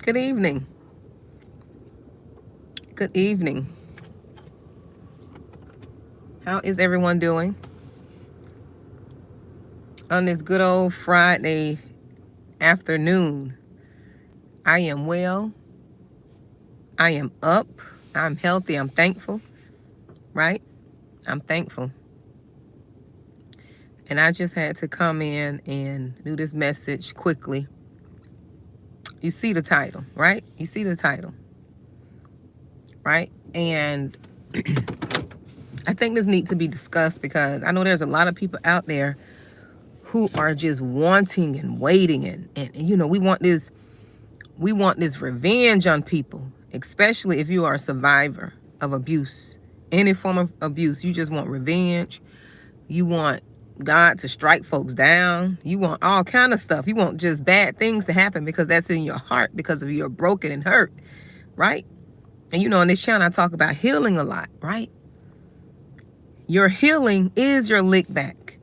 Good evening. Good evening. How is everyone doing on this good old Friday afternoon? I am well. I am up. I'm healthy. I'm thankful, right? I'm thankful. And I just had to come in and do this message quickly. You see the title, right? You see the title, right? And I think this needs to be discussed because I know there's a lot of people out there who are just wanting and waiting and you know, we want this revenge on people, especially if you are a survivor of abuse, any form of abuse. You just want revenge. You want God to strike folks down. You want all kind of stuff. You want just bad things to happen because that's in your heart because of you're broken and hurt, right? And you know, on this channel, I talk about healing a lot, right? Your healing is your lick back.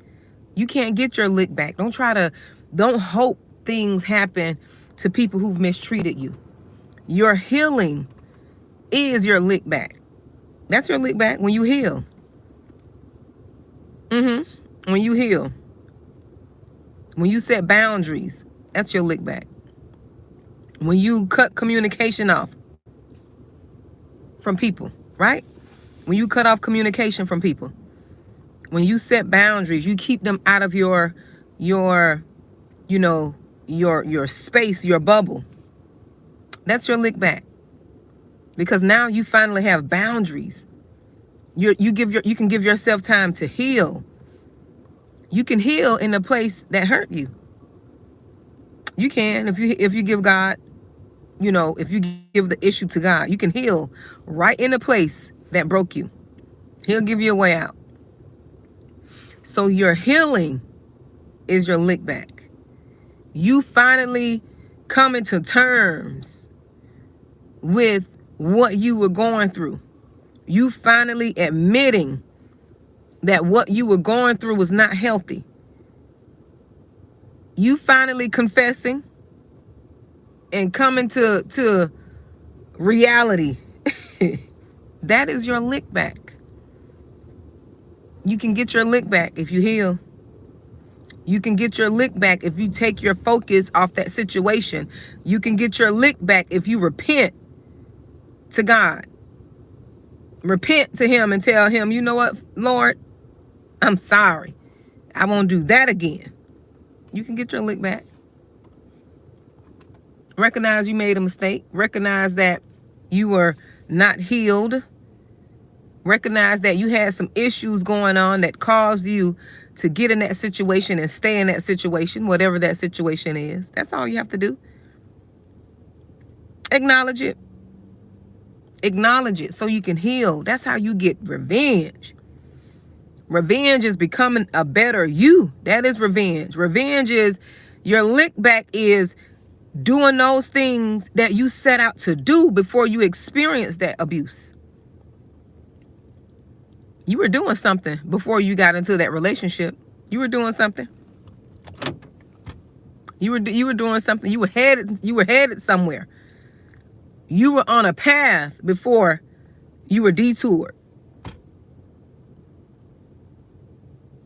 You can't get your lick back. Don't hope things happen to people who've mistreated you. Your healing is your lick back. That's your lick back when you heal. When you heal. When you set boundaries, that's your lick back. When you cut communication off from people, right? When you cut off communication from people. When you set boundaries, you keep them out of your space, your bubble. That's your lick back. Because now you finally have boundaries. You can give yourself time to heal. You can heal in the place that hurt you. You can if you give God, if you give the issue to God, you can heal right in the place that broke you. He'll give you a way out. So your healing is your lick back. You finally coming to terms with what you were going through. You finally admitting that what you were going through was not healthy. You finally confessing and coming to reality. That is your lick back. You can get your lick back if you heal. You can get your lick back if you take your focus off that situation. You can get your lick back if you repent to God. Repent to him and tell him, you know what, Lord, I'm sorry. I won't do that again. You can get your lick back. Recognize you made a mistake. Recognize that you were not healed. Recognize that you had some issues going on that caused you to get in that situation and stay in that situation, whatever that situation is. That's all you have to do. Acknowledge it. Acknowledge it so you can heal. That's how you get revenge. Revenge is becoming a better you. That is revenge. Revenge is your lick back is doing those things that you set out to do before you experience that abuse. You were doing something before you got into that relationship. You were doing something. You were doing something. You were headed somewhere. You were on a path before you were detoured.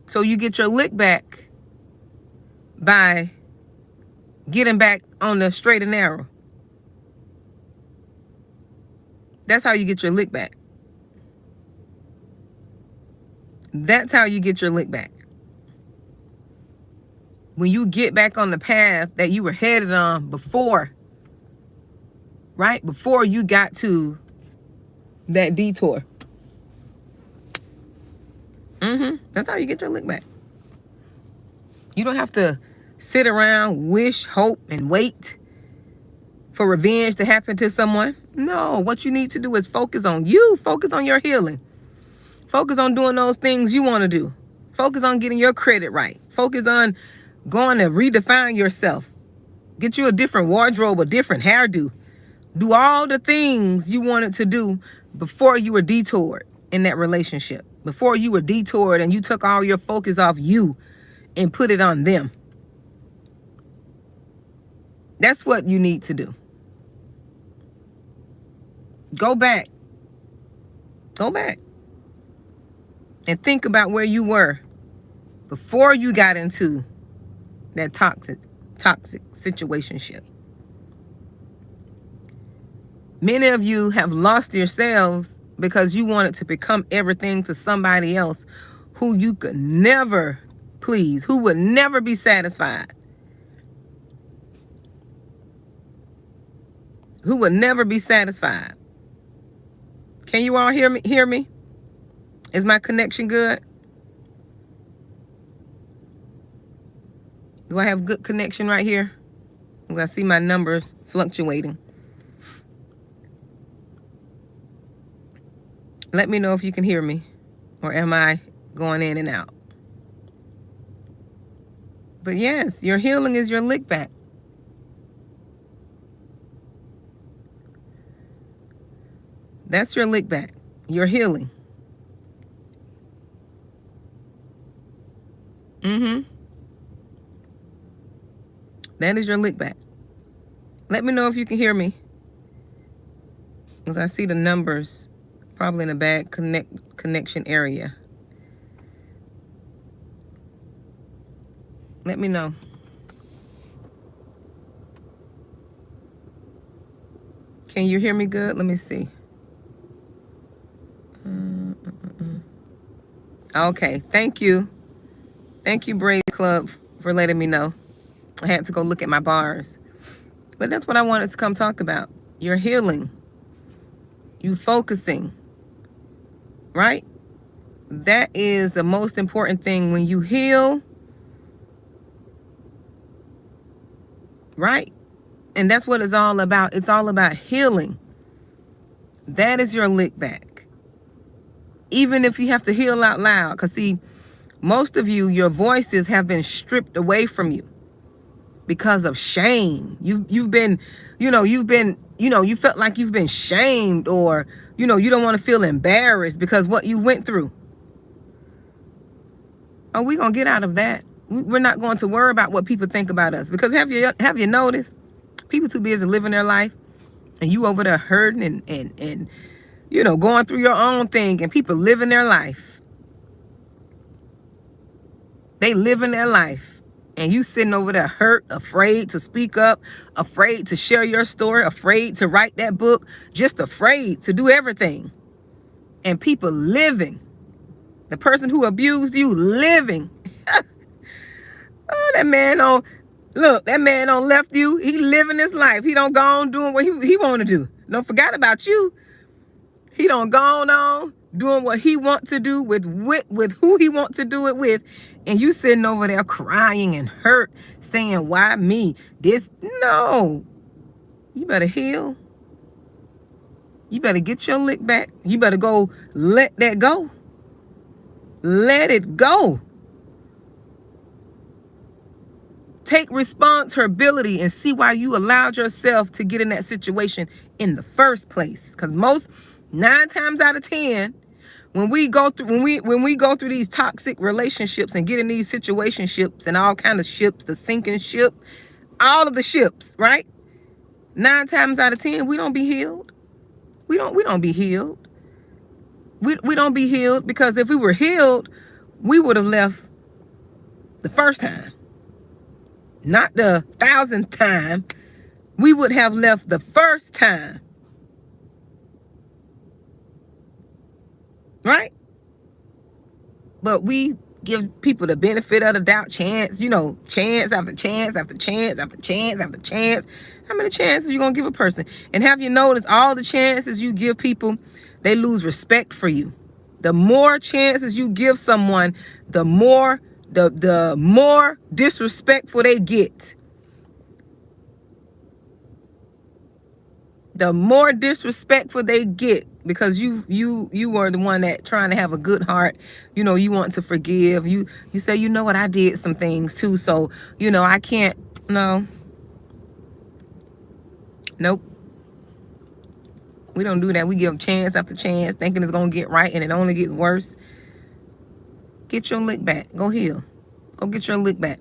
So you get your lick back by getting back on the straight and narrow. That's how you get your lick back. That's how you get your lick back. When you get back on the path that you were headed on before, right? Before you got to that detour. That's how you get your lick back. You don't have to sit around, wish, hope, and wait for revenge to happen to someone. No, what you need to do is focus on you. Focus on your healing. Focus on doing those things you want to do. Focus on getting your credit right. Focus on going to redefine yourself. Get you a different wardrobe, a different hairdo. Do all the things you wanted to do before you were detoured in that relationship. Before you were detoured and you took all your focus off you and put it on them. That's what you need to do. Go back. Go back. And think about where you were before you got into that toxic situationship. Many of you have lost yourselves because you wanted to become everything to somebody else who you could never please, who would never be satisfied. Who would never be satisfied. Can you all hear me? Is my connection good? Do I have good connection right here? Because I see my numbers fluctuating. Let me know if you can hear me, or am I going in and out? But yes, your healing is your lick back. That's your lick back. Your healing. That is your lick back. Let me know if you can hear me, because I see the numbers probably in a bad connection area. Let me know. Can you hear me good? Let me see. Okay, thank you. Thank you, Brave Club, for letting me know. I had to go look at my bars. But that's what I wanted to come talk about. Your healing. You focusing. Right? That is the most important thing. When you heal, right? And that's what it's all about. It's all about healing. That is your lick back. Even if you have to heal out loud. Because see, most of you, your voices have been stripped away from you because of shame. You've been, you felt like you've been shamed, or, you don't want to feel embarrassed because what you went through. Oh, we're going to get out of that. We're not going to worry about what people think about us. Because have you noticed? People too busy living their life, and you over there hurting and going through your own thing, and people living their life. They living their life. And you sitting over there hurt, afraid to speak up, afraid to share your story, afraid to write that book, just afraid to do everything. And people living. The person who abused you living. Oh, that man on left you. He living his life. He don't go on doing what he want to do. Don't forget about you. He don't go on doing what he want to do with who he want to do it with. And you sitting over there crying and hurt, saying, why me? No. You better heal. You better get your lick back. You better go let that go. Let it go. Take responsibility and see why you allowed yourself to get in that situation in the first place. Because 9 times out of 10, when we go through these toxic relationships and get in these situationships and all kind of ships, the sinking ship, all of the ships, right? 9 times out of 10, we don't be healed. We don't be healed. We don't be healed, because if we were healed, we would have left the first time. Not the 1,000th time. We would have left the first time. Right? But we give people the benefit of the doubt, chance after chance after chance after chance after chance. How many chances you gonna give a person? And have you noticed all the chances you give people, they lose respect for you. The more chances you give someone, the more disrespectful they get. The more disrespectful they get, because you were the one that trying to have a good heart. You want to forgive. You say, what, I did some things too, so I can't. No. Nope. We don't do that. We give them chance after chance, thinking it's gonna get right, and it only gets worse. Get your lick back. Go heal. Go get your lick back.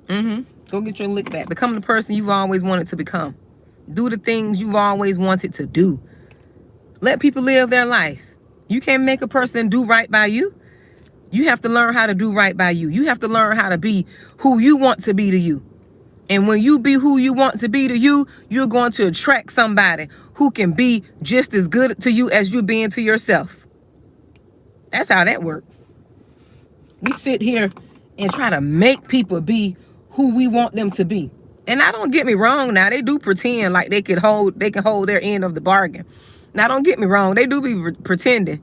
Go get your lick back. Become the person you've always wanted to become. Do the things you've always wanted to do. Let people live their life. You can't make a person do right by you. You have to learn how to do right by you. You have to learn how to be who you want to be to you. And when you be who you want to be to you, you're going to attract somebody who can be just as good to you as you being to yourself. That's how that works. We sit here and try to make people be who we want them to be. And now, don't get me wrong, now they do pretend like they can hold their end of the bargain. Now, don't get me wrong, they do be pretending.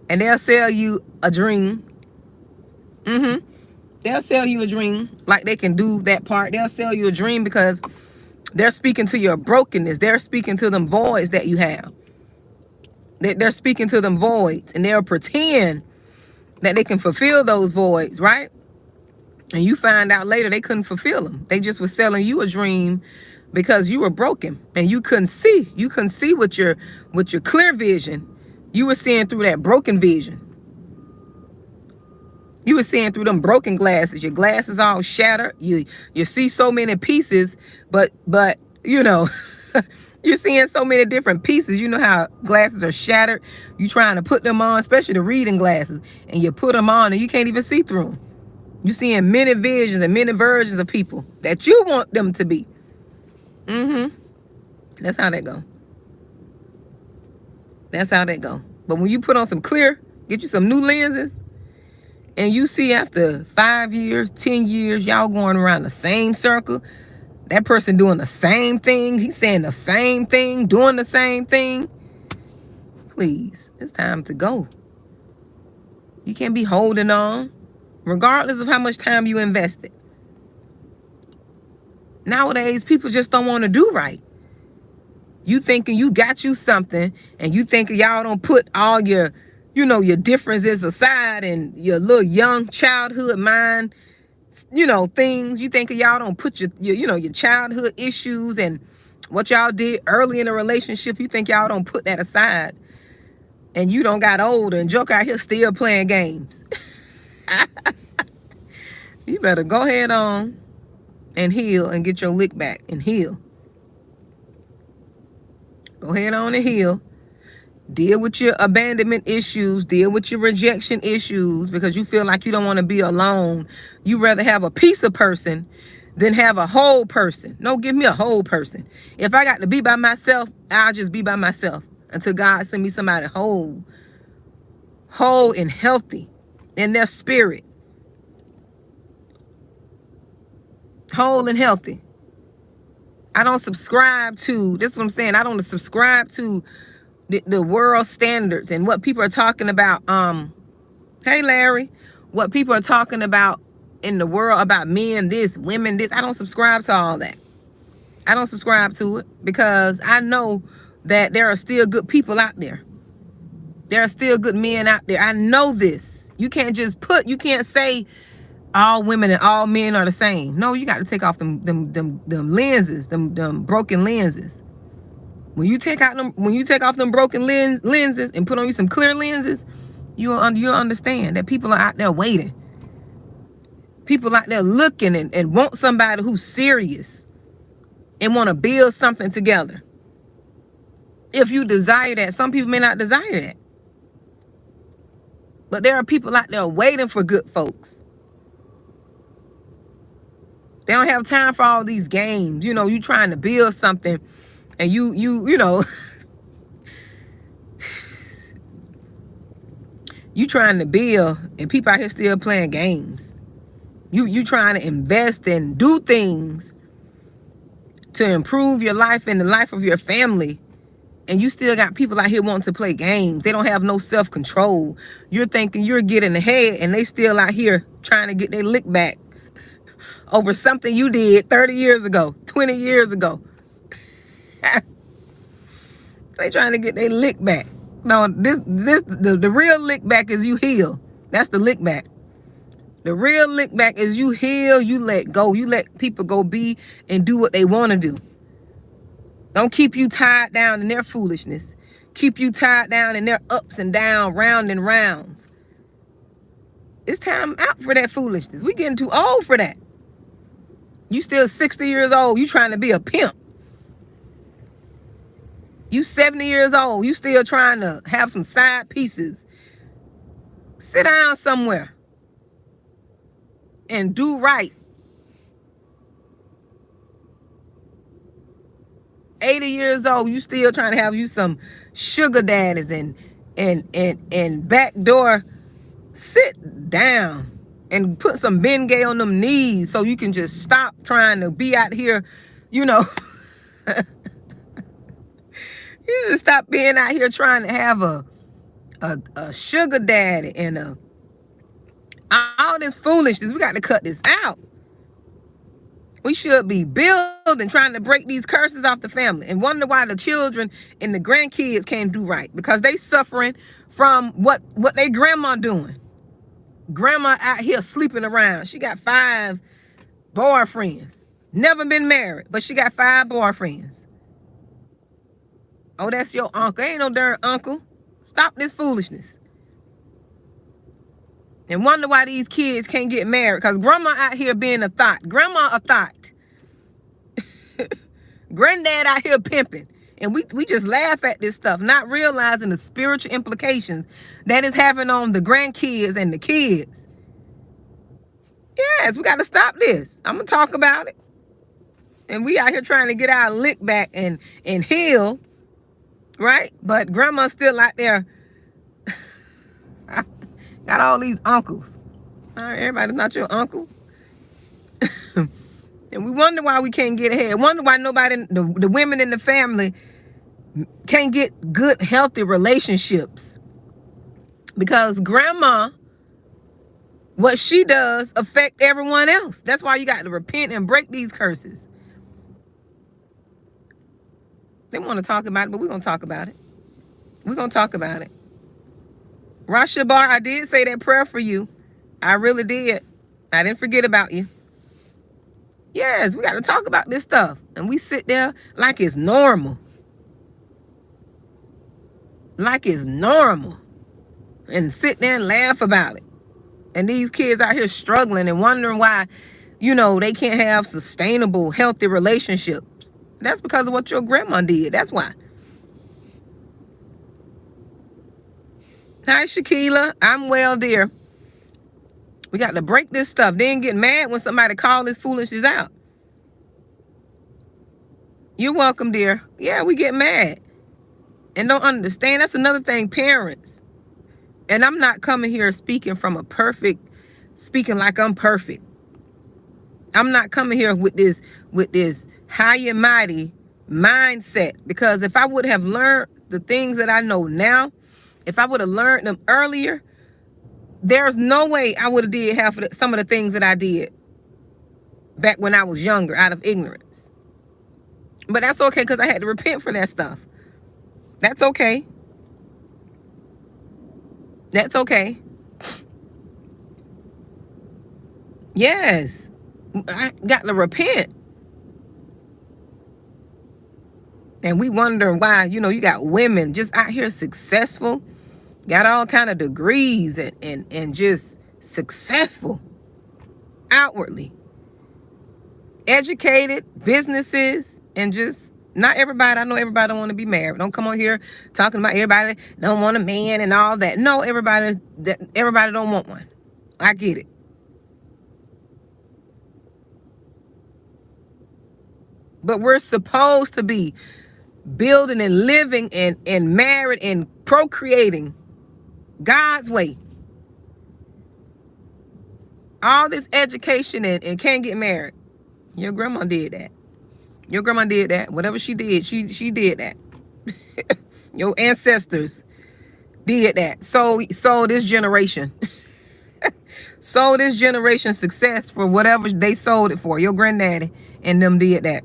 And they'll sell you a dream. They'll sell you a dream like they can do that part. They'll sell you a dream because they're speaking to your brokenness. They're speaking to them voids that you have. They're speaking to them voids, and they'll pretend that they can fulfill those voids, right? And you find out later they couldn't fulfill them. They just were selling you a dream because you were broken and you couldn't see. You couldn't see with your clear vision. You were seeing through that broken vision. You were seeing through them broken glasses. Your glasses all shattered. You see so many pieces, but you know, you're seeing so many different pieces. You know how glasses are shattered. You trying to put them on, especially the reading glasses, and you put them on and you can't even see through them. You're seeing many visions and many versions of people that you want them to be. That's how that go. That's how that go. But when you put on some clear, get you some new lenses, and you see after 5 years, 10 years, y'all going around the same circle, that person doing the same thing, he's saying the same thing, doing the same thing, please, it's time to go. You can't be holding on, regardless of how much time you invested. Nowadays, people just don't want to do right. You thinking you got you something, and you think y'all don't put all your, your differences aside and your little young childhood mind, things. You think y'all don't put your childhood issues and what y'all did early in a relationship. You think y'all don't put that aside, and you don't got older and joke out here still playing games. You better go ahead on and heal and get your lick back and heal. Go ahead on and heal. Deal with your abandonment issues. Deal with your rejection issues because you feel like you don't want to be alone. You rather have a piece of person than have a whole person. No, give me a whole person. If I got to be by myself, I'll just be by myself until God send me somebody whole and healthy in their spirit. Whole and healthy. I don't subscribe to, this is what I'm saying, I don't subscribe to the world standards and what people are talking about. Hey Larry, what people are talking about in the world about men this, women this. I don't subscribe to all that. I don't subscribe to it because I know that there are still good people out there. There are still good men out there. I know this. You can't say all women and all men are the same. No, you got to take off them lenses, them broken lenses. When you take off them broken lenses and put on you some clear lenses, you'll understand that people are out there waiting. People out there looking and want somebody who's serious and want to build something together. If you desire that, some people may not desire that. But there are people out there waiting for good folks. They don't have time for all these games. You trying to build something and you you trying to build and people out here still playing games. You trying to invest and do things to improve your life and the life of your family. And you still got people out here wanting to play games. They don't have no self-control. You're thinking you're getting ahead and they still out here trying to get their lick back over something you did 30 years ago, 20 years ago. They trying to get their lick back. No, the real lick back is you heal. That's the lick back. The real lick back is you heal, you let go. You let people go be and do what they want to do. Don't keep you tied down in their foolishness. Keep you tied down in their ups and downs, round and rounds. It's time out for that foolishness. We getting too old for that. You still 60 years old. You trying to be a pimp. You 70 years old. You still trying to have some side pieces. Sit down somewhere and do right. 80 years old. You still trying to have you some sugar daddies and backdoor. Sit down and put some Bengay on them knees so you can just stop trying to be out here, you know. You just stop being out here trying to have a sugar daddy and all this foolishness. We got to cut this out. We should be building, trying to break these curses off the family, and wonder why the children and the grandkids can't do right, because they suffering from what they grandma doing. Grandma out here sleeping around. She got 5 boyfriends. Never been married, but she got 5 boyfriends. Oh, that's your uncle. Ain't no darn uncle. Stop this foolishness. And wonder why these kids can't get married, because grandma out here being a thought. Grandma a thought. Granddad out here pimping. And we just laugh at this stuff, not realizing the spiritual implications that is having on the grandkids and the kids. Yes, we got to stop this. I'm going to talk about it. And we out here trying to get our lick back and heal, right? But grandma's still out there. Got all these uncles. All right, everybody's not your uncle. And we wonder why we can't get ahead. Wonder why nobody, the women in the family can't get good, healthy relationships. Because grandma, what she does affect everyone else. That's why you got to repent and break these curses. They want to talk about it, but we're going to talk about it. We're going to talk about it. Rasha Bar, I did say that prayer for you. I really did. I didn't forget about you. Yes, we got to talk about this stuff. And we sit there like it's normal. Like it's normal. And sit there and laugh about it. And these kids out here struggling and wondering why, you know, they can't have sustainable, healthy relationships. That's because of what your grandma did. That's why. Hi, Shakila. I'm well, dear. We got to break this stuff. Then get mad when somebody call this foolishness out. You're welcome, dear. Yeah, we get mad and don't understand. That's another thing, parents. And I'm not coming here speaking like I'm perfect. I'm not coming here with this high and mighty mindset, because if I would have learned the things that I know now, if I would have learned them earlier, there's no way I would have did some of the things that I did back when I was younger out of ignorance. But that's okay, because I had to repent for that stuff. That's okay. That's okay. Yes. I got to repent. And we wonder why, you know, you got women just out here successful, got all kind of degrees and just successful outwardly. Educated, businesses, and just not everybody. I know everybody don't want to be married. Don't come on here talking about everybody don't want a man and all that. No, everybody don't want one. I get it. But we're supposed to be building and living and married and procreating God's way. All this education and can't get married. Your grandma did that. Your grandma did that. Whatever she did, she did that. Your ancestors did that. So this generation. Sold this generation success for whatever they sold it for. Your granddaddy and them did that.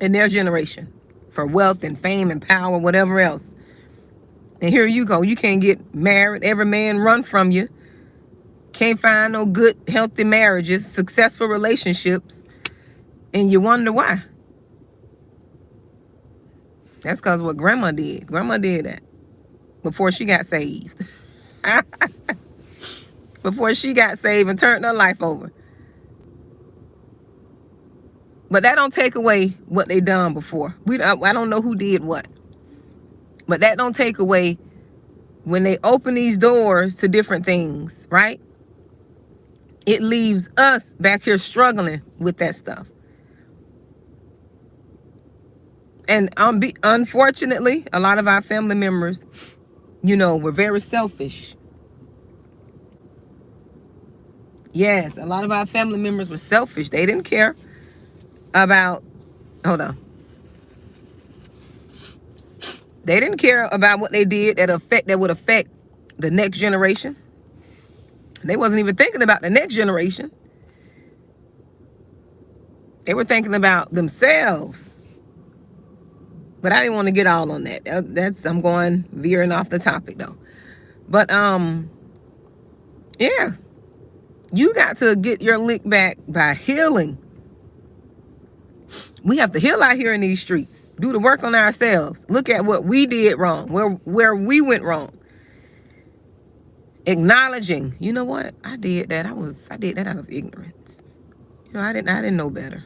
In their generation. For wealth and fame and power, whatever else. And here you go. You can't get married. Every man run from you. Can't find no good, healthy marriages, successful relationships. And you wonder why. That's because what grandma did. Grandma did that before she got saved. Before she got saved and turned her life over. But that don't take away what they done before. I don't know who did what. But that don't take away when they open these doors to different things, right? It leaves us back here struggling with that stuff. And unfortunately, a lot of our family members, were very selfish. Yes, a lot of our family members were selfish. They didn't care about, hold on. They didn't care about what they did that would affect the next generation. They wasn't even thinking about the next generation. They were thinking about themselves. But I didn't want to get all on that. I'm going veering off the topic though. But yeah. You got to get your lick back by healing. We have to heal out here in these streets. Do the work on ourselves. Look at what we did wrong, where we went wrong. Acknowledging, you know what? I did that. I did that out of ignorance. I didn't know better.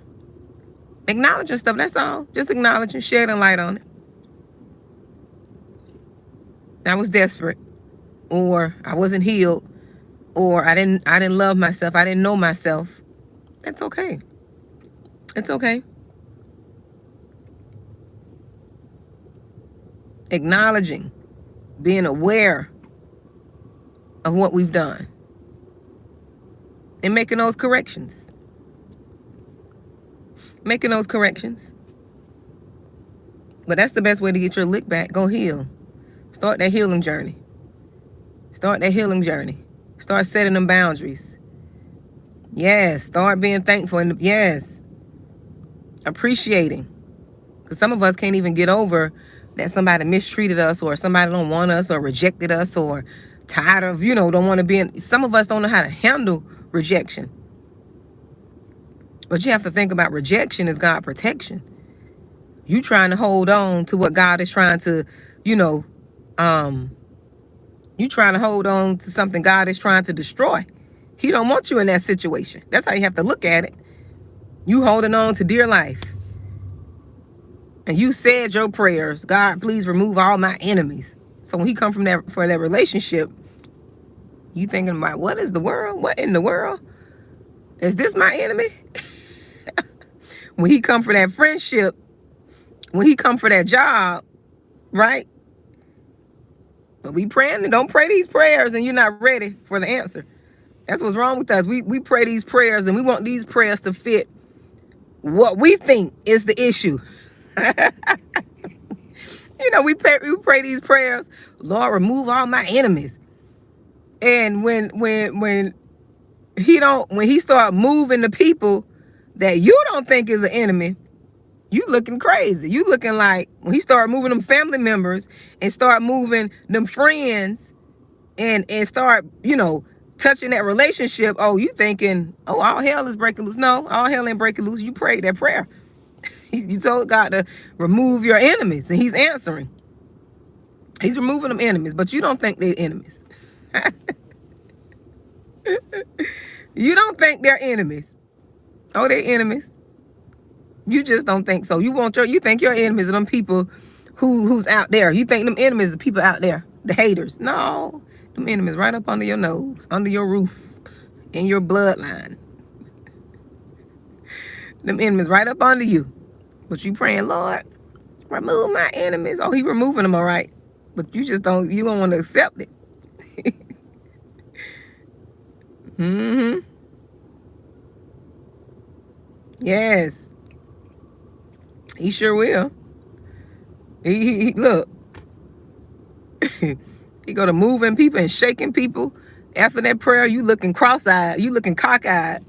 Acknowledging stuff, that's all. Just acknowledging, shedding light on it. I was desperate, or I wasn't healed, or I didn't love myself. I didn't know myself. That's okay. It's okay. Acknowledging, being aware of what we've done, and making those corrections. But that's the best way to get your lick back. Go heal. Start that healing journey. Start setting them boundaries. Yes. Start being thankful. And yes. Appreciating. Because some of us can't even get over that somebody mistreated us, or somebody don't want us, or rejected us, or tired of, don't want to be in. Some of us don't know how to handle rejection. But you have to think about rejection as God protection. You trying to hold on to what God is trying to, you trying to hold on to something God is trying to destroy. He don't want you in that situation. That's how you have to look at it. You holding on to dear life. And you said your prayers, God, please remove all my enemies. So when he come for that relationship, you thinking about, what is the world? What in the world? Is this my enemy? When he come for that friendship, when he come for that job, right? But we praying, and don't pray these prayers and you're not ready for the answer. That's what's wrong with us. We pray these prayers and we want these prayers to fit what we think is the issue. We pray these prayers, Lord, remove all my enemies. And when he start moving the people that you don't think is an enemy, you looking crazy. You looking like, when he start moving them family members and start moving them friends and start, touching that relationship, oh, you thinking, oh, all hell is breaking loose. No, all hell ain't breaking loose. You prayed that prayer. You told God to remove your enemies, and he's answering. He's removing them enemies, but you don't think they're enemies. You don't think they're enemies. Oh, they're enemies. You just don't think so. You think your enemies are them people who's out there. You think them enemies are people out there, the haters. No, them enemies right up under your nose, under your roof, in your bloodline. Them enemies right up under you. But you praying, Lord, remove my enemies. Oh, he removing them, all right. But you don't want to accept it. Yes. He sure will. He look. He go to moving people and shaking people. After that prayer, you looking cross-eyed. You looking cockeyed.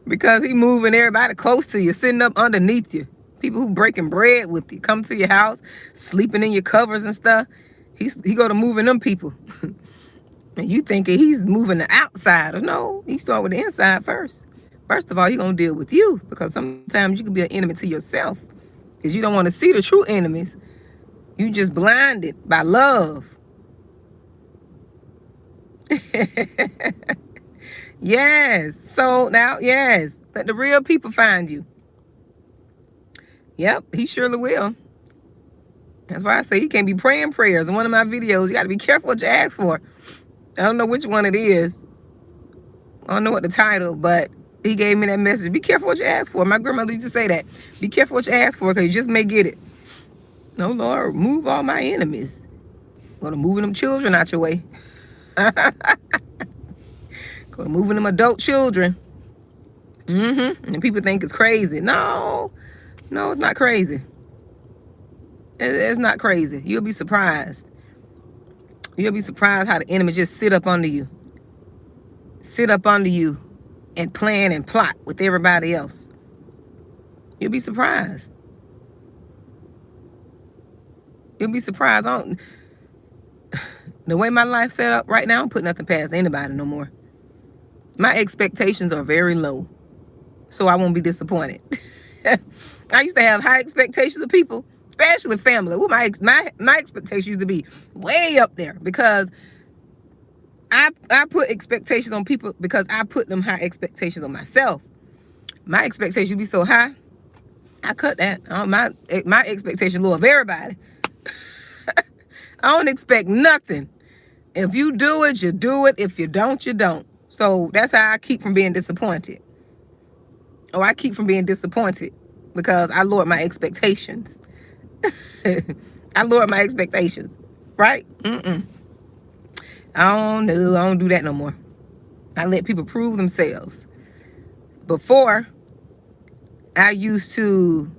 Because he moving everybody close to you, sitting up underneath you. People who breaking bread with you, come to your house, sleeping in your covers and stuff. He go to moving them people. And you thinking he's moving the outside. No, he start with the inside first. First of all, he gonna deal with you, because sometimes you can be an enemy to yourself because you don't want to see the true enemies. You just blinded by love. Yes. So now, yes, Let the real people find you. Yep, he surely will. That's why I say he can't be praying prayers. In one of my videos, you got to be careful what you ask for. I don't know which one it is. I don't know what the title, but he gave me that message. Be careful what you ask for. My grandmother used to say that. Be careful what you ask for, because you just may get it. No, Lord, move all my enemies. Go to moving them children out your way. Go to moving them adult children. And people think it's crazy. No, it's not crazy. It's not crazy. You'll be surprised. You'll be surprised how the enemy just sit up under you. Sit up under you and plan and plot with everybody else. You'll be surprised. You'll be surprised. The way my life's set up right now, I don't put nothing past anybody no more. My expectations are very low, so I won't be disappointed. I used to have high expectations of people, especially family. Ooh, my expectations used to be way up there, because I put expectations on people because I put them high expectations on myself. My expectations be so high, I cut that. My expectation low of everybody. I don't expect nothing. If you do it, you do it. If you don't, you don't. So that's how I keep from being disappointed. I keep from being disappointed because I lowered my expectations. I lowered my expectations, right? I don't know. I don't do that no more. I let people prove themselves. Before, I used to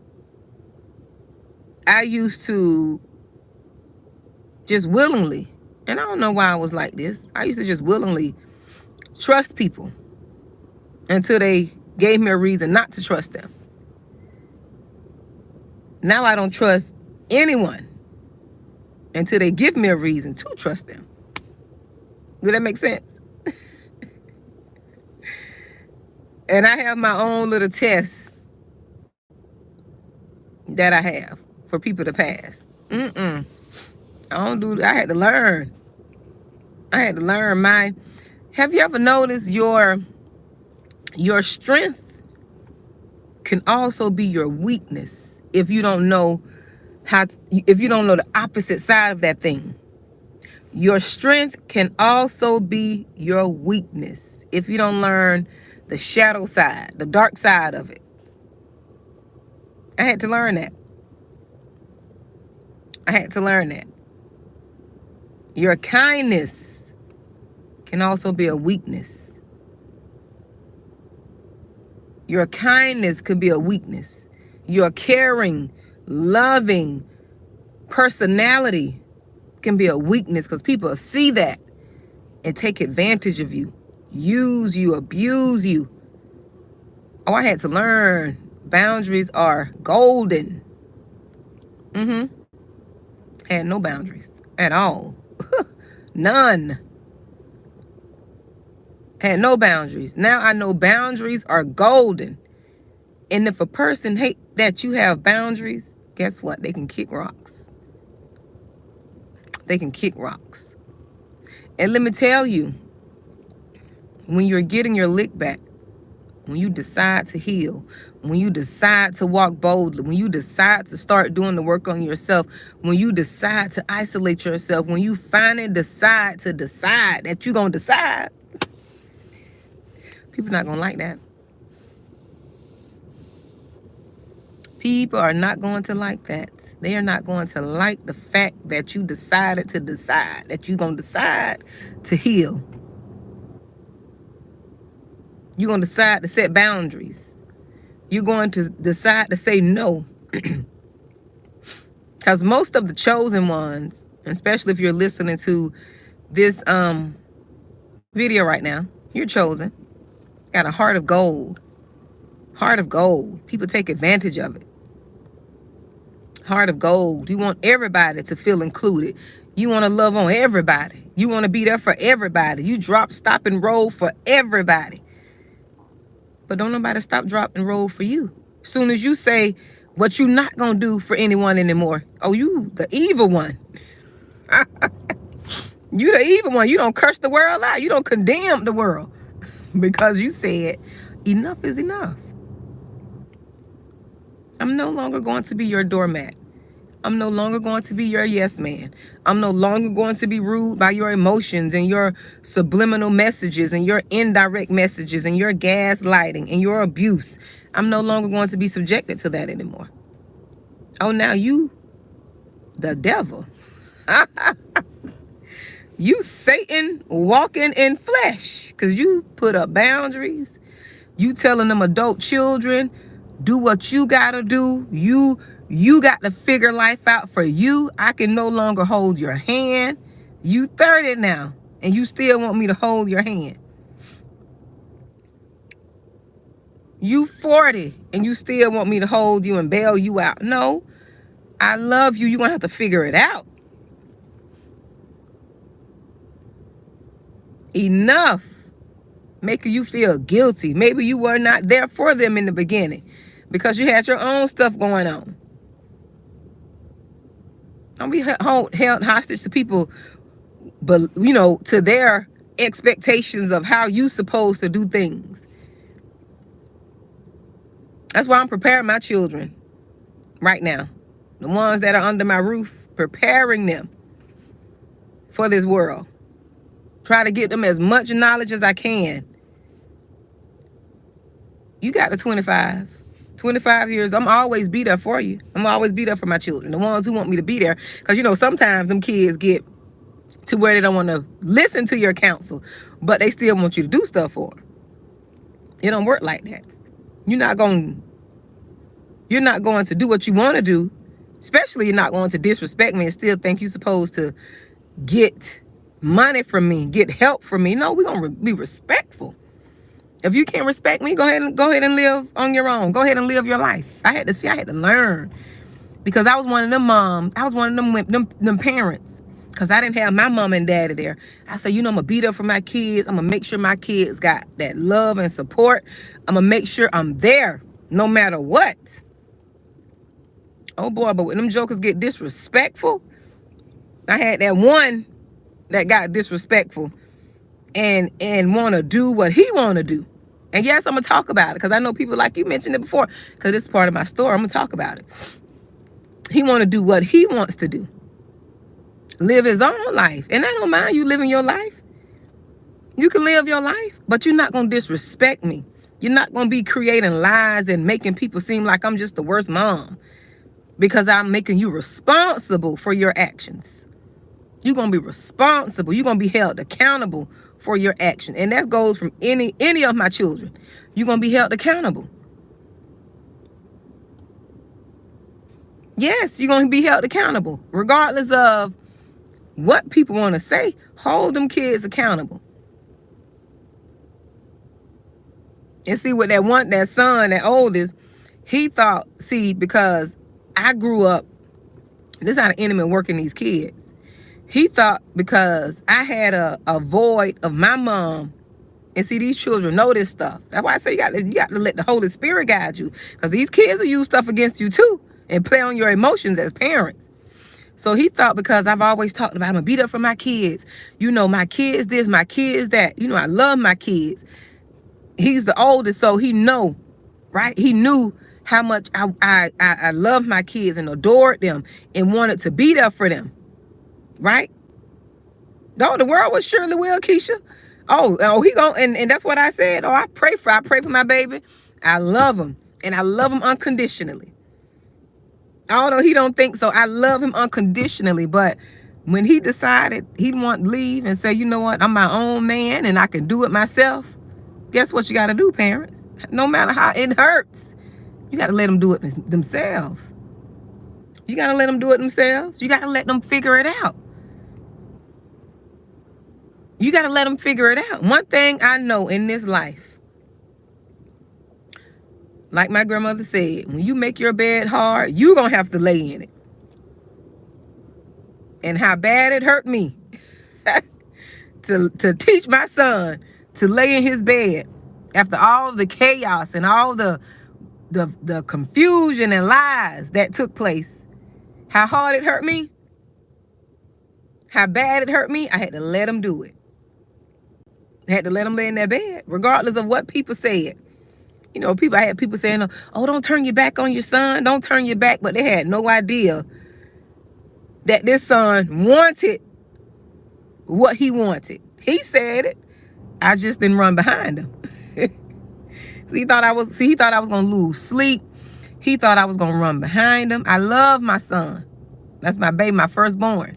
just willingly, and I don't know why I was like this. I used to just willingly trust people until they gave me a reason not to trust them. Now I don't trust anyone until they give me a reason to trust them. Does that make sense? And I have my own little test that I have for people to pass. I don't do that. I had to learn. Have you ever noticed your strength can also be your weakness if you don't know the opposite side of that thing? Your strength can also be your weakness if you don't learn the shadow side, the dark side of it. I had to learn that. Your kindness can also be a weakness. Your kindness could be a weakness. Your caring, loving personality can be a weakness, because people see that and take advantage of you, use you, abuse you. I had to learn boundaries are golden. Had no boundaries at all. None. Had no boundaries. Now I know boundaries are golden. And if a person hate that you have boundaries, guess what? They can kick rocks. They can kick rocks. And let me tell you, when you're getting your lick back, when you decide to heal, when you decide to walk boldly, when you decide to start doing the work on yourself, when you decide to isolate yourself, when you finally decide that you're going to decide, people not going to like that. People are not going to like that. They are not going to like the fact that you decided to decide, that you're going to decide to heal. You're going to decide to set boundaries. You're going to decide to say no. Because most of the chosen ones, especially if you're listening to this video right now, you're chosen. Got a heart of gold. Heart of gold. People take advantage of it. Heart of gold. You want everybody to feel included. You want to love on everybody. You want to be there for everybody. You drop, stop, and roll for everybody. But don't nobody stop, drop, and roll for you. As soon as you say what you're not going to do for anyone anymore, oh, you the evil one. You the evil one. You don't curse the world out. You don't condemn the world because you said Enough is enough. I'm no longer going to be your doormat. I'm no longer going to be your yes man. I'm no longer going to be ruled by your emotions and your subliminal messages and your indirect messages and your gaslighting and your abuse. I'm no longer going to be subjected to that anymore. Oh, now you, the devil. You Satan walking in flesh, because you put up boundaries. You telling them adult children, do what you gotta do. You got to figure life out for you. I can no longer hold your hand. You 30 now, and you still want me to hold your hand. You 40, and you still want me to hold you and bail you out. No, I love you. You're gonna have to figure it out. Enough making you feel guilty. Maybe you were not there for them in the beginning because you had your own stuff going on. Don't be held hostage to people, but to their expectations of how you supposed to do things. That's why I'm preparing my children right now. The ones that are under my roof, preparing them for this world. Try to get them as much knowledge as I can. You got the 25 years. I'm always be there for you. I'm always be there for my children. The ones who want me to be there. Because, sometimes them kids get to where they don't want to listen to your counsel, but they still want you to do stuff for them. It don't work like that. You're not going to do what you want to do. Especially you're not going to disrespect me and still think you're supposed to get money from me, get help from me. No, we're going to be respectful. If you can't respect me, go ahead and live on your own. Go ahead and live your life. I had to learn, because I was one of them moms. I was one of them parents, because I didn't have my mom and daddy there. I said, I'm gonna be there for my kids. I'm gonna make sure my kids got that love and support. I'm gonna make sure I'm there no matter what. Oh boy, but when them jokers get disrespectful, I had that one that got disrespectful and want to do what he want to do. And yes, I'm going to talk about it, because I know people, like you mentioned it before, because it's part of my story. I'm going to talk about it. He want to do what he wants to do. Live his own life. And I don't mind you living your life. You can live your life, but you're not going to disrespect me. You're not going to be creating lies and making people seem like I'm just the worst mom, because I'm making you responsible for your actions. You're going to be responsible. You're going to be held accountable for your action. And that goes from any of my children. You're going to be held accountable. Yes, you're going to be held accountable. Regardless of what people want to say, hold them kids accountable. And see, what that son, that oldest, he thought, because I grew up, this is how the enemy working these kids. He thought because I had a void of my mom, and see, these children know this stuff. That's why I say you got to let the Holy Spirit guide you, because these kids will use stuff against you too and play on your emotions as parents. So he thought, because I've always talked about, I'm gonna be there for my kids. My kids this, my kids that. I love my kids. He's the oldest, so he know, right? He knew how much I love my kids and adored them and wanted to be there for them. Right? No, the world was surely will, Keisha. He gon' and that's what I said. I pray for my baby. I love him, and I love him unconditionally. Although he don't think so, I love him unconditionally. But when he decided he'd want to leave and say, you know what, I'm my own man and I can do it myself, guess what you got to do, parents? No matter how it hurts, you got to let them do it themselves. You got to let them do it themselves. You got to let them figure it out. You got to let them figure it out. One thing I know in this life, like my grandmother said, when you make your bed hard, you're going to have to lay in it. And how bad it hurt me to teach my son to lay in his bed after all the chaos and all the confusion and lies that took place. How hard it hurt me, how bad it hurt me, I had to let him do it. I had to let him lay in that bed, regardless of what people said. You know, I had people saying, oh, don't turn your back on your son. Don't turn your back. But they had no idea that this son wanted what he wanted. He said it. I just didn't run behind him. He thought I was going to lose sleep. He thought I was going to run behind him. I love my son. That's my baby, my firstborn.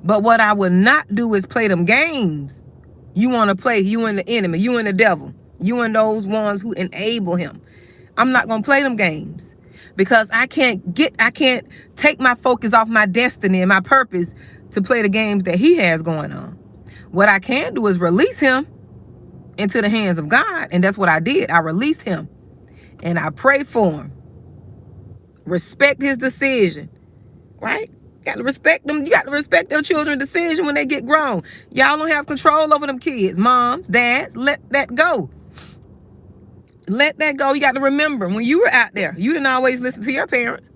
But what I would not do is play them games. You want to play, you and the enemy, you and the devil, you and those ones who enable him. I'm not going to play them games because I can't take my focus off my destiny and my purpose to play the games that he has going on. What I can do is release him into the hands of God. And that's what I did. I released him and I prayed for him. Respect his decision, right? You got to respect them. You got to respect their children's decision when they get grown. Y'all don't have control over them kids. Moms, dads, let that go. Let that go. You got to remember, when you were out there, you didn't always listen to your parents.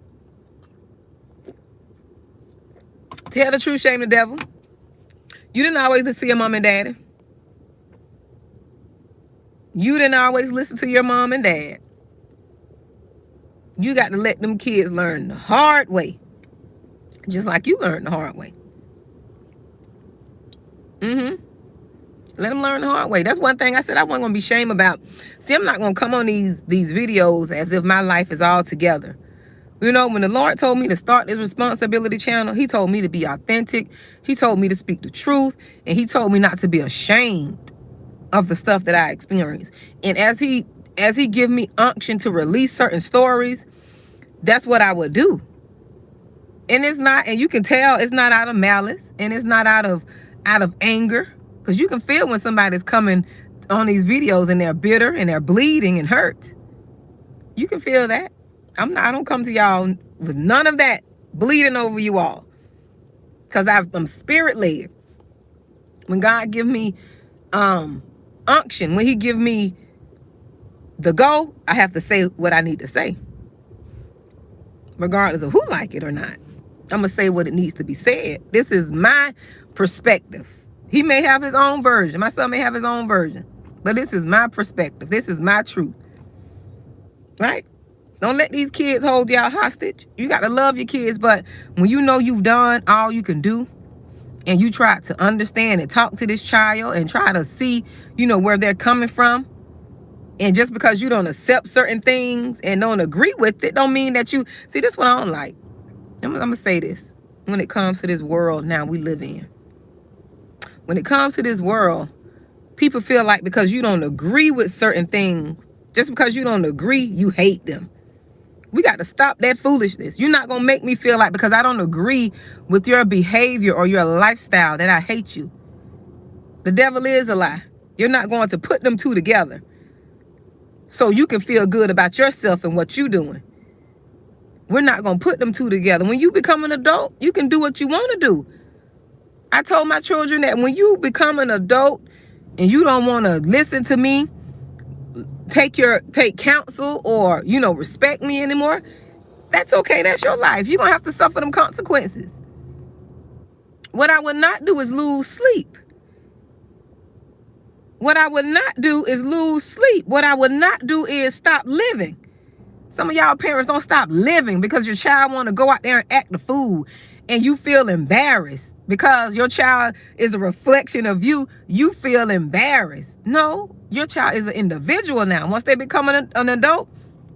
Tell the truth, shame the devil. You didn't always listen to your mom and daddy. You didn't always listen to your mom and dad. You got to let them kids learn the hard way. Just like you learned the hard way. Let them learn the hard way. That's one thing I said I wasn't going to be ashamed about. See, I'm not going to come on these videos as if my life is all together. You know, when the Lord told me to start this responsibility channel, he told me to be authentic. He told me to speak the truth. And he told me not to be ashamed of the stuff that I experience. And as he give me unction to release certain stories, that's what I would do. And it's not, and you can tell it's not out of malice, and it's not out of anger, because you can feel when somebody's coming on these videos and they're bitter and they're bleeding and hurt. You can feel that. I don't come to y'all with none of that bleeding over you all, because I'm spirit led. When God give me unction, when he give me the go, I have to say what I need to say, regardless of who like it or not. I'm going to say what it needs to be said. This is my perspective. He may have his own version. My son may have his own version. But this is my perspective. This is my truth. Right? Don't let these kids hold y'all hostage. You got to love your kids. But when you know you've done all you can do, and you try to understand and talk to this child and try to see, where they're coming from, and just because you don't accept certain things and don't agree with it, don't mean that you... See, this is what I don't like. I'm going to say this. When it comes to this world now we live in. When it comes to this world, people feel like because you don't agree with certain things, just because you don't agree, you hate them. We got to stop that foolishness. You're not going to make me feel like because I don't agree with your behavior or your lifestyle that I hate you. The devil is a lie. You're not going to put them two together so you can feel good about yourself and what you're doing. We're not going to put them two together. When you become an adult, you can do what you want to do. I told my children that when you become an adult and you don't want to listen to me, take counsel or, respect me anymore, that's okay. That's your life. You're going to have to suffer them consequences. What I would not do is lose sleep. What I would not do is lose sleep. What I would not do is stop living. Some of y'all parents don't stop living because your child want to go out there and act the fool, and you feel embarrassed because your child is a reflection of you. You feel embarrassed. No, your child is an individual now. Once they become an adult,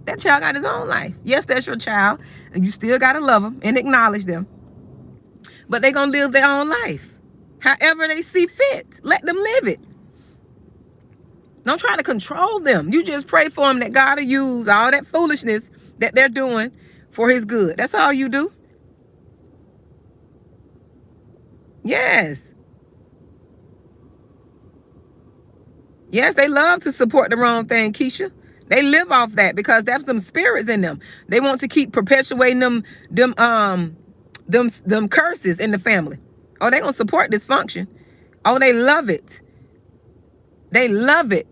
that child got his own life. Yes, that's your child, and you still got to love them and acknowledge them. But they're going to live their own life however they see fit. Let them live it. Don't try to control them. You just pray for them that God will use all that foolishness that they're doing for his good. That's all you do. Yes. Yes, they love to support the wrong thing, Keisha. They live off that because that's them spirits in them. They want to keep perpetuating them curses in the family. Oh, they gonna support dysfunction. Oh, they love it. They love it.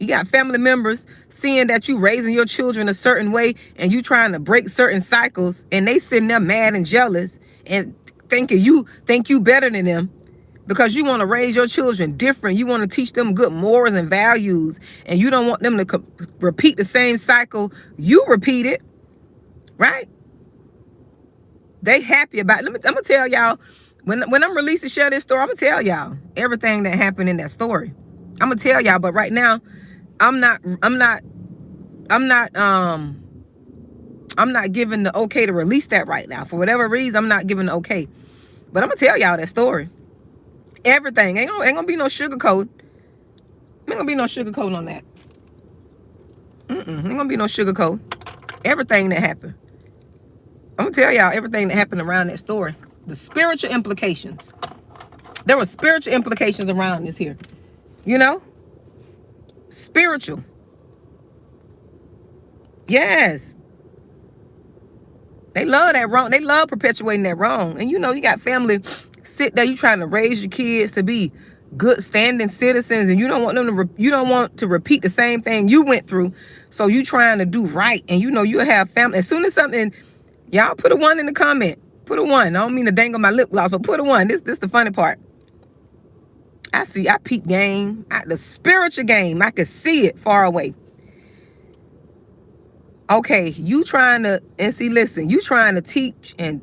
You got family members seeing that you raising your children a certain way and you trying to break certain cycles, and they sitting there mad and jealous and think you better than them because you want to raise your children different. You want to teach them good morals and values, and you don't want them to repeat the same cycle you repeated, right? They happy about it. I'm gonna tell y'all, when I'm released to share this story, I'm gonna tell y'all everything that happened in that story. I'm gonna tell y'all, but right now, I'm not giving the okay to release that right now. For whatever reason, I'm not giving the okay. But I'm gonna tell y'all that story. Everything ain't gonna be no sugarcoat. Ain't gonna be no sugarcoat on that. Ain't gonna be no sugarcoat. Everything that happened. I'm gonna tell y'all everything that happened around that story. The spiritual implications. There were spiritual implications around this here. You know? Spiritual. Yes. They love that wrong. They love perpetuating that wrong. And you know, you got family sit there, you trying to raise your kids to be good standing citizens, and you don't want them to you don't want to repeat the same thing you went through. So you trying to do right, and you know you have family. As soon as something, y'all put a 1 in the comment. Put a 1. I don't mean to dangle my lip gloss, but put a 1. This the funny part. I peep game. The spiritual game. I could see it far away. Okay, you trying to, and see, listen, you trying to teach and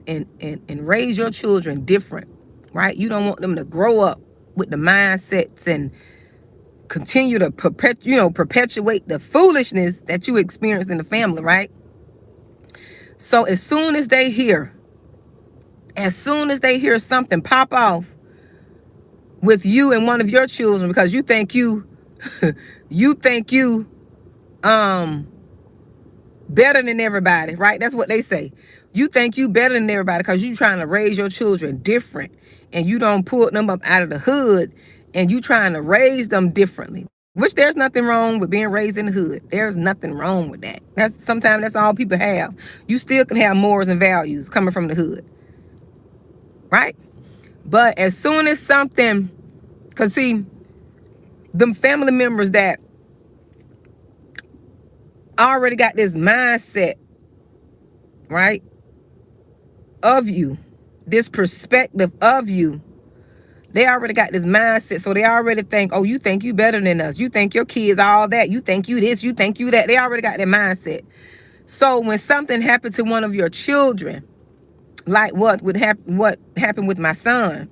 raise your children different, right? You don't want them to grow up with the mindsets and continue to perpetuate the foolishness that you experienced in the family, right? So as soon as they hear something pop off with you and one of your children, because you think you better than everybody, right? That's what they say. You think you better than everybody because you trying to raise your children different, and you don't pull them up out of the hood, and you trying to raise them differently, which there's nothing wrong with being raised in the hood. There's nothing wrong with that. Sometimes that's all people have. You still can have morals and values coming from the hood, right? But as soon as something, because see, them family members that already got this mindset, right, of you, this perspective of you, they already got this mindset. So they already think, oh, you think you better than us. You think your kids all that. You think you this, you think you that. They already got that mindset. So when something happened to one of your children, like what happened with my son,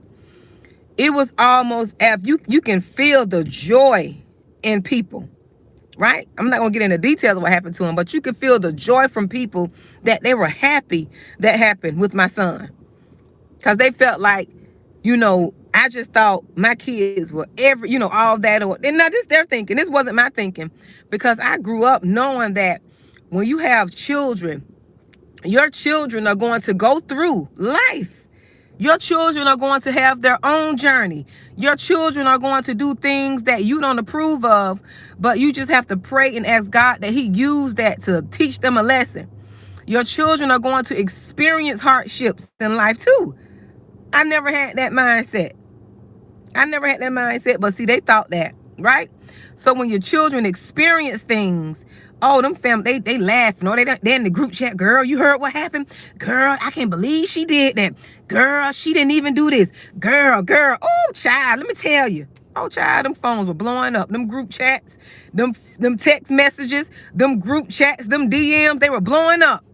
it was almost as you can feel the joy in people, right? I'm not gonna get into details of what happened to him, but you can feel the joy from people that they were happy that happened with my son, because they felt like, I just thought my kids were all that, and now this their thinking. This wasn't my thinking, because I grew up knowing that when you have children, your children are going to go through life. Your children are going to have their own journey. Your children are going to do things that you don't approve of, but you just have to pray and ask God that he used that to teach them a lesson. Your children are going to experience hardships in life too. I never had that mindset. But see, they thought that, right? So when your children experience things, oh, them family, they laughing, or they in the group chat, girl, you heard what happened? Girl, I can't believe she did that. Girl, she didn't even do this. Girl, oh, child, let me tell you. Oh, child, them phones were blowing up. Them group chats, them text messages, them group chats, them DMs, they were blowing up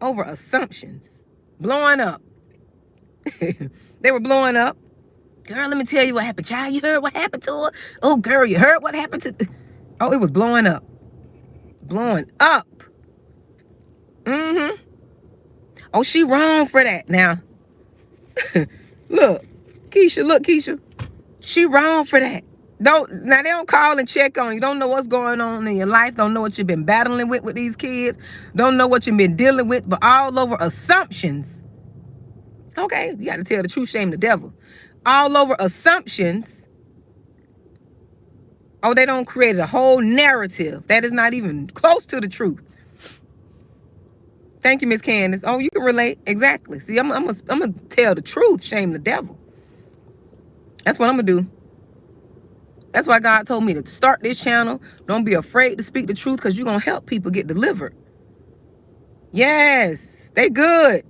over assumptions. Blowing up. They were blowing up. Girl, let me tell you what happened. Child, you heard what happened to her? Oh, girl, you heard what happened to... Oh, it was blowing up. Blowing up. Mm-hmm. Oh, she wrong for that now. Look, Keisha. She wrong for that. Now they don't call and check on you. Don't know what's going on in your life. Don't know what you've been battling with these kids. Don't know what you've been dealing with, but all over assumptions. Okay, you got to tell the truth, shame the devil. All over assumptions. Oh, they don't create a whole narrative that is not even close to the truth. Thank you, Miss Candace. Oh, you can relate. Exactly. See, I'm gonna tell the truth, shame the devil. That's what I'm gonna do. That's why God told me to start this channel. Don't be afraid to speak the truth, because you're gonna help people get delivered. Yes, they good.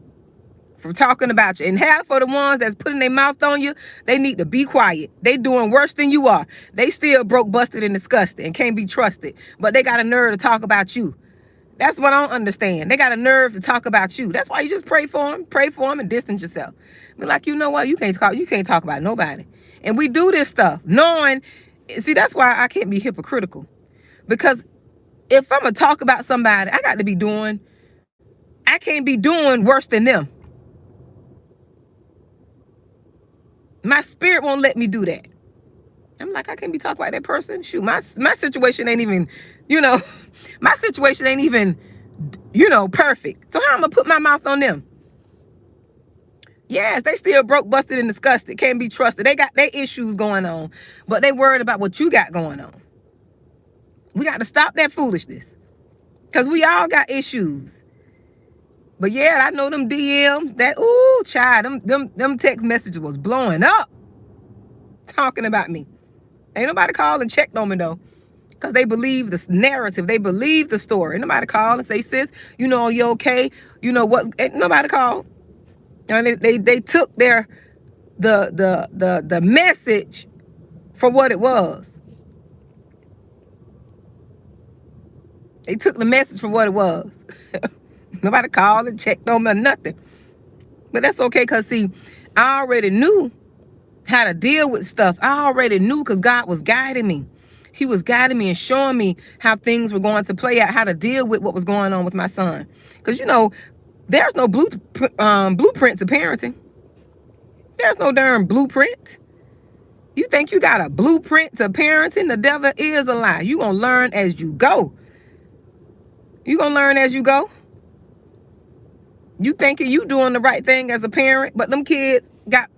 for talking about you. And half of the ones that's putting their mouth on you, they need to be quiet. They doing worse than you are. They still broke, busted, and disgusted and can't be trusted. But they got a nerve to talk about you. That's what I don't understand. They got a nerve to talk about you. That's why you just pray for them, and distance yourself. Be like, you know what? You can't talk about nobody. And we do this stuff knowing. See, that's why I can't be hypocritical. Because if I'm gonna talk about somebody, I can't be doing worse than them. My spirit won't let me do that. I'm like, I can't be talking about that person. Shoot, my situation ain't even, my situation ain't even, perfect. So how am I gonna put my mouth on them? Yes, they still broke, busted, and disgusted. Can't be trusted. They got their issues going on, but they worried about what you got going on. We got to stop that foolishness, because we all got issues. But yeah, I know them DMs, that, ooh, child, them text messages was blowing up, talking about me. Ain't nobody call and checked on me, though, because they believe the narrative. They believe the story. Ain't nobody call and say, sis, you okay? Ain't nobody call. And they took the message for what it was. They took the message for what it was. Nobody called and checked on me or nothing. But that's okay, because, see, I already knew how to deal with stuff. I already knew, because God was guiding me. He was guiding me and showing me how things were going to play out, how to deal with what was going on with my son. Because, there's no blueprint to parenting. There's no darn blueprint. You think you got a blueprint to parenting? The devil is a lie. You're going to learn as you go. You're going to learn as you go. You thinking you doing the right thing as a parent, but them kids got,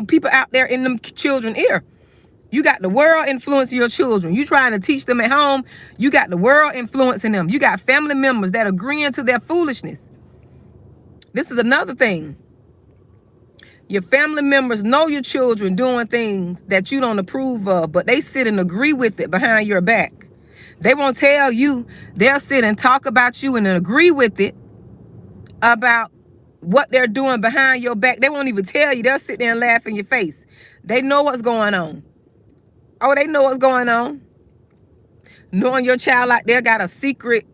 people out there in them children's ear. You got the world influencing your children. You trying to teach them at home. You got the world influencing them. You got family members that agreeing to their foolishness. This is another thing. Your family members know your children doing things that you don't approve of, but they sit and agree with it behind your back. They won't tell you. They'll sit and talk about you and agree with it about what they're doing behind your back. They won't even tell you. They'll sit there and laugh in your face. They know what's going on. Oh, they know what's going on. Knowing your child like they got a secret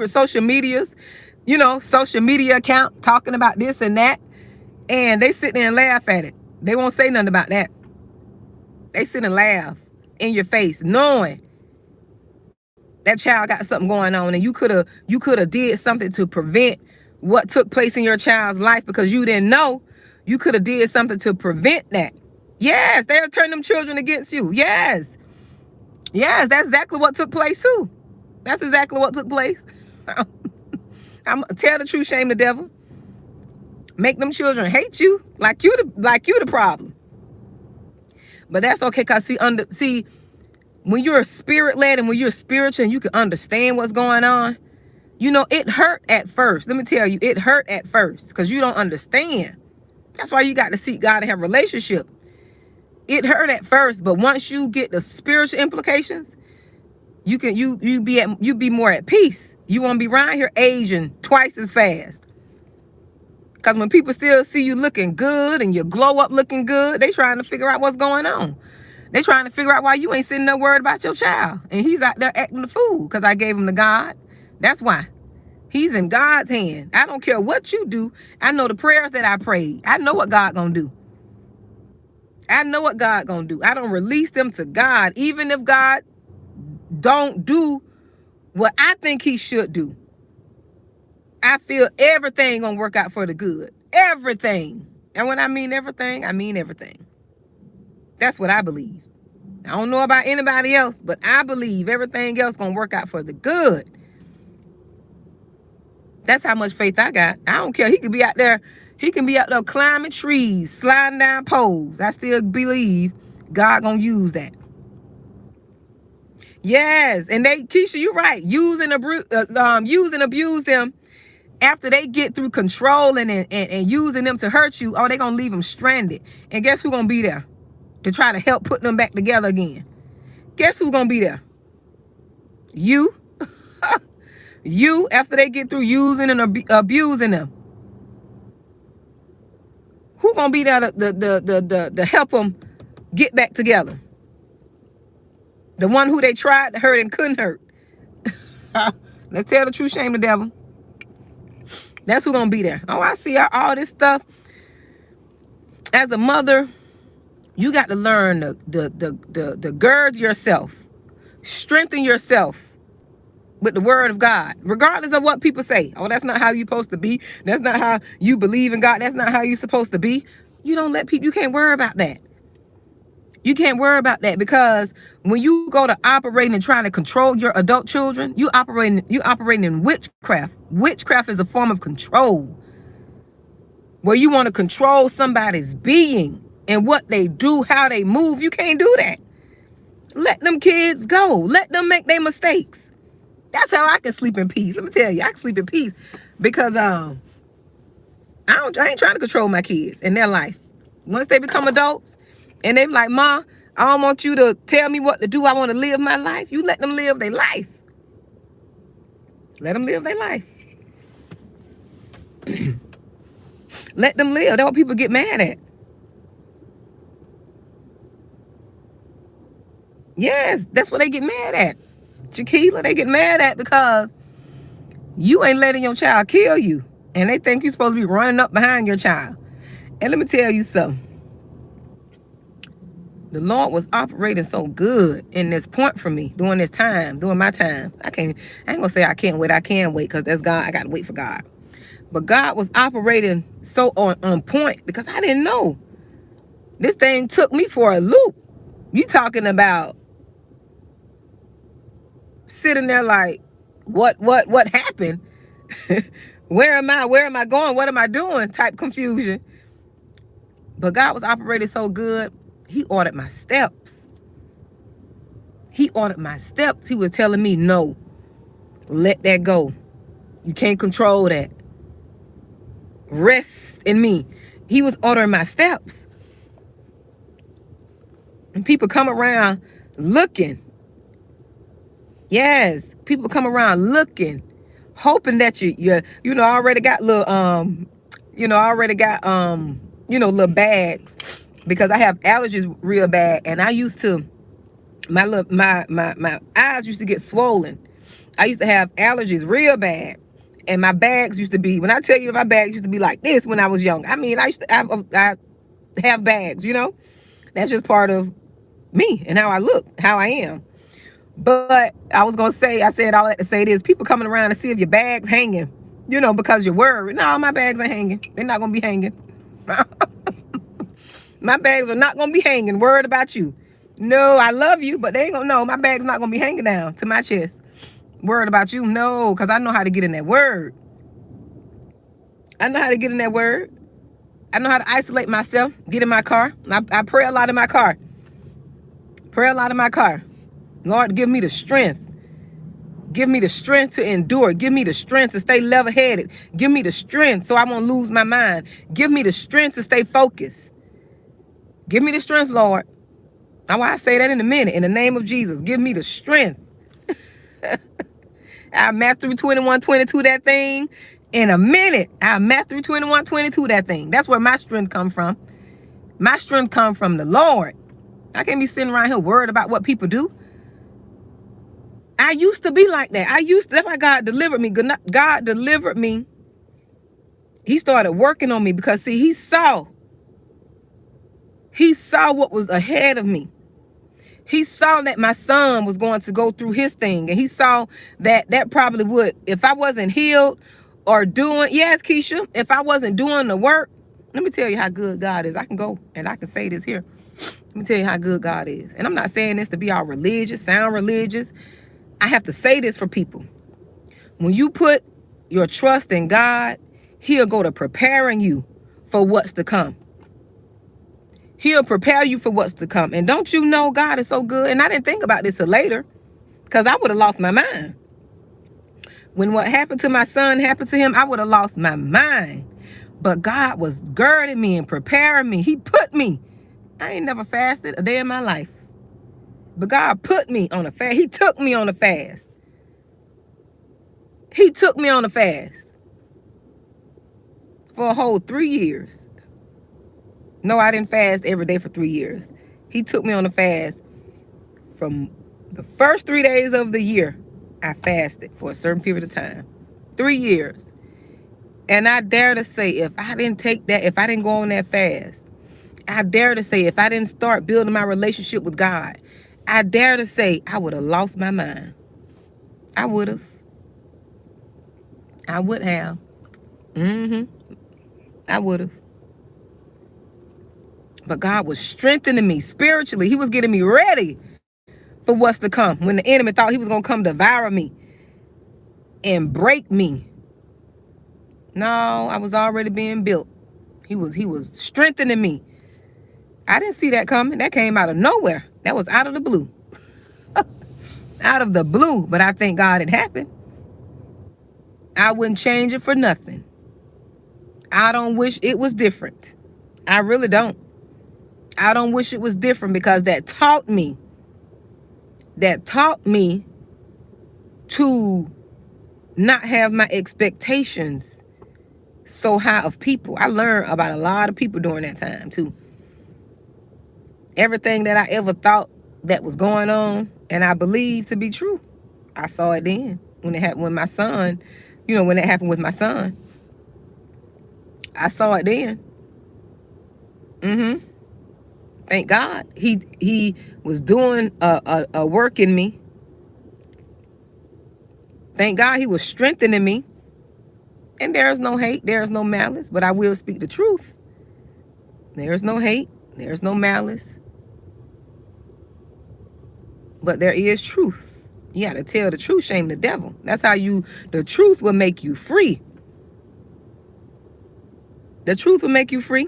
social medias, social media account talking about this and that. And they sit there and laugh at it. They won't say nothing about that. They sit and laugh in your face, knowing that child got something going on, and you could have did something to prevent what took place in your child's life because you didn't know. You could have did something to prevent that. Yes, they'll turn them children against you. Yes, that's exactly what took place too. That's exactly what took place. I'm tell the truth, shame the devil. Make them children hate you like you the problem. But that's okay, cause see, when you're spirit-led and when you're spiritual and you can understand what's going on, it hurt at first. Let me tell you, it hurt at first because you don't understand. That's why you got to seek God and have a relationship. It hurt at first, but once you get the spiritual implications, you be more at peace. You won't be around here aging twice as fast. Because when people still see you looking good and you glow up looking good, they trying to figure out what's going on. They trying to figure out why you ain't sitting there worried about your child. And he's out there acting the fool because I gave him to God. That's why. He's in God's hand. I don't care what you do. I know the prayers that I prayed. I know what God gonna do. I know what God gonna do. I don't release them to God. Even if God don't do what I think he should do, I feel everything gonna work out for the good. Everything. And when I mean everything, I mean everything. That's what I believe. I don't know about anybody else, but I believe everything else gonna work out for the good. That's how much faith I got. I don't care. He can be out there climbing trees, sliding down poles. I still believe God gonna use that. Yes, and Keisha, you're right. Use and abuse them. After they get through controlling and using them to hurt you, they're going to leave them stranded. And guess who's going to be there to try to help put them back together again? Guess who's going to be there? You. You, after they get through using and abusing them, who gonna be there to help them get back together? The one who they tried to hurt and couldn't hurt. Let's tell the truth, shame the devil. That's who gonna be there. Oh, I see all this stuff. As a mother, you got to learn to gird yourself, strengthen yourself with the word of God, regardless of what people say. Oh, that's not how you're supposed to be. That's not how you believe in God. That's not how you're supposed to be. You don't let people, you can't worry about that. You can't worry about that, because when you go to operating and trying to control your adult children, you operating in witchcraft. Witchcraft is a form of control, where you want to control somebody's being and what they do, how they move. You can't do that. Let them kids go. Let them make their mistakes. That's how I can sleep in peace. Let me tell you, I can sleep in peace because I ain't trying to control my kids and their life. Once they become adults and they be like, Ma, I don't want you to tell me what to do. I want to live my life. You let them live their life. Let them live their life. Let them live. That's what people get mad at. Yes, that's what they get mad at. Jaquila, they get mad at because you ain't letting your child kill you. And they think you're supposed to be running up behind your child. And let me tell you something. The Lord was operating so good in this point for me during this time, during my time. I ain't gonna say I can't wait. I can wait because that's God. I gotta wait for God. But God was operating so on point because I didn't know. This thing took me for a loop. You talking about sitting there like, what happened? Where am I? Where am I going? What am I doing? Type confusion. But God was operating so good. He ordered my steps. He ordered my steps. He was telling me, no, let that go. You can't control that. Rest in me. He was ordering my steps. And people come around looking. Yes, people come around looking, hoping that you already got little little bags, because I have allergies real bad, and I used to my eyes used to get swollen. I used to have allergies real bad, and my bags used to be, when I tell you my bags used to be like this when I was young. I mean, I used to have bags, That's just part of me and how I look, how I am. But I was gonna say, I said all that to say this: people coming around to see if your bag's hanging, because you're worried. No, my bags ain't hanging. They're not gonna be hanging. My bags are not gonna be hanging. Worried about you. No, I love you, but they ain't gonna know. My bag's not gonna be hanging down to my chest. Worried about you? No, because I know how to get in that word. I know how to get in that word. I know how to isolate myself, get in my car. I pray a lot in my car. Pray a lot in my car. Lord, give me the strength. Give me the strength to endure. Give me the strength to stay level-headed. Give me the strength so I won't lose my mind. Give me the strength to stay focused. Give me the strength, Lord. Now, I say that in a minute. In the name of Jesus, give me the strength. I'll Matthew 21:22 that thing. In a minute, I'll Matthew 21:22 that thing. That's where my strength comes from. My strength comes from the Lord. I can't be sitting around here worried about what people do. I used to be like that. That's why God delivered me. God delivered me. He started working on me because, see, he saw what was ahead of me. He saw that my son was going to go through his thing. And he saw that probably would, if I wasn't healed or doing, yes, Keisha, if I wasn't doing the work, let me tell you how good God is. I can go and I can say this here. Let me tell you how good God is. And I'm not saying this to be all religious, sound religious. I have to say this for people. When you put your trust in God, he'll go to preparing you for what's to come. He'll prepare you for what's to come. And don't you know God is so good? And I didn't think about this till later, because I would have lost my mind. When what happened to my son happened to him, I would have lost my mind. But God was girding me and preparing me. He put me. I ain't never fasted a day in my life. But God put me on a fast. He took me on a fast. He took me on a fast for a whole 3 years. No, I didn't fast every day for 3 years. He took me on a fast from the first 3 days of the year. I fasted for a certain period of time. 3 years. And I dare to say, if I didn't take that, if I didn't go on that fast, I dare to say, if I didn't start building my relationship with God, I dare to say I would have lost my mind. I would have. I would have. I would have. But God was strengthening me spiritually. He was getting me ready for what's to come. When the enemy thought he was going to come devour me and break me. No, I was already being built. He was strengthening me. I didn't see that coming. That came out of nowhere. That was out of the blue. Out of the blue. But I thank God it happened. I wouldn't change it for nothing. I don't wish it was different. I really don't. I don't wish it was different, because that taught me to not have my expectations so high of people. I learned about a lot of people during that time too. Everything that I ever thought that was going on and I believed to be true, I saw it then when it happened with my son. When it happened with my son, I saw it then. Thank God he was doing a work in me. Thank God he was strengthening me. And there is no hate, there is no malice, but I will speak the truth. There is no hate, there is no malice, but there is truth. You got to tell the truth, shame the devil. That's how the truth will make you free. The truth will make you free.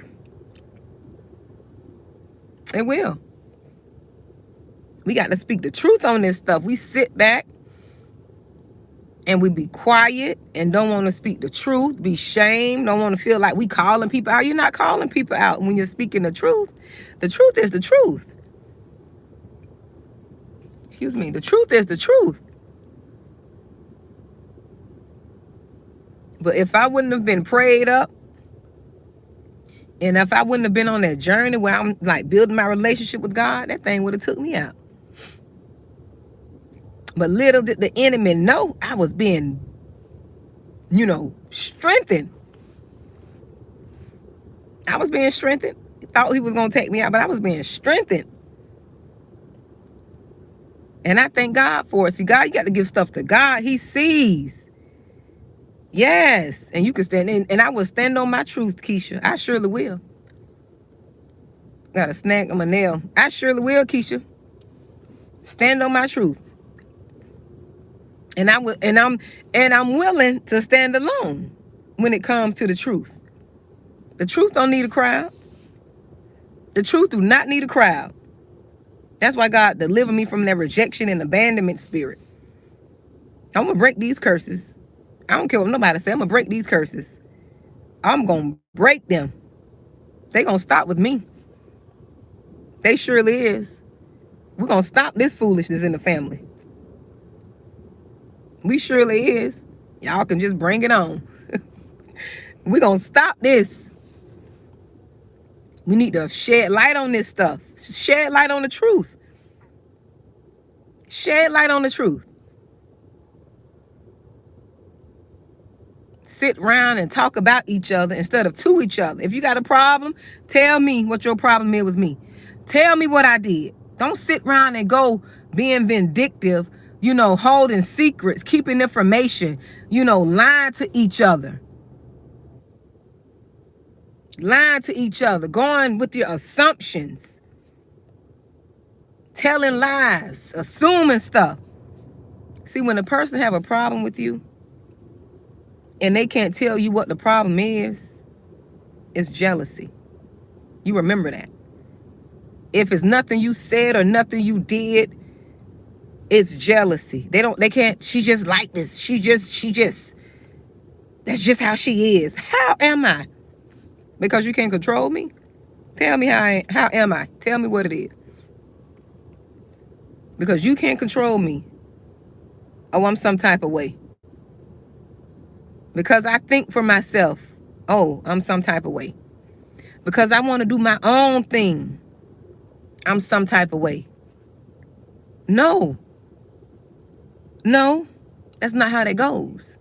It will. We got to speak the truth on this stuff. We sit back and we be quiet and don't want to speak the truth, be shamed, don't want to feel like we calling people out. You're not calling people out when you're speaking the truth. The truth is the truth. Excuse me. The truth is the truth. But if I wouldn't have been prayed up, and if I wouldn't have been on that journey where I'm like building my relationship with God, that thing would have took me out. But little did the enemy know I was being, strengthened. I was being strengthened. He thought he was going to take me out, but I was being strengthened. And I thank God for it. See, God, you got to give stuff to God. He sees. Yes. And you can stand in. And I will stand on my truth, Keisha. I surely will. Got a snag on my nail. I surely will, Keisha. Stand on my truth. And I'm willing to stand alone when it comes to the truth. The truth don't need a crowd. The truth do not need a crowd. That's why God delivered me from that rejection and abandonment spirit. I'm going to break these curses. I don't care what nobody say. I'm going to break these curses. I'm going to break them. They going to stop with me. They surely is. We're going to stop this foolishness in the family. We surely is. Y'all can just bring it on. We're going to stop this. We need to shed light on this stuff. Shed light on the truth. Shed light on the truth. Sit around and talk about each other instead of to each other. If you got a problem, tell me what your problem is with me. Tell me what I did. Don't sit around and go being vindictive, holding secrets, keeping information, lying to each other. Lying to each other, going with your assumptions, telling lies, assuming stuff. See, when a person have a problem with you and they can't tell you what the problem is, it's jealousy. You remember that. If it's nothing you said or nothing you did, it's jealousy. They can't, she just like this. She just, that's just how she is. How am I? Because you can't control me? Tell me how am I? Tell me what it is. Because you can't control me. Oh, I'm some type of way. Because I think for myself, oh, I'm some type of way. Because I want to do my own thing, I'm some type of way. No. No, that's not how that goes.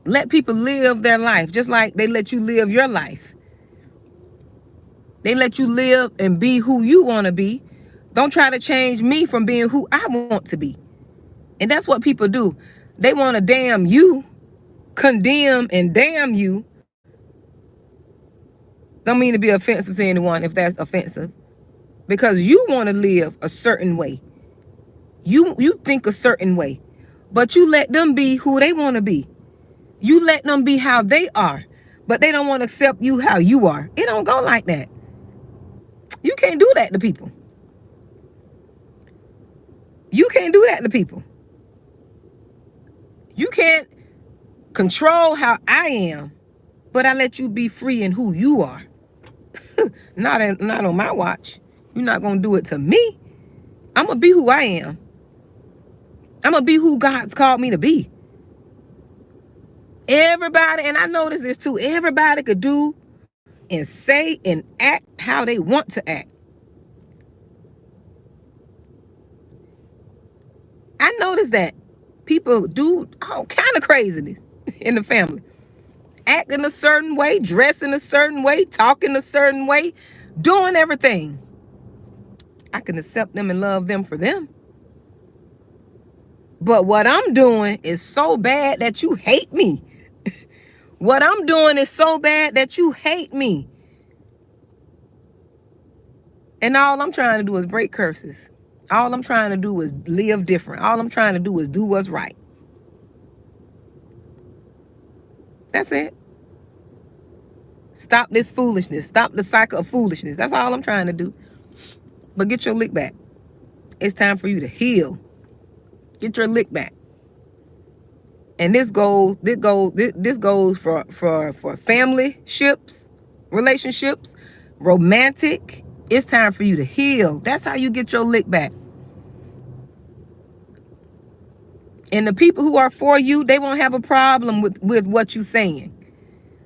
Let people live their life just like they let you live your life. They let you live and be who you want to be. Don't try to change me from being who I want to be. And that's what people do. They want to damn you, condemn and damn you. Don't mean to be offensive to anyone if that's offensive. Because you want to live a certain way. You think a certain way. But you let them be who they want to be. You let them be how they are. But they don't want to accept you how you are. It don't go like that. You can't do that to people. You can't do that to people. You can't control how I am, but I let you be free in who you are. Not on my watch. You're not going to do it to me. I'm going to be who I am. I'm going to be who God's called me to be. Everybody, and I notice this too, everybody could do and say and act how they want to act. I notice that people do all kind of craziness in the family. Act in a certain way, dress in a certain way, talk in a certain way, doing everything. I can accept them and love them for them. But what I'm doing is so bad that you hate me. What I'm doing is so bad that you hate me. And all I'm trying to do is break curses. All I'm trying to do is live different. All I'm trying to do is do what's right. That's it. Stop this foolishness. Stop the cycle of foolishness. That's all I'm trying to do. But get your lick back. It's time for you to heal. Get your lick back. And this goes for family ships, relationships, romantic. It's time for you to heal. That's how you get your lick back. And the people who are for you, they won't have a problem with what you're saying.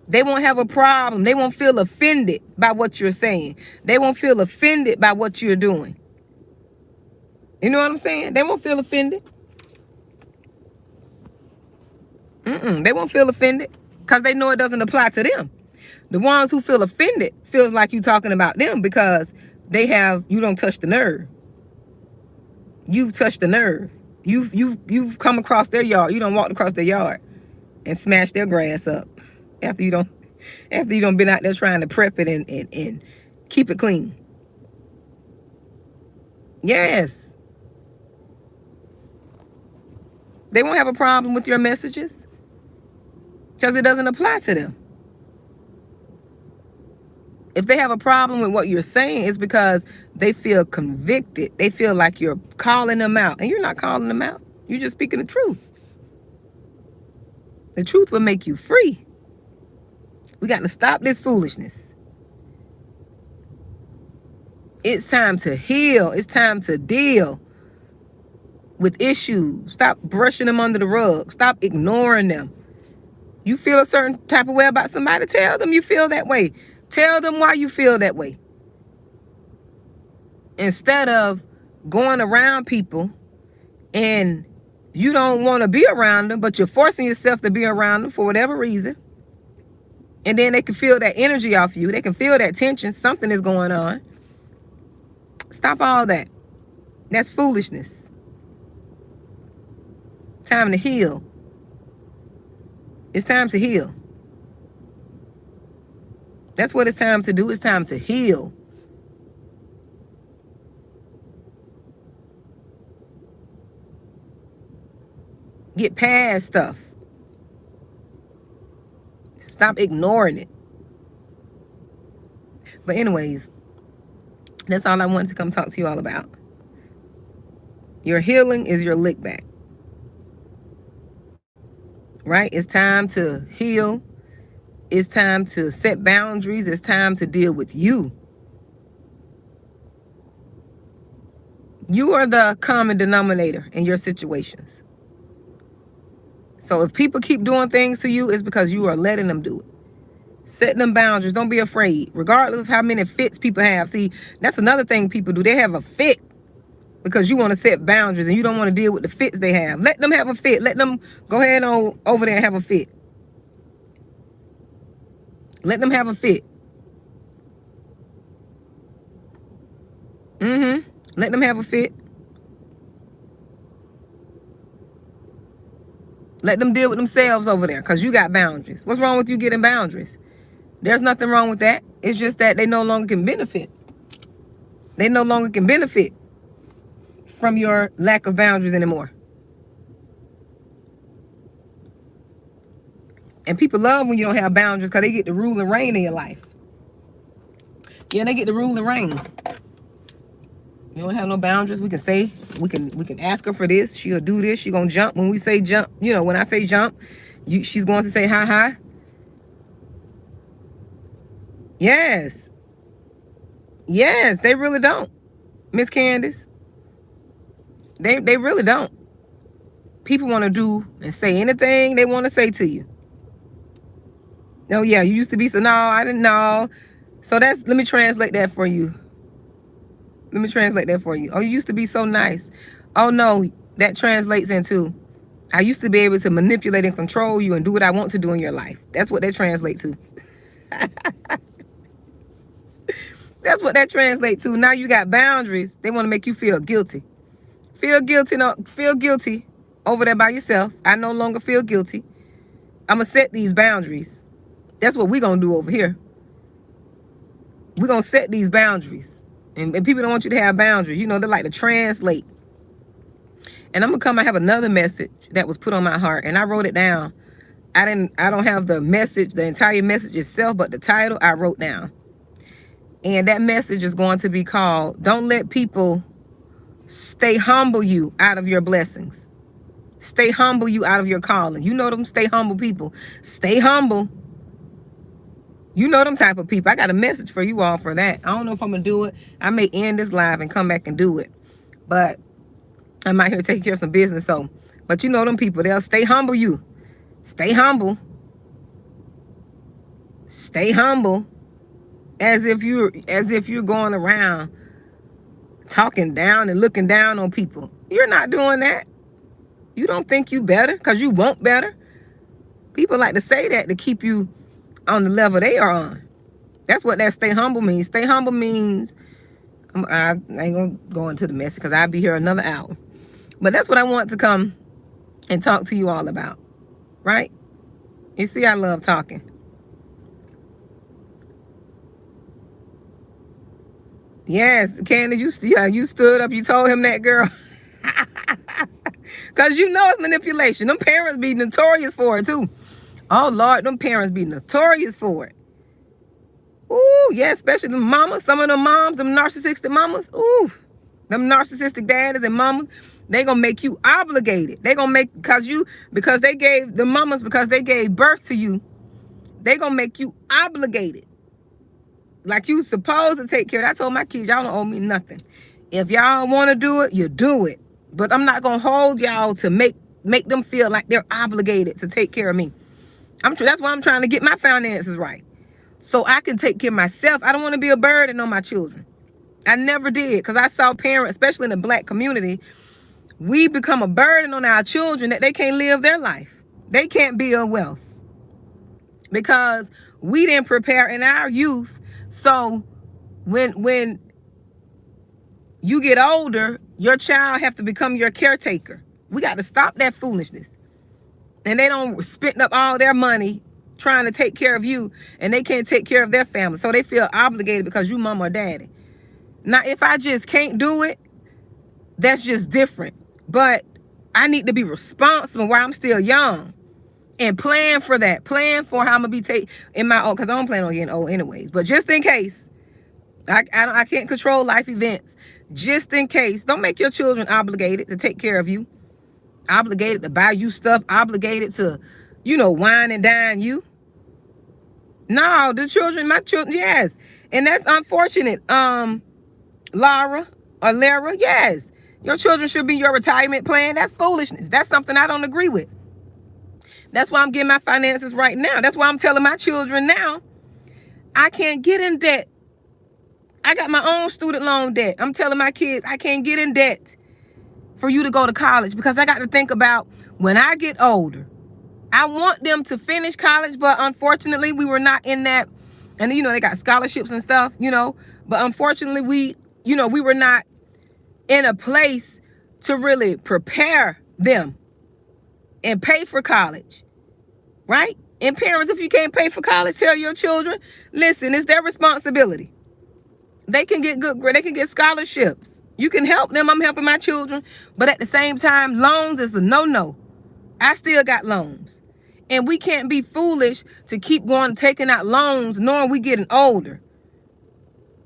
They won't have a problem. They won't feel offended by what you're saying. They won't feel offended by what you're doing. You know what I'm saying? They won't feel offended. They won't feel offended because they know it doesn't apply to them. The ones who feel offended feels like you talking about them because you don't touch the nerve. You've touched the nerve. You've come across their yard. You don't walk across their yard and smash their grass up after you don't been out there trying to prep it and keep it clean. Yes. They won't have a problem with your messages because it doesn't apply to them. If they have a problem with what you're saying, it's because they feel convicted. They feel like you're calling them out. And you're not calling them out. You're just speaking the truth. The truth will make you free. We got to stop this foolishness. It's time to heal. It's time to deal with issues. Stop brushing them under the rug. Stop ignoring them. You feel a certain type of way about somebody, tell them you feel that way. Tell them why you feel that way. Instead of going around people and you don't want to be around them, but you're forcing yourself to be around them for whatever reason. And then they can feel that energy off you. They can feel that tension. Something is going on. Stop all that. That's foolishness. Time to heal. It's time to heal. That's what it's time to do. It's time to heal. Get past stuff. Stop ignoring it. But anyways, that's all I wanted to come talk to you all about. Your healing is your lick back. Right? It's time to heal. It's time to set boundaries. It's time to deal with you. You are the common denominator in your situations. So if people keep doing things to you, it's because you are letting them do it. Setting them boundaries. Don't be afraid. Regardless of how many fits people have. See, that's another thing people do. They have a fit because you want to set boundaries and you don't want to deal with the fits they have. Let them have a fit. Let them go ahead on over there and have a fit. Let them have a fit. Let them have a fit. Let them deal with themselves over there because you got boundaries. What's wrong with you getting boundaries? There's nothing wrong with that. It's just that they no longer can benefit. They no longer can benefit from your lack of boundaries anymore. And people love when you don't have boundaries because they get to rule and reign in your life. Yeah, they get to rule and reign. You don't have no boundaries. We can say, we can ask her for this. She'll do this. She gonna jump. When we say jump, you know, when I say jump, she's going to say hi, hi. Yes. Yes, they really don't. Miss Candace. They really don't. People want to do and say anything they want to say to you. Oh yeah, you used to be so, no, I didn't know. So let me translate that for you. Let me translate that for you. Oh, you used to be so nice. Oh no, that translates into, I used to be able to manipulate and control you and do what I want to do in your life. That's what that translates to. That's what that translates to. Now you got boundaries. They want to make you feel guilty. Feel guilty. No, feel guilty over there by yourself. I no longer feel guilty. I'm going to set these boundaries. That's what we're going to do over here. We're going to set these boundaries. And people don't want you to have boundaries. You know, they like to translate. And I'm going to come, I have another message that was put on my heart. And I wrote it down. I don't have the message, the entire message itself, but the title I wrote down. And that message is going to be called, don't let people stay humble you out of your blessings. Stay humble you out of your calling. You know them stay humble people. Stay humble. You know them type of people. I got a message for you all for that. I don't know if I'm going to do it. I may end this live and come back and do it. But I'm out here taking care of some business. So, but you know them people. They'll stay humble you. Stay humble. Stay humble. As if you're going around talking down and looking down on people. You're not doing that. You don't think you better because you want better. People like to say that to keep you on the level they are on. That's what that stay humble means. Stay humble means, I ain't gonna go into the message because I'll be here another hour. But that's what I want to come and talk to you all about. Right? You see, I love talking. Yes, Candy, you stood up, you told him that, girl. Because you know it's manipulation. Them parents be notorious for it, too. Oh, Lord, them parents be notorious for it. Ooh, yeah, especially the mamas. Some of them moms, them narcissistic mamas. Ooh, them narcissistic daddies and mamas. They gonna make you obligated. They gonna make, because they gave birth to you. They gonna make you obligated. Like you supposed to take care of it. I told my kids, y'all don't owe me nothing. If y'all want to do it, you do it. But I'm not going to hold y'all to make them feel like they're obligated to take care of me. That's why I'm trying to get my finances right. So I can take care of myself. I don't want to be a burden on my children. I never did. Because I saw parents, especially in the black community, we become a burden on our children that they can't live their life. They can't build wealth. Because we didn't prepare in our youth. So when you get older, your child have to become your caretaker. We got to stop that foolishness. And they don't spend up all their money trying to take care of you, and they can't take care of their family. So they feel obligated because you mama or daddy. Now, if I just can't do it, that's just different. But I need to be responsible while I'm still young. And plan for that. Plan for how I'm going to be in my old, because I don't plan on getting old anyways. But just in case, I can't control life events. Just in case, don't make your children obligated to take care of you. Obligated to buy you stuff. Obligated to, wine and dine you. No, my children, yes. And that's unfortunate. Lara, yes. Your children should be your retirement plan. That's foolishness. That's something I don't agree with. That's why I'm getting my finances right now. That's why I'm telling my children now, I can't get in debt. I got my own student loan debt. I'm telling my kids, I can't get in debt for you to go to college, because I got to think about when I get older. I want them to finish college, but unfortunately we were not in that. And they got scholarships and stuff, but unfortunately we were not in a place to really prepare them and pay for college, right? And parents, if you can't pay for college, tell your children, listen, it's their responsibility. They can get they can get scholarships. You can help them. I'm helping my children. But at the same time, loans is a no-no. I still got loans. And we can't be foolish to keep going taking out loans knowing we getting older.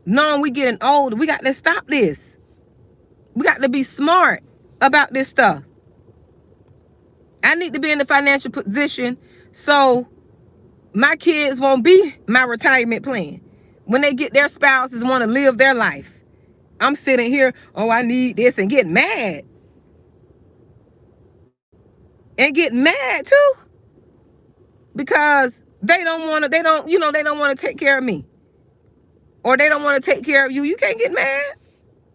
We got to stop this. We got to be smart about this stuff. I need to be in the financial position so my kids won't be my retirement plan. When they get their spouses want to live their life, I'm sitting here, I need this, and get mad. And get mad too. Because they don't want to take care of me. Or they don't want to take care of you. You can't get mad.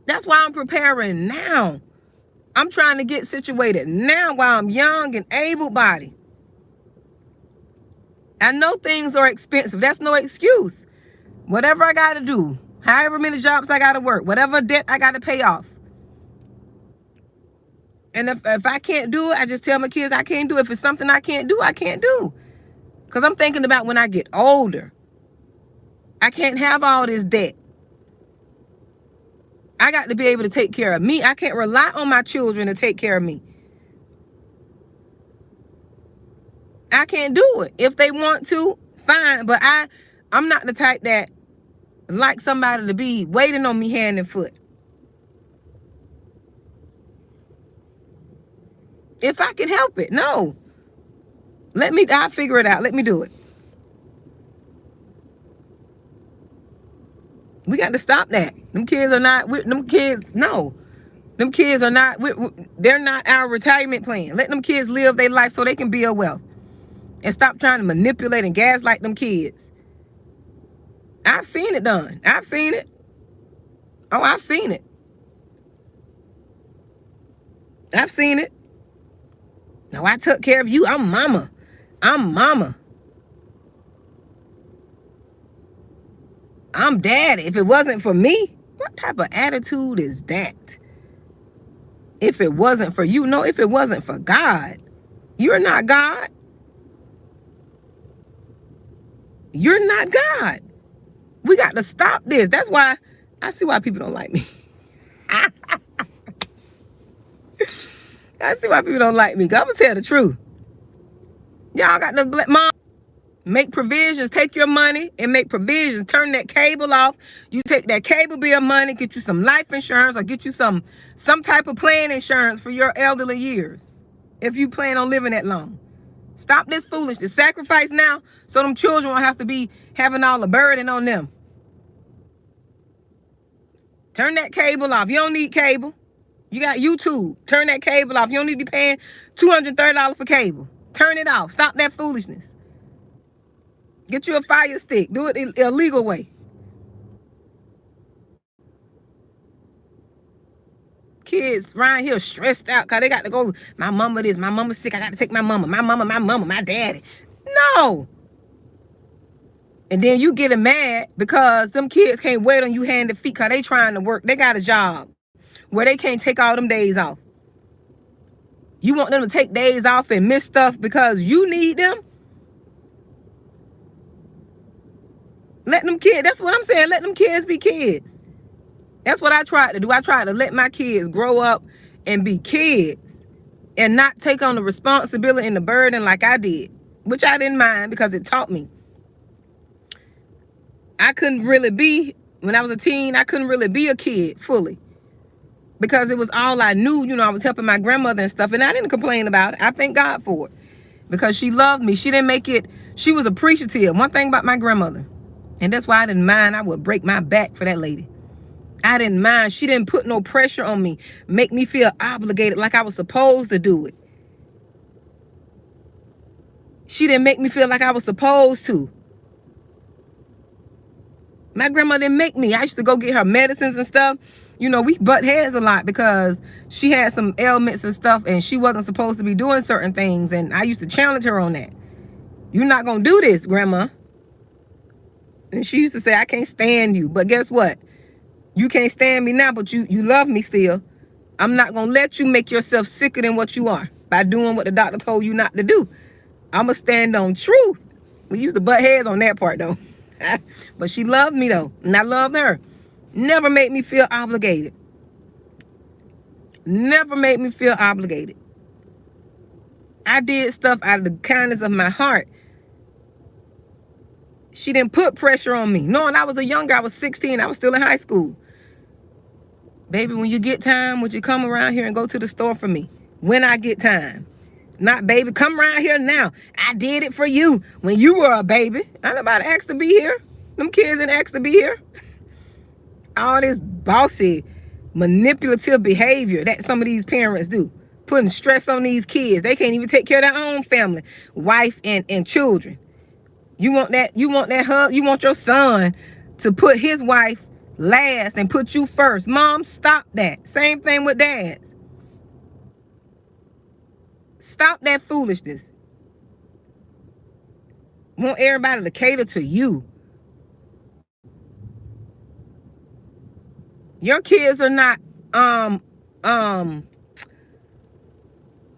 That's why I'm preparing now. I'm trying to get situated now while I'm young and able-bodied. I know things are expensive. That's no excuse. Whatever I got to do, however many jobs I got to work, whatever debt I got to pay off. And if I can't do it, I just tell my kids I can't do it. If it's something I can't do, I can't do. Because I'm thinking about when I get older. I can't have all this debt. I got to be able to take care of me. I can't rely on my children to take care of me. I can't do it. If they want to, fine. But I'm not the type that like somebody to be waiting on me hand and foot. If I can help it, no. I'll figure it out. Let me do it. We got to stop that. Them kids are not, they're not our retirement plan. Let them kids live their life so they can build wealth. And stop trying to manipulate and gaslight them kids. I've seen it done. I've seen it. Oh, I've seen it. I've seen it. No, I took care of you. I'm mama. I'm daddy. If it wasn't for me, what type of attitude is that? If it wasn't for you, no, if it wasn't for God, you're not God. You're not God. We got to stop this. That's why I see why people don't like me. I see why people don't like me. I'm going to tell the truth. Y'all got to let mom make provisions. Take your money and make provisions. Turn that cable off. You take that cable bill money, get you some life insurance, or get you some type of plan insurance for your elderly years, if you plan on living that long. Stop this foolishness. Sacrifice now so them children won't have to be having all the burden on them. Turn that cable off. You don't need cable. You got YouTube. Turn that cable off. You don't need to be paying $230 for cable. Turn it off. Stop that foolishness. Get you a Fire Stick. Do it a legal way. Kids around here stressed out because they got to go. My mama this. My mama sick. I got to take my mama. My daddy. No. And then you getting mad because them kids can't wait on you hand and feet because they trying to work. They got a job where they can't take all them days off. You want them to take days off and miss stuff because you need them? Let them kids, that's what I'm saying. Let them kids be kids. That's what I tried to do. I tried to let my kids grow up and be kids and not take on the responsibility and the burden like I did, which I didn't mind because it taught me. I couldn't really be, when I was a teen, I couldn't really be a kid fully because it was all I knew. I was helping my grandmother and stuff, and I didn't complain about it. I thank God for it because she loved me. She didn't make it, she was appreciative. One thing about my grandmother, and that's why I didn't mind. I would break my back for that lady. I didn't mind. She didn't put no pressure on me, make me feel obligated like I was supposed to do it. She didn't make me feel like I was supposed to. My grandma didn't make me. I used to go get her medicines and stuff. You know, we butt heads a lot because she had some ailments and stuff and she wasn't supposed to be doing certain things. And I used to challenge her on that. You're not going to do this, Grandma. And she used to say, I can't stand you. But guess what? You can't stand me now, but you love me still. I'm not going to let you make yourself sicker than what you are by doing what the doctor told you not to do. I'm going to stand on truth. We used to butt heads on that part, though. But she loved me, though. And I loved her. Never made me feel obligated. Never made me feel obligated. I did stuff out of the kindness of my heart. She didn't put pressure on me. Knowing I was a young girl, I was 16. I was still in high school. Baby, when you get time, would you come around here and go to the store for me? When I get time. Not, baby, come around here now. I did it for you when you were a baby. I ain't nobody asked to be here. Them kids didn't ask to be here. All this bossy, manipulative behavior that some of these parents do. Putting stress on these kids. They can't even take care of their own family, wife and children. You want that hug? You want your son to put his wife last and put you first. Mom, stop that. Same thing with dads. Stop that foolishness. Want everybody to cater to you. Your kids are not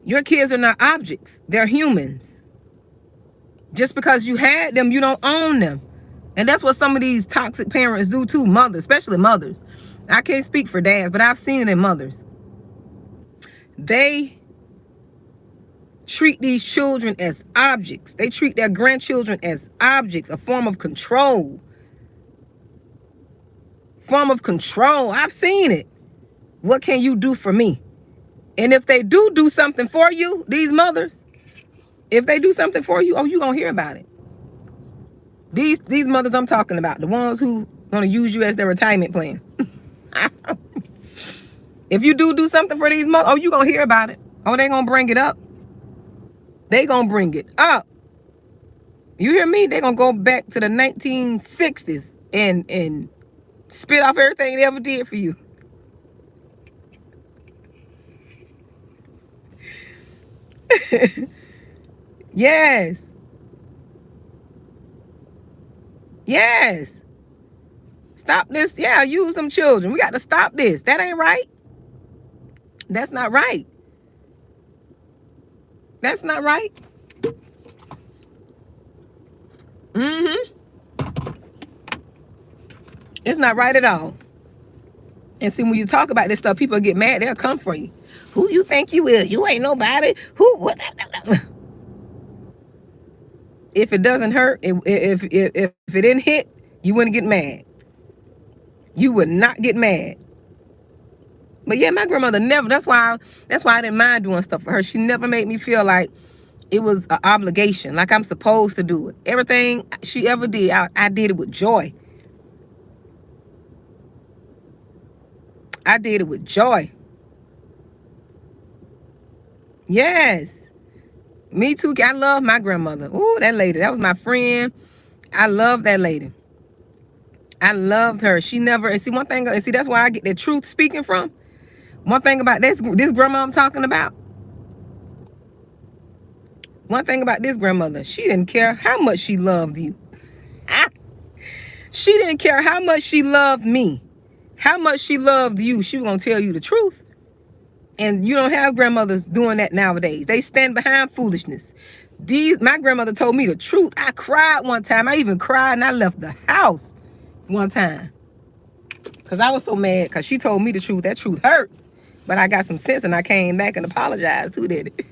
your kids are not objects. They're humans. Just because you had them, you don't own them. And that's what some of these toxic parents do too, mothers, especially mothers. I can't speak for dads, but I've seen it in mothers. They treat these children as objects. They treat their grandchildren as objects, a form of control. Form of control. I've seen it. What can you do for me? And if they do something for you, these mothers, if they do something for you, oh, you're going to hear about it. These mothers I'm talking about, the ones who want to use you as their retirement plan. If you do something for these mothers, oh, you're going to hear about it. Oh, they going to bring it up. They going to bring it up. You hear me? They going to go back to the 1960s and spit off everything they ever did for you. Yes. Yes. Stop this. Yeah, use them children. We got to stop this. That ain't right. That's not right. That's not right. It's not right at all. And see, when you talk about this stuff, people get mad. They'll come for you. Who you think you is? You ain't nobody. Who? What? If it doesn't hurt, if it didn't hit, you wouldn't get mad. You would not get mad. But yeah, my grandmother never. That's why I didn't mind doing stuff for her. She never made me feel like it was an obligation, like I'm supposed to do it. Everything she ever did, I did it with joy. I did it with joy. Yes. Me too. I love my grandmother. Ooh, that lady. That was my friend. I love that lady. I loved her. She never, and see one thing, and see that's where I get the truth speaking from. One thing about this grandma I'm talking about. One thing about this grandmother, she didn't care how much she loved you. She didn't care how much she loved me. How much she loved you. She was going to tell you the truth. And you don't have grandmothers doing that nowadays. They stand behind foolishness. My grandmother told me the truth. I cried one time. I even cried and I left the house one time. Because I was so mad because she told me the truth. That truth hurts. But I got some sense and I came back and apologized. Who did it?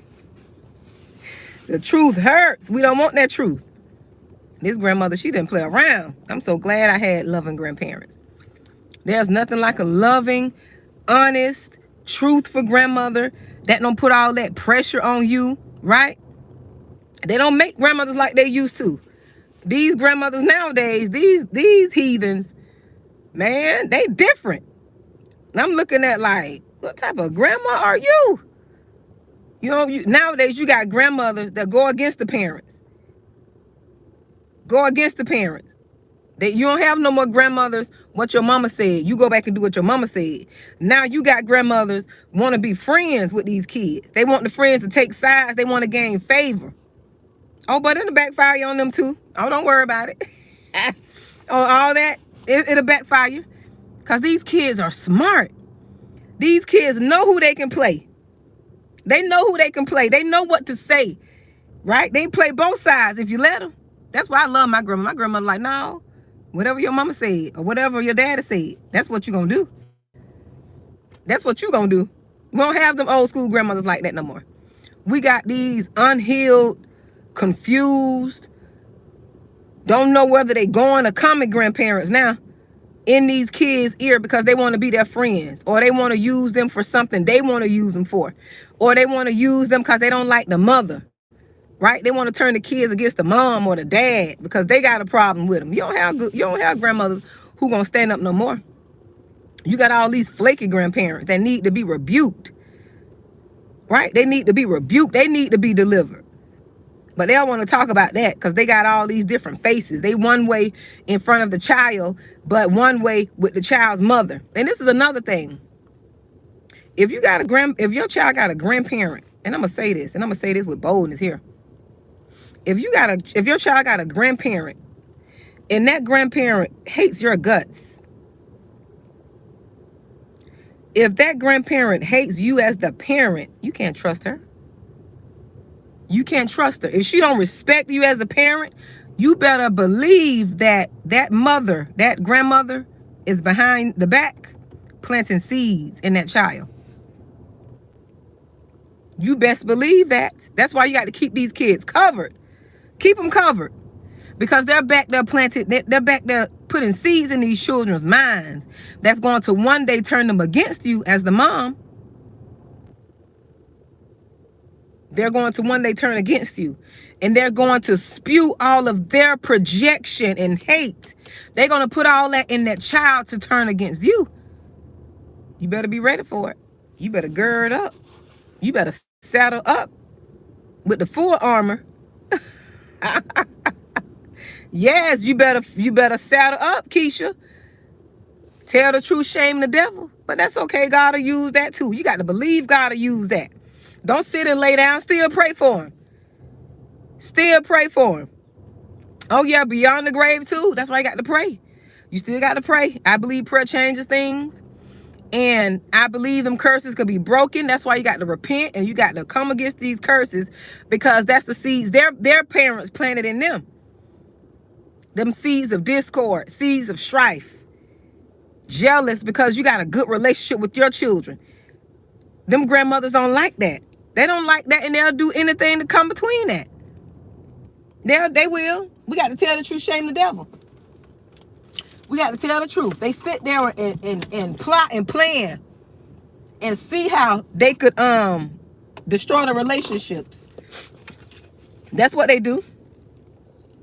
The truth hurts. We don't want that truth. This grandmother, she didn't play around. I'm so glad I had loving grandparents. There's nothing like a loving, honest, truthful grandmother that don't put all that pressure on you, right? They don't make grandmothers like they used to. These grandmothers nowadays, these heathens, man, they different. And I'm looking at like, what type of grandma are you? You know, nowadays you got grandmothers that go against the parents. Go against the parents. That you don't have no more grandmothers, what your mama said. You go back and do what your mama said. Now you got grandmothers want to be friends with these kids. They want the friends to take sides. They want to gain favor. Oh, but it'll backfire on them too. Oh, don't worry about it. Oh, all that, it'll backfire. Because these kids are smart. These kids know who they can play. They know who they can play. They know what to say, right? They play both sides if you let them. That's why I love my grandma. My grandma like, no, whatever your mama said or whatever your daddy said, that's what you're going to do. That's what you're going to do. We don't have them old school grandmothers like that no more. We got these unhealed, confused, don't know whether they going or coming grandparents now in these kids' ear because they want to be their friends, or they want to use them for something they want to use them for, or they want to use them because they don't like the mother, right? They want to turn the kids against the mom or the dad because they got a problem with them. You don't have grandmothers who gonna stand up no more. You got all these flaky grandparents that need to be rebuked, right? They need to be rebuked. They need to be delivered. But they don't want to talk about that because they got all these different faces. They one way in front of the child, but one way with the child's mother. And this is another thing. If your child got a grandparent, and I'm gonna say this, and I'm gonna say this with boldness here. If your child got a grandparent, and that grandparent hates your guts, if that grandparent hates you as the parent, you can't trust her. You can't trust her. If she don't respect you as a parent, you better believe that mother, that grandmother, is behind the back planting seeds in that child. You best believe that. That's why you got to keep these kids covered. Keep them covered. Because they're back there they're back there putting seeds in these children's minds that's going to one day turn them against you as the mom. They're going to one day turn against you. And they're going to spew all of their projection and hate. They're going to put all that in that child to turn against you. You better be ready for it. You better gird up. You better saddle up with the full armor. Yes, you better saddle up, Keisha. Tell the truth, shame the devil. But that's okay. God will use that too. You got to believe God will use that. Don't sit and lay down. Still pray for him. Still pray for him. Oh, yeah, beyond the grave, too. That's why you got to pray. You still got to pray. I believe prayer changes things. And I believe them curses could be broken. That's why you got to repent and you got to come against these curses because that's the seeds their parents planted in them. Them seeds of discord, seeds of strife. Jealous because you got a good relationship with your children. Them grandmothers don't like that. They don't like that, and they'll do anything to come between that. They will. We got to tell the truth, shame the devil. We got to tell the truth. They sit there and plot and plan and see how they could destroy the relationships. That's what they do.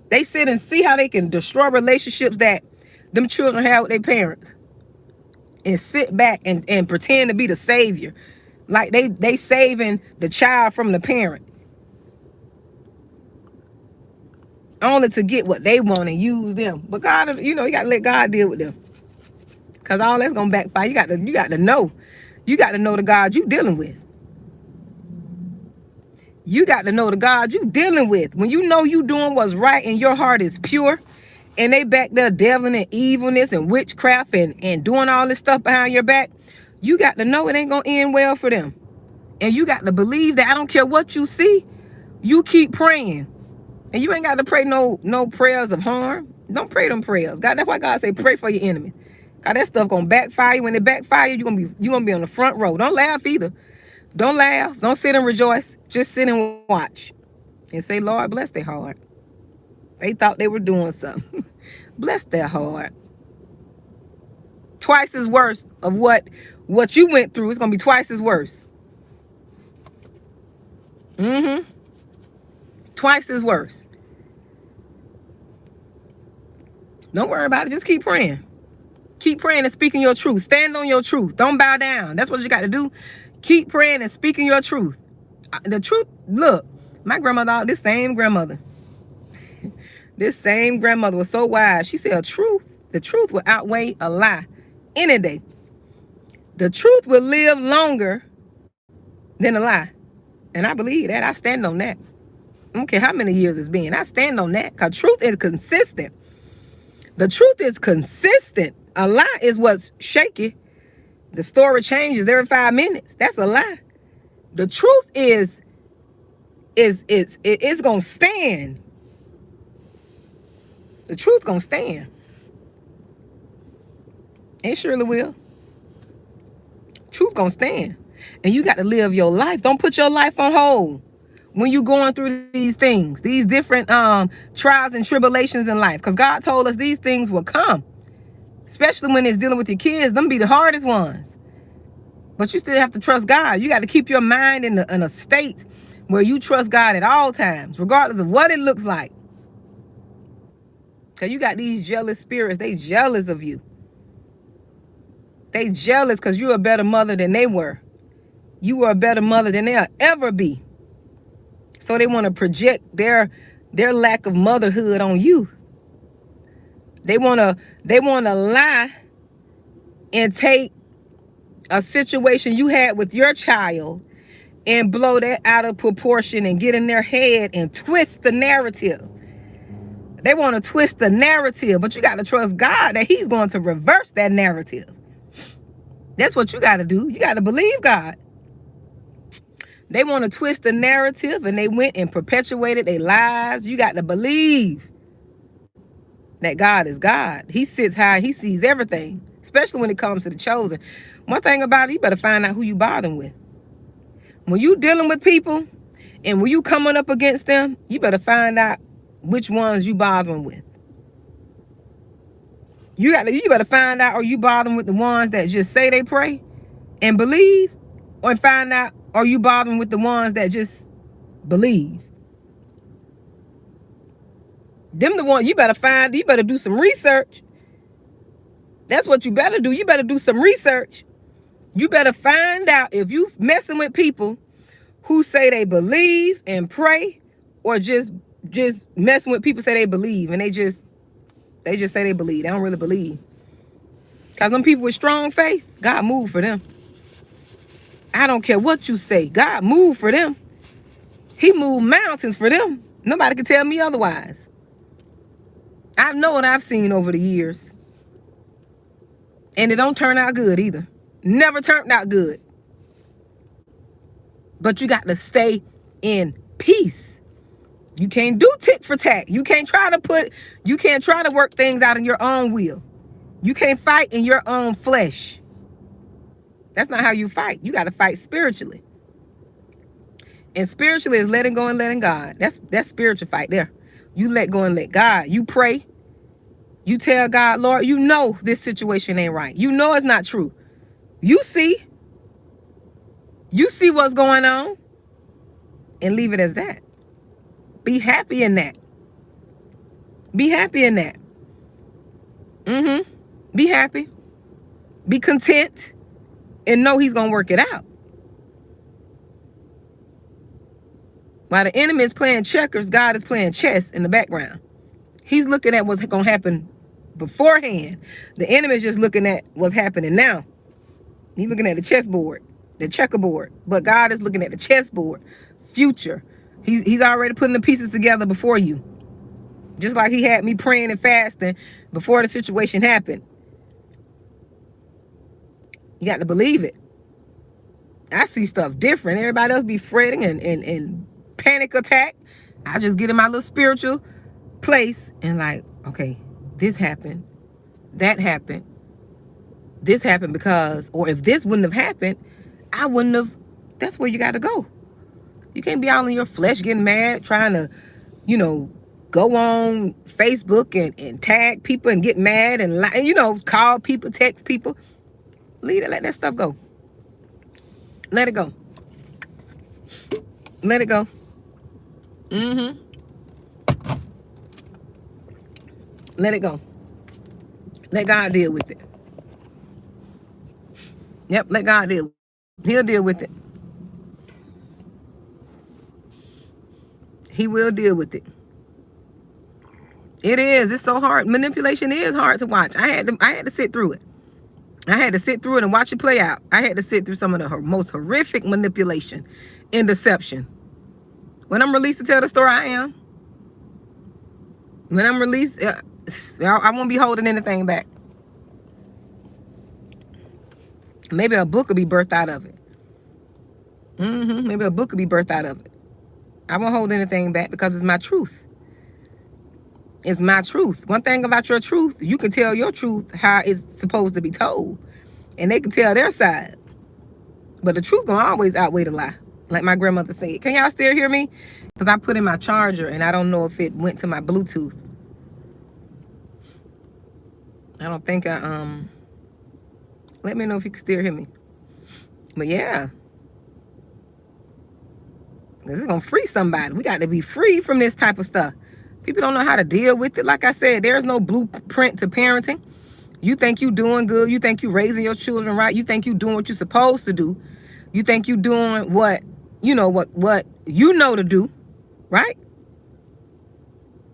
They sit and see how they can destroy relationships that them children have with their parents. And sit back and pretend to be the savior. Like they saving the child from the parent. Only to get what they want and use them. But God, you got to let God deal with them. Because all that's going to backfire. You got to know. You got to know the God you dealing with. You got to know the God you dealing with. When you know you doing what's right and your heart is pure, and they back there deviling and evilness and witchcraft and doing all this stuff behind your back, you got to know it ain't going to end well for them. And you got to believe that I don't care what you see, you keep praying. And you ain't got to pray no prayers of harm. Don't pray them prayers. God, that's why God say pray for your enemy. God, that stuff gonna backfire. When it backfire, you're gonna be on the front row. Don't laugh either. Don't laugh. Don't sit and rejoice. Just sit and watch. And say, Lord, bless their heart. They thought they were doing something. Bless their heart. Twice as worse of what you went through. It's gonna be twice as worse. Twice as worse. Don't worry about it. Just keep praying. Keep praying and speaking your truth. Stand on your truth. Don't bow down. That's what you got to do. Keep praying and speaking your truth. The truth, look, my grandmother, this same grandmother, This same grandmother was so wise. She said, the truth will outweigh a lie any day. The truth will live longer than a lie. And I believe that. I stand on that. I don't care how many years it's been. I stand on that because truth is consistent. The truth is consistent. A lie is what's shaky. The story changes every 5 minutes. That's a lie. The truth is gonna stand. The truth gonna stand. It surely will. Truth gonna stand. And you got to live your life. Don't put your life on hold when you're going through these things, these different trials and tribulations in life. Because God told us these things will come. Especially when it's dealing with your kids. Them be the hardest ones. But you still have to trust God. You got to keep your mind in a state where you trust God at all times, regardless of what it looks like. Because you got these jealous spirits. They jealous of you. They jealous because you're a better mother than they were. You were a better mother than they'll ever be. So they want to project their lack of motherhood on you. They want to lie and take a situation you had with your child and blow that out of proportion and get in their head and twist the narrative. They want to twist the narrative, but you got to trust God that he's going to reverse that narrative. That's what you got to do. You got to believe God. They want to twist the narrative and they went and perpetuated their lies. You got to believe that God is God. He sits high. He sees everything, especially when it comes to the chosen. One thing about it, you better find out who you bothering with. When you dealing with people and when you coming up against them, you better find out which ones you bothering with. You better find out, are you bothering with the ones that just say they pray and believe, or find out, are you bothering with the ones that just believe? Them the ones you better find. You better do some research. That's what you better do. You better do some research. You better find out if you messing with people who say they believe and pray, or just messing with people say they believe and they just say they believe. They don't really believe. Because them people with strong faith, God moved for them. I don't care what you say. God moved for them. He moved mountains for them. Nobody can tell me otherwise. I know what I've seen over the years. And it don't turn out good either. Never turned out good. But you got to stay in peace. You can't do tit for tat. You can't try to work things out in your own will. You can't fight in your own flesh. That's not how you fight. You got to fight spiritually. And spiritually is letting go and letting God. That's spiritual fight there. You let go and let God. You pray. You tell God, Lord, you know this situation ain't right. You know it's not true. You see what's going on, and leave it as that. Be happy in that. Be happy in that. Be happy. Be content. And know he's going to work it out. While the enemy is playing checkers, God is playing chess in the background. He's looking at what's going to happen beforehand. The enemy is just looking at what's happening now. He's looking at the chessboard, the checkerboard. But God is looking at the chessboard, future. He's already putting the pieces together before you. Just like he had me praying and fasting before the situation happened. You got to believe it. I see stuff different. Everybody else be fretting and panic attack. I just get in my little spiritual place and like, okay, this happened. That happened. This happened because, or if this wouldn't have happened, I wouldn't have. That's where you got to go. You can't be all in your flesh getting mad, trying to, go on Facebook and tag people and get mad and call people, text people. Leave it, let that stuff go. Let it go. Let it go. Let it go. Let God deal with it. Yep, let God deal. He'll deal with it. He will deal with it. It is. It's so hard. Manipulation is hard to watch. I had to sit through it. I had to sit through it and watch it play out. I had to sit through some of the most horrific manipulation and deception. When I'm released to tell the story, I am. When I'm released, I won't be holding anything back. Maybe a book will be birthed out of it. Maybe a book will be birthed out of it. I won't hold anything back because it's my truth. It's my truth. One thing about your truth, you can tell your truth how it's supposed to be told. And they can tell their side. But the truth gonna always outweigh the lie. Like my grandmother said. Can y'all still hear me? Because I put in my charger and I don't know if it went to my Bluetooth. I don't think let me know if you can still hear me. But yeah. This is gonna free somebody. We got to be free from this type of stuff. People don't know how to deal with it. Like I said, there's no blueprint to parenting. You think you doing good. You think you raising your children right. You think you doing what you're supposed to do. You think you doing what you know to do, right?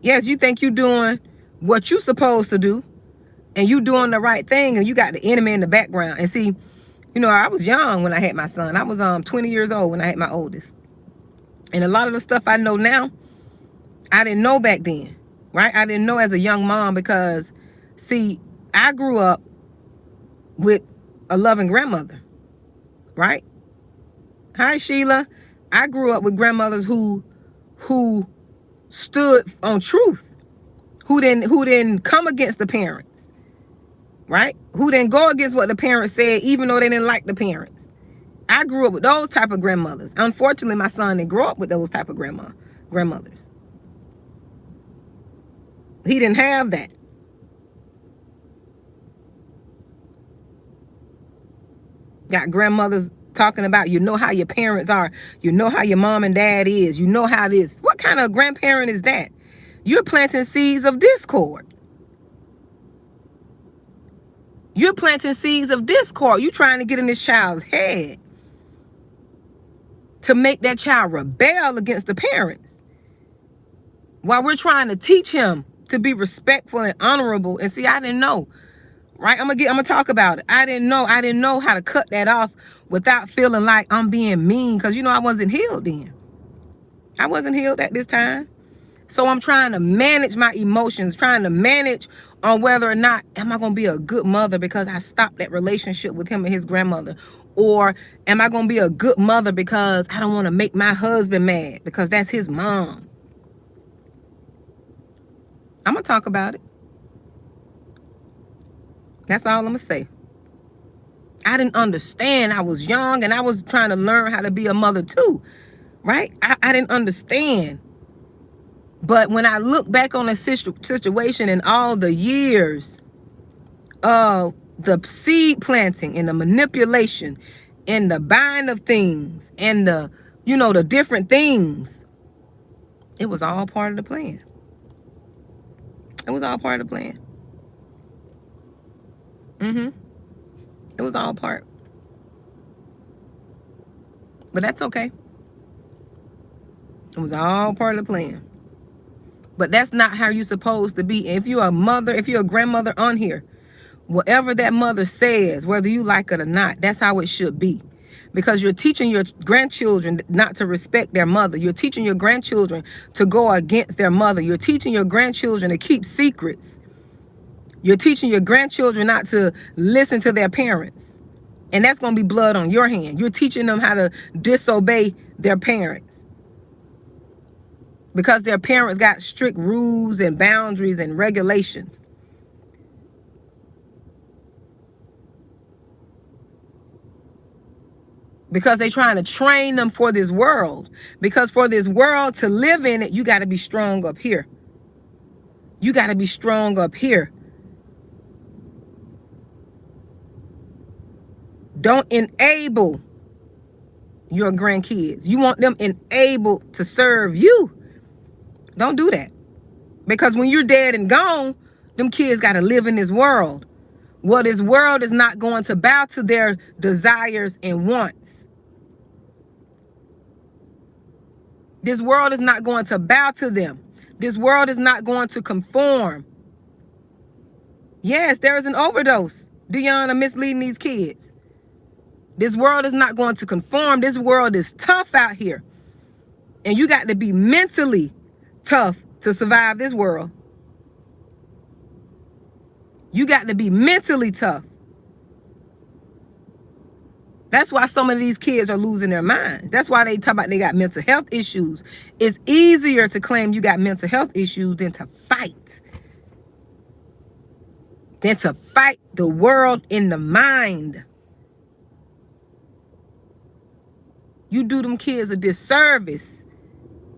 Yes, you think you doing what you supposed to do, and you doing the right thing, and you got the enemy in the background. And see, I was young when I had my son. I was 20 years old when I had my oldest. And a lot of the stuff I know now, I didn't know back then, right? I didn't know as a young mom because, see, I grew up with a loving grandmother, right? Hi, Sheila. I grew up with grandmothers who stood on truth, who didn't come against the parents, right? Who didn't go against what the parents said, even though they didn't like the parents. I grew up with those type of grandmothers. Unfortunately, my son didn't grow up with those type of grandmothers. He didn't have that. Got grandmothers talking about, how your parents are. How your mom and dad is. How it is. What kind of grandparent is that? You're planting seeds of discord. You're planting seeds of discord. You're trying to get in this child's head to make that child rebel against the parents. While we're trying to teach him to be respectful and honorable. And see, I didn't know, right? I'm gonna talk about it. I didn't know how to cut that off without feeling like I'm being mean, because I wasn't healed then. I wasn't healed at this time. So I'm trying to manage my emotions, trying to manage on whether or not am I gonna be a good mother because I stopped that relationship with him and his grandmother, or am I gonna be a good mother because I don't want to make my husband mad because that's his mom. I'm going to talk about it. That's all I'm going to say. I didn't understand. I was young and I was trying to learn how to be a mother too, right? I didn't understand. But when I look back on the situation and all the years of the seed planting and the manipulation and the buying of things and the different things, it was all part of the plan. It was all part of the plan. It was all part. But that's okay. It was all part of the plan. But that's not how you're supposed to be. If you're a mother, if you're a grandmother on here, whatever that mother says, whether you like it or not, that's how it should be. Because you're teaching your grandchildren not to respect their mother. You're teaching your grandchildren to go against their mother. You're teaching your grandchildren to keep secrets. You're teaching your grandchildren not to listen to their parents. And that's going to be blood on your hand. You're teaching them how to disobey their parents. Because their parents got strict rules and boundaries and regulations. Because they're trying to train them for this world. Because for this world to live in it, you got to be strong up here. You got to be strong up here. Don't enable your grandkids. You want them enabled to serve you. Don't do that. Because when you're dead and gone, them kids got to live in this world. Well, this world is not going to bow to their desires and wants. This world is not going to bow to them. This world is not going to conform. Yes, there is an overdose, Dion, of misleading these kids. This world is not going to conform. This world is tough out here. And you got to be mentally tough to survive this world. You got to be mentally tough. That's why so many of these kids are losing their mind. That's why they talk about they got mental health issues. It's easier to claim you got mental health issues than to fight. Than to fight the world in the mind. You do them kids a disservice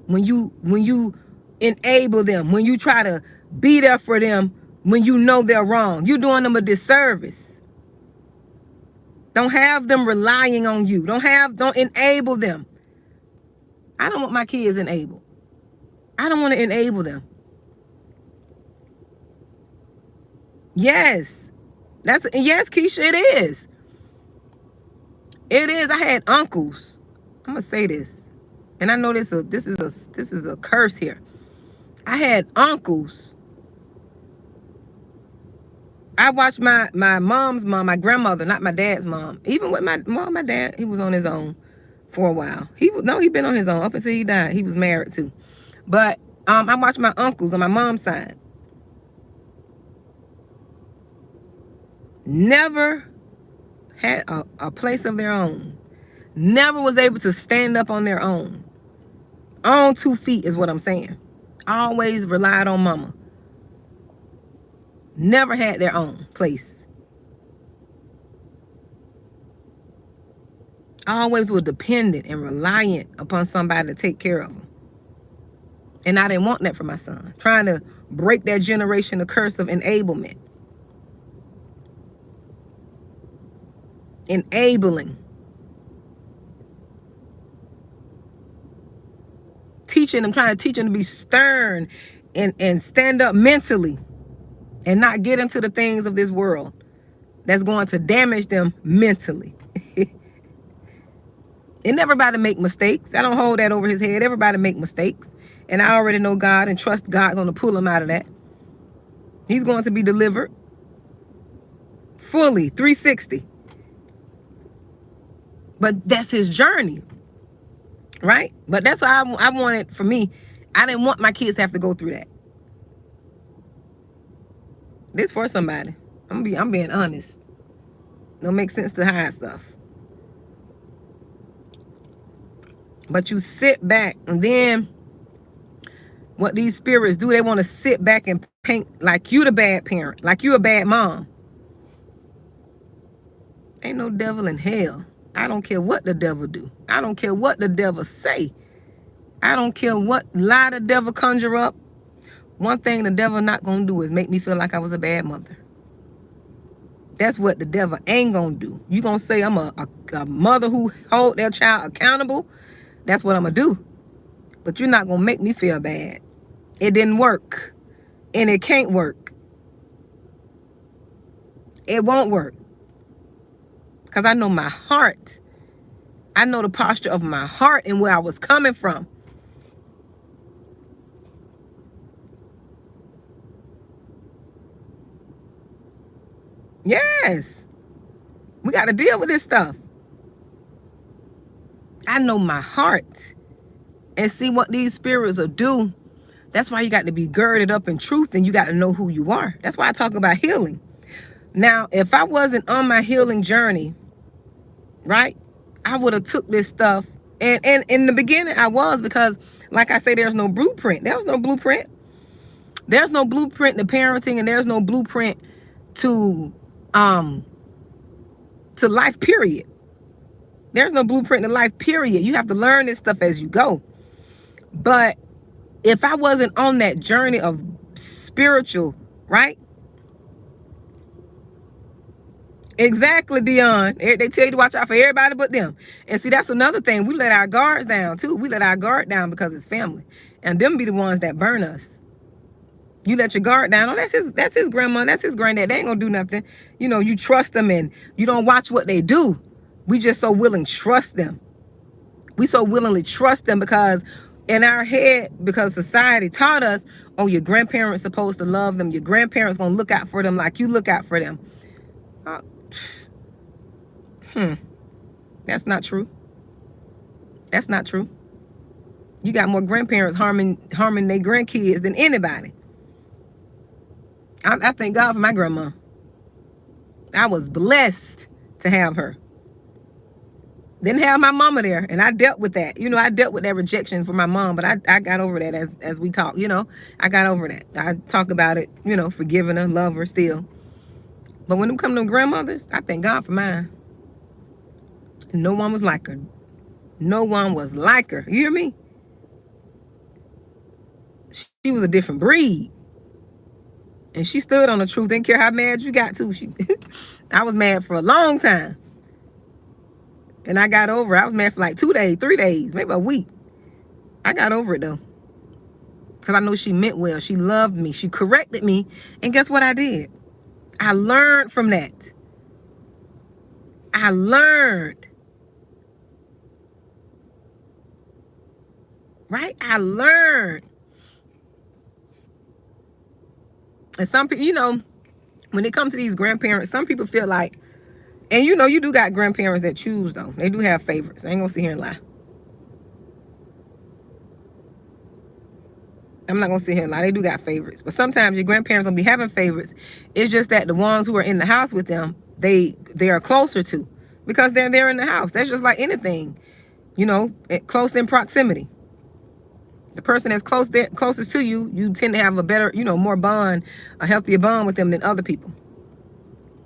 when you enable them, when you try to be there for them when you know they're wrong. You're doing them a disservice. Don't have them relying on you. Don't enable them. I don't want my kids enabled. I don't want to enable them. Yes. Yes, Keisha, it is. It is. I had uncles. I'm gonna say this. And I know this is a curse here. I had uncles. I watched my mom's mom, my grandmother, not my dad's mom. Even with my dad, he was on his own for a while. He'd been on his own up until he died. He was married too. But I watched my uncles on my mom's side. Never had a place of their own. Never was able to stand up on their own. On 2 feet is what I'm saying. Always relied on mama. Never had their own place. Always were dependent and reliant upon somebody to take care of them. And I didn't want that for my son. Trying to break that generation, the curse of enablement. Enabling. Teaching them, trying to teach them to be stern and stand up mentally. And not get into the things of this world that's going to damage them mentally. And everybody make mistakes. I don't hold that over his head. Everybody make mistakes. And I already know God and trust God going to pull him out of that. He's going to be delivered fully, 360. But that's his journey, right? But that's why I wanted, for me, I didn't want my kids to have to go through that. This for somebody. I'm being honest. Don't make sense to hide stuff. But you sit back, and then what these spirits do, they want to sit back and paint like you the bad parent, like you a bad mom. Ain't no devil in hell. I don't care what the devil do. I don't care what the devil say. I don't care what lie the devil conjure up. One thing the devil not gonna do is make me feel like I was a bad mother. That's what the devil ain't gonna do. You gonna say I'm a mother who hold their child accountable. That's what I'm gonna do. But you're not gonna make me feel bad. It didn't work. And it can't work. It won't work. Because I know my heart. I know the posture of my heart and where I was coming from. Yes. We got to deal with this stuff. I know my heart. And see what these spirits will do. That's why you got to be girded up in truth and you got to know who you are. That's why I talk about healing. Now, if I wasn't on my healing journey, right, I would have took this stuff. And in the beginning, I was, because, like I say, there's no blueprint. There's no blueprint. There's no blueprint to parenting, and there's no blueprint to life, period. There's no blueprint to life, period. You have to learn this stuff as you go. But if I wasn't on that journey of spiritual, right? Exactly, Dion. They tell you to watch out for everybody but them. And see, that's another thing. We let our guards down too. We let our guard down because it's family. And them be the ones that burn us. You let your guard down. Oh, that's his grandma, that's his granddad. They ain't gonna do nothing. You know, you trust them and you don't watch what they do. We just so willing to trust them. We so willingly trust them because in our head, because society taught us, oh, your grandparents supposed to love them. Your grandparents gonna look out for them like you look out for them. Uh, that's not true. That's not true. You got more grandparents harming their grandkids than anybody. I thank God for my grandma. I was blessed to have her. Didn't have my mama there, and I dealt with that. You know, I dealt with that rejection from my mom, but I got over that as we talk. You know, I got over that. I talk about it, you know, forgiving her, love her still. But when it comes to grandmothers, I thank God for mine. No one was like her. No one was like her. You hear me? She was a different breed. And she stood on the truth. Didn't care how mad you got to. I was mad for a long time. And I got over it. I was mad for like 2 days, 3 days, maybe a week. I got over it though. Because I know she meant well. She loved me. She corrected me. And guess what I did? I learned from that. I learned. Right? I learned. And some people, you know, when it comes to these grandparents, some people feel like, and you know, you do got grandparents that choose though. They do have favorites. I ain't gonna sit here and lie. I'm not gonna sit here and lie. They do got favorites. But sometimes your grandparents don't be having favorites. It's just that the ones who are in the house with them, they are closer to. Because they're there in the house. That's just like anything. You know, close in proximity. The person that's closest to you, you tend to have a better, you know, more bond, a healthier bond with them than other people.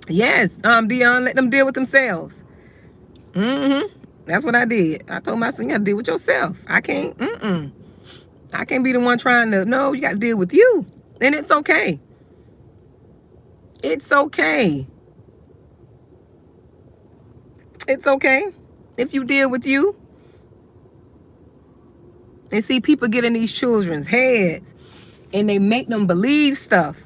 Yes, Dion, let them deal with themselves. That's what I did. I told my son, you gotta deal with yourself. I can't, I can't be the one trying to, no, you gotta deal with you. And it's okay. It's okay. It's okay if you deal with you. And see, people get in these children's heads and they make them believe stuff.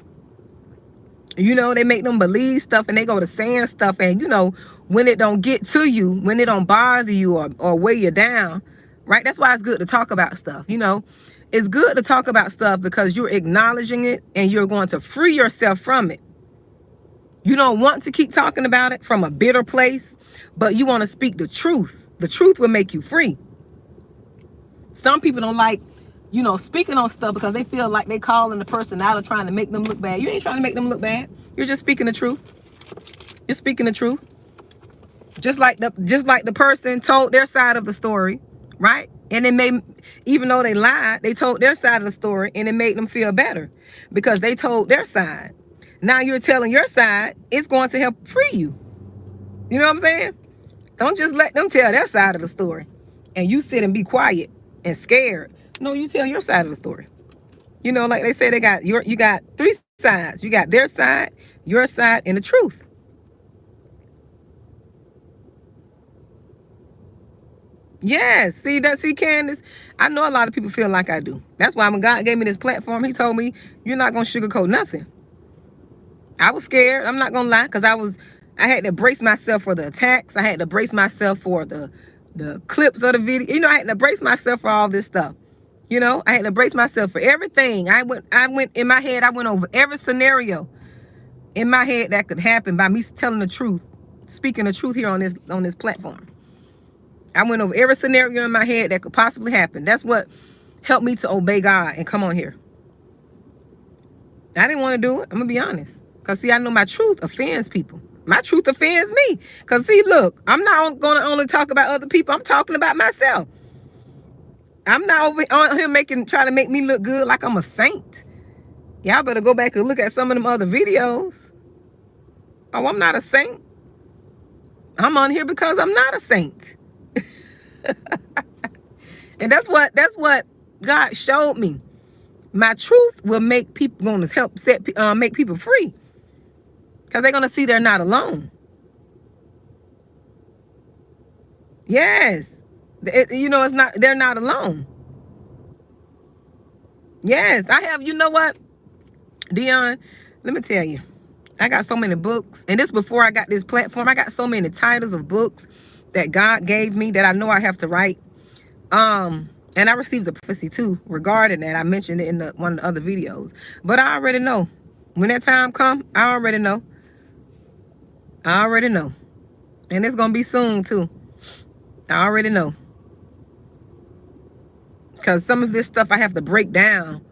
You know, they make them believe stuff and they go to saying stuff. And, you know, when it don't get to you, when it don't bother you or weigh you down, right? That's why it's good to talk about stuff. You know, it's good to talk about stuff because you're acknowledging it and you're going to free yourself from it. You don't want to keep talking about it from a bitter place, but you want to speak the truth. The truth will make you free. Some people don't like, you know, speaking on stuff because they feel like they calling the person out or trying to make them look bad. You ain't trying to make them look bad. You're just speaking the truth. You're speaking the truth. Just like the person told their side of the story, right? And it made, even though they lied, they told their side of the story and it made them feel better because they told their side. Now you're telling your side, it's going to help free you. You know what I'm saying? Don't just let them tell their side of the story and you sit and be quiet and scared. No, you tell your side of the story. You know, like they say, you got 3 sides. You got their side, your side, and the truth. Yes, see, Candace, I know a lot of people feel like I do. That's why when God gave me this platform, he told me, you're not going to sugarcoat nothing. I was scared. I'm not going to lie, because I had to brace myself for the attacks. I had to brace myself for the clips of the video. You know, I had to brace myself for all this stuff. You know, I had to brace myself for everything. I went in my head, I went over every scenario in my head that could happen by me telling the truth, speaking the truth here on this platform. I went over every scenario in my head that could possibly happen. That's what helped me to obey God and come on here. I didn't want to do it. I'm going to be honest. Because, see, I know my truth offends people. My truth offends me. Because, see, look, I'm not going to only talk about other people. I'm talking about myself. I'm not over on here trying to make me look good like I'm a saint. Y'all better go back and look at some of them other videos. Oh, I'm not a saint. I'm on here because I'm not a saint. And that's what God showed me. My truth will make people going to help make people free. Because they're going to see they're not alone. Yes. You know, they're not alone. Yes, I have, you know what, Dion, let me tell you, I got so many books, and this before I got this platform. I got so many titles of books that God gave me that I know I have to write. And I received a prophecy too regarding that. I mentioned it in one of the other videos. But I already know. When that time come, I already know. I already know. And it's going to be soon too. I already know. Because some of this stuff I have to break down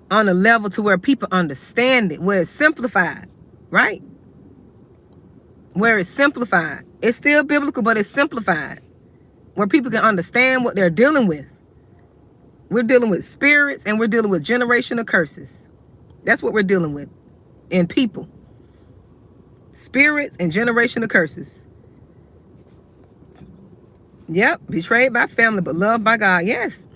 on a level to where people understand it, where it's simplified, right? Where it's simplified. It's still biblical, but it's simplified. Where people can understand what they're dealing with. We're dealing with spirits and we're dealing with generational curses. That's what we're dealing with in people. Spirits and generational curses. Yep, betrayed by family, but loved by God. Yes.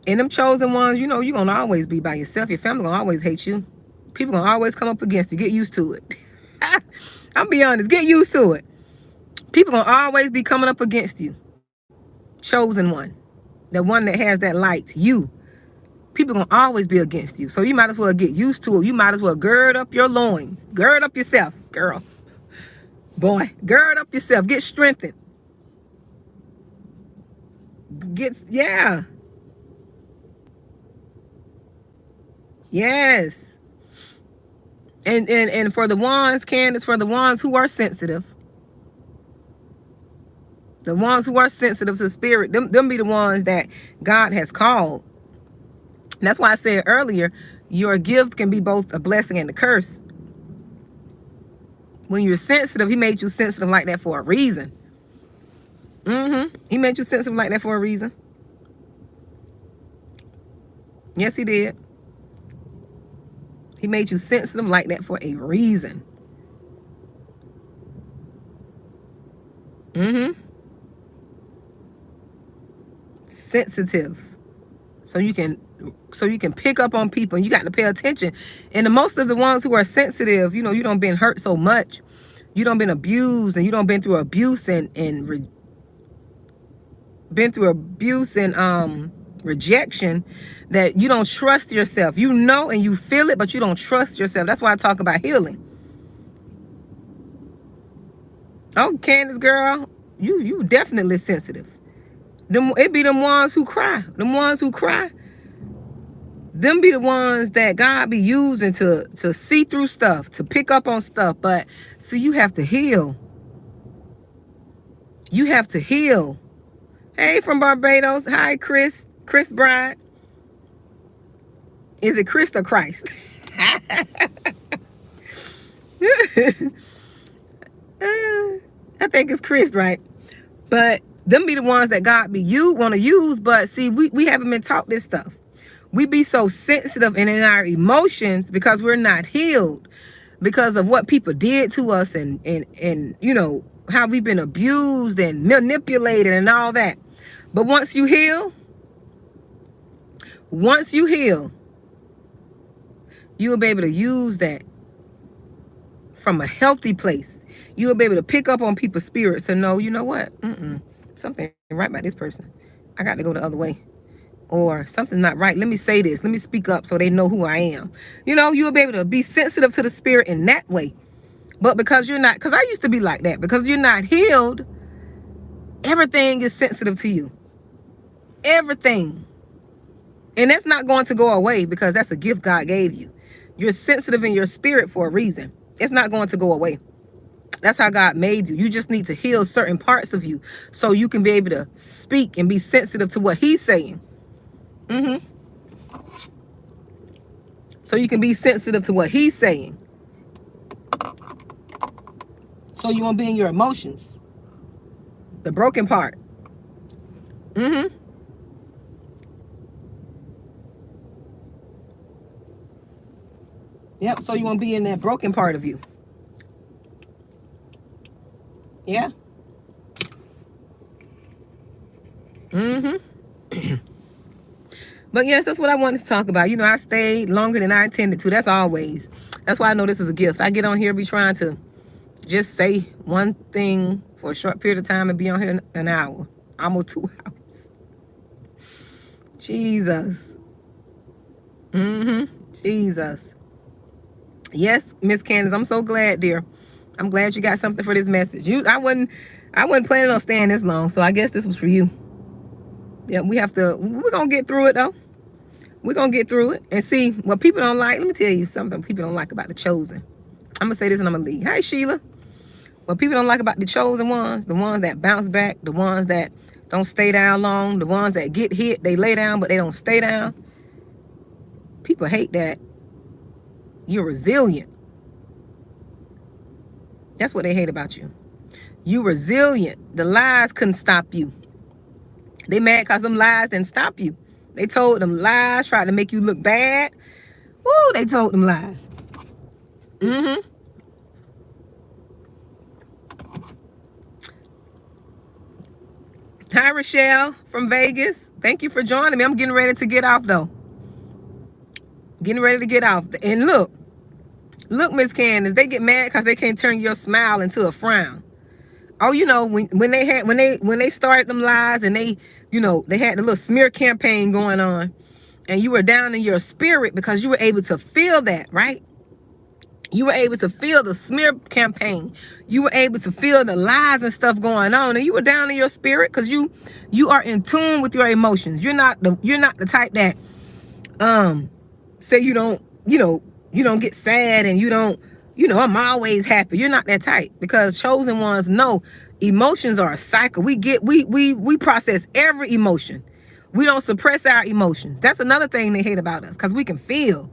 And them chosen ones, you know, you're going to always be by yourself. Your family going to always hate you. People going to always come up against you. Get used to it. I'm be honest. Get used to it. People going to always be coming up against you. Chosen one. The one that has that light. You. People going to always be against you. So you might as well get used to it. You might as well gird up your loins. Gird up yourself, girl. Boy, gird up yourself. Get strengthened. Yeah. Yes. And for the ones, Candace, for the ones who are sensitive, the ones who are sensitive to spirit, them be the ones that God has called. And that's why I said earlier, your gift can be both a blessing and a curse. When you're sensitive, he made you sensitive like that for a reason. He made you sensitive like that for a reason. Yes, he did. He made you sensitive like that for a reason. Sensitive. So you can pick up on people, and you got to pay attention. And most of the ones who are sensitive, you know, you don't been hurt so much. You don't been abused, and you don't been through abuse and rejection, that you don't trust yourself. You know and you feel it, but you don't trust yourself. That's why I talk about healing. Oh, Candace, girl, you definitely sensitive. It be them ones who cry. Them ones who cry. Them be the ones that God be using to see through stuff, to pick up on stuff. But see, you have to heal. You have to heal. Hey, from Barbados. Hi, Chris. Chris Bride. Is it Chris or Christ? I think it's Chris, right? But them be the ones that God be want to use. But see, we haven't been taught this stuff. We be so sensitive and in our emotions because we're not healed because of what people did to us and you know, how we've been abused and manipulated and all that. But once you heal, you will be able to use that from a healthy place. You will be able to pick up on people's spirits and know, you know what? Something ain't right about this person. I got to go the other way. Or something's not right. Let me say this. Let me speak up so they know who I am. You know, you'll be able to be sensitive to the spirit in that way. But because you're not, because I used to be like that. Because you're not healed, everything is sensitive to you. Everything. And that's not going to go away because that's a gift God gave you. You're sensitive in your spirit for a reason. It's not going to go away. That's how God made you. You just need to heal certain parts of you so you can be able to speak and be sensitive to what he's saying. So you can be sensitive to what he's saying. So you won't be in your emotions. The broken part. Yep, so you won't be in that broken part of you. Yeah. But yes, that's what I wanted to talk about. You know, I stayed longer than I intended to. That's always. That's why I know this is a gift. I get on here, be trying to just say one thing for a short period of time and be on here an hour. Almost 2 hours. Jesus. Jesus. Yes, Miss Candace, I'm so glad, dear. I'm glad you got something for this message. I wasn't planning on staying this long, so I guess this was for you. Yeah, we're going to get through it though. We're going to get through it and see what people don't like. Let me tell you something people don't like about the chosen. I'm going to say this and I'm going to leave. Hey, Sheila. What people don't like about the chosen ones, the ones that bounce back, the ones that don't stay down long, the ones that get hit, they lay down, but they don't stay down. People hate that you're resilient. That's what they hate about you. You resilient. The lies couldn't stop you. They mad because them lies didn't stop you. They told them lies, tried to make you look bad. Woo, they told them lies. Mm-hmm. Hi, Rochelle from Vegas. Thank you for joining me. I'm getting ready to get off, though. Getting ready to get off. And look, Miss Candace, they get mad because they can't turn your smile into a frown. Oh, you know, when they started them lies and they, you know, they had the little smear campaign going on, and you were down in your spirit because you were able to feel that, right? You were able to feel the smear campaign. You were able to feel the lies and stuff going on, and you were down in your spirit because you are in tune with your emotions. You're not the type that say you don't get sad and you don't, I'm always happy. You're not that type, because chosen ones know emotions are a cycle. We process every emotion. We don't suppress our emotions. That's another thing they hate about us, because we can feel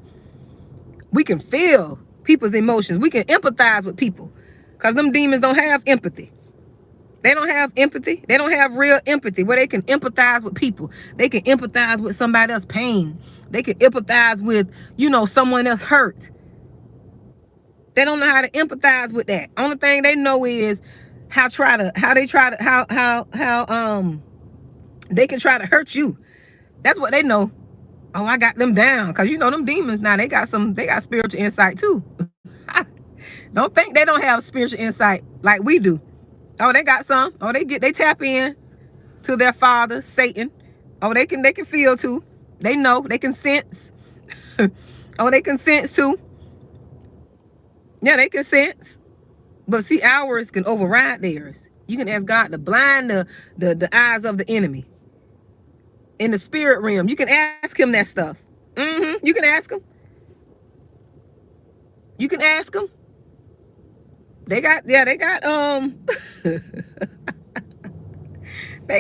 people's emotions. We can empathize with people, because them demons don't have empathy. They don't have empathy. They don't have real empathy where they can empathize with people. They can empathize with somebody else's pain. They can empathize with, someone else hurt. They don't know how to empathize with that. Only thing they know is how they can try to hurt you. That's what they know. Oh, I got them down. Because them demons now, they got spiritual insight too. Don't think they don't have spiritual insight like we do. Oh, they got some. Oh, they tap in to their father, Satan. Oh, they can feel too. They know, they can sense. Oh, they can sense too. Yeah, they can sense. But see, ours can override theirs. You can ask God to blind the eyes of the enemy. In the spirit realm, you can ask him that stuff. You can ask him. You can ask him. They got they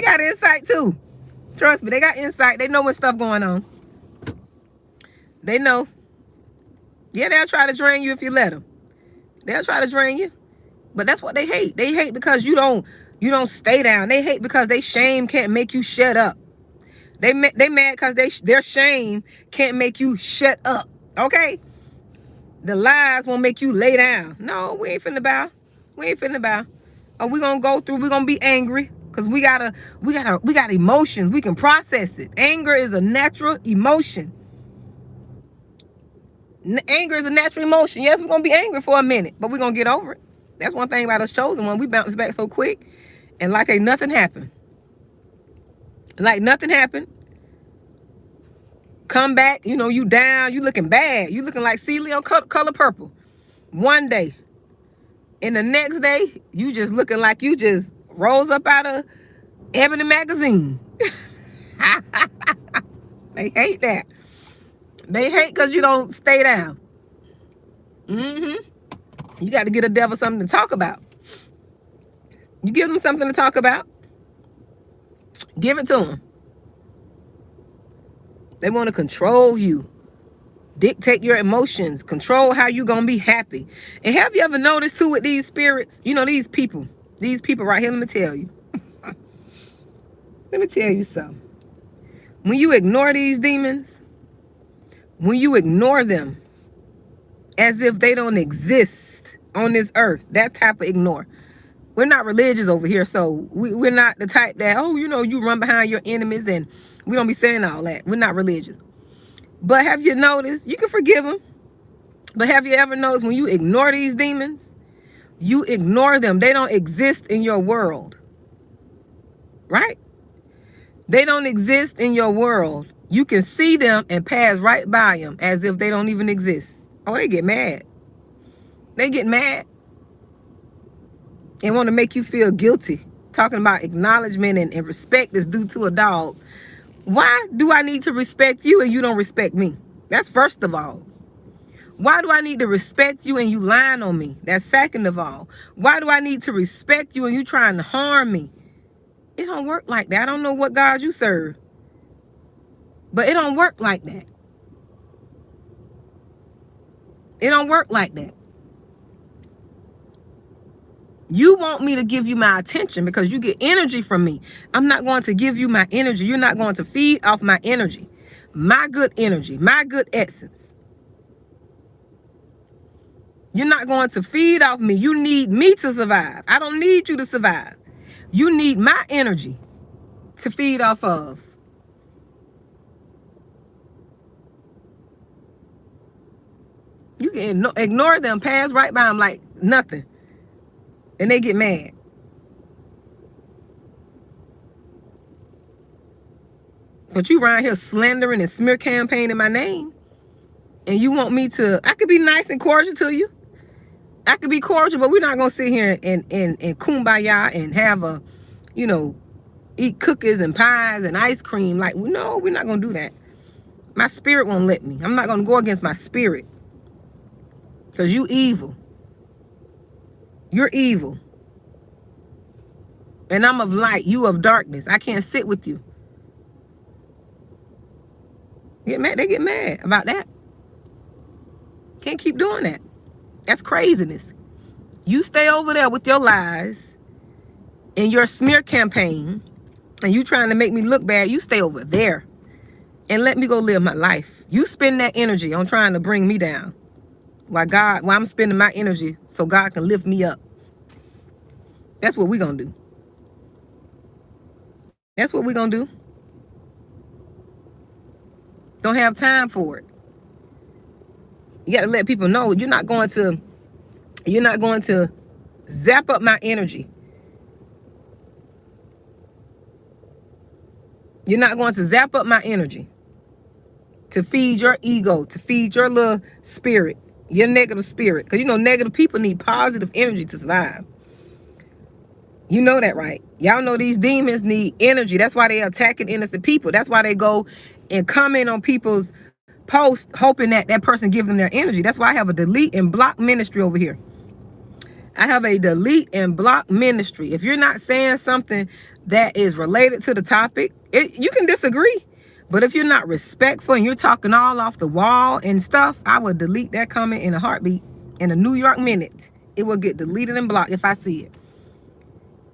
got insight too. Trust me, they got insight. They know what stuff going on. They know. Yeah, they'll try to drain you if you let them. They'll try to drain you. But that's what they hate. They hate because you don't stay down. They hate because their shame can't make you shut up. They mad because their shame can't make you shut up. Okay? The lies won't make you lay down. No, we ain't finna bow. We ain't finna bow. Oh, we gonna go through. We gonna be angry because we got emotions. We can process it. Anger is a natural emotion. Anger is a natural emotion. Yes, we're gonna be angry for a minute, but we're gonna get over it. That's one thing about us chosen one. We bounce back so quick, and like ain't nothing happened. Like nothing happened. Come back, you down, you looking bad. You looking like Celia on Color Purple. One day. And the next day, you just looking like you just rose up out of Ebony magazine. They hate that. They hate because you don't stay down. You got to get a devil something to talk about. You give them something to talk about. Give it to them. They want to control you. Dictate your emotions. Control how you going to be happy. And have you ever noticed too with these spirits? These people right here, let me tell you. Let me tell you something. When you ignore these demons, when you ignore them as if they don't exist on this earth, that type of ignore. We're not religious over here, so we're not the type that, you run behind your enemies, and we don't be saying all that. We're not religious. But have you noticed, you can forgive them, but have you ever noticed when you ignore these demons, you ignore them. They don't exist in your world, right? They don't exist in your world. You can see them and pass right by them as if they don't even exist. Oh, they get mad. They get mad and want to make you feel guilty. Talking about acknowledgement and respect is due to a dog. Why do I need to respect you and you don't respect me? That's first of all. Why do I need to respect you and you lying on me? That's second of all. Why do I need to respect you and you trying to harm me? It don't work like that. I don't know what God you serve, but it don't work like that. It don't work like that. You want me to give you my attention because you get energy from me. I'm not going to give you my energy. You're not going to feed off my energy, my good energy, my good essence. You're not going to feed off me. You need me to survive. I don't need you to survive. You need my energy to feed off of. You can ignore them, pass right by them like nothing. And they get mad. But you around here slandering and smear campaigning my name. And you want me to, I could be nice and cordial to you. I could be cordial, but we're not going to sit here and kumbaya and have a, eat cookies and pies and ice cream. Like, no, we're not going to do that. My spirit won't let me. I'm not going to go against my spirit. Because you evil. You're evil. And I'm of light. You of darkness. I can't sit with you. Get mad. They get mad about that. Can't keep doing that. That's craziness. You stay over there with your lies and your smear campaign and you trying to make me look bad. You stay over there and let me go live my life. You spend that energy on trying to bring me down. While I'm spending my energy so God can lift me up. That's what we're going to do. That's what we're going to do. Don't have time for it. You got to let people know you're not going to zap up my energy. You're not going to zap up my energy to feed your ego, to feed your little spirit, your negative spirit. Because negative people need positive energy to survive. You know that, right? Y'all know these demons need energy. That's why they're attacking innocent people. That's why they go and comment on people's posts hoping that that person gives them their energy. That's why I have a delete and block ministry over here. I have a delete and block ministry. If you're not saying something that is related to the topic, you can disagree. But if you're not respectful and you're talking all off the wall and stuff, I will delete that comment in a heartbeat. In a New York minute, it will get deleted and blocked if I see it.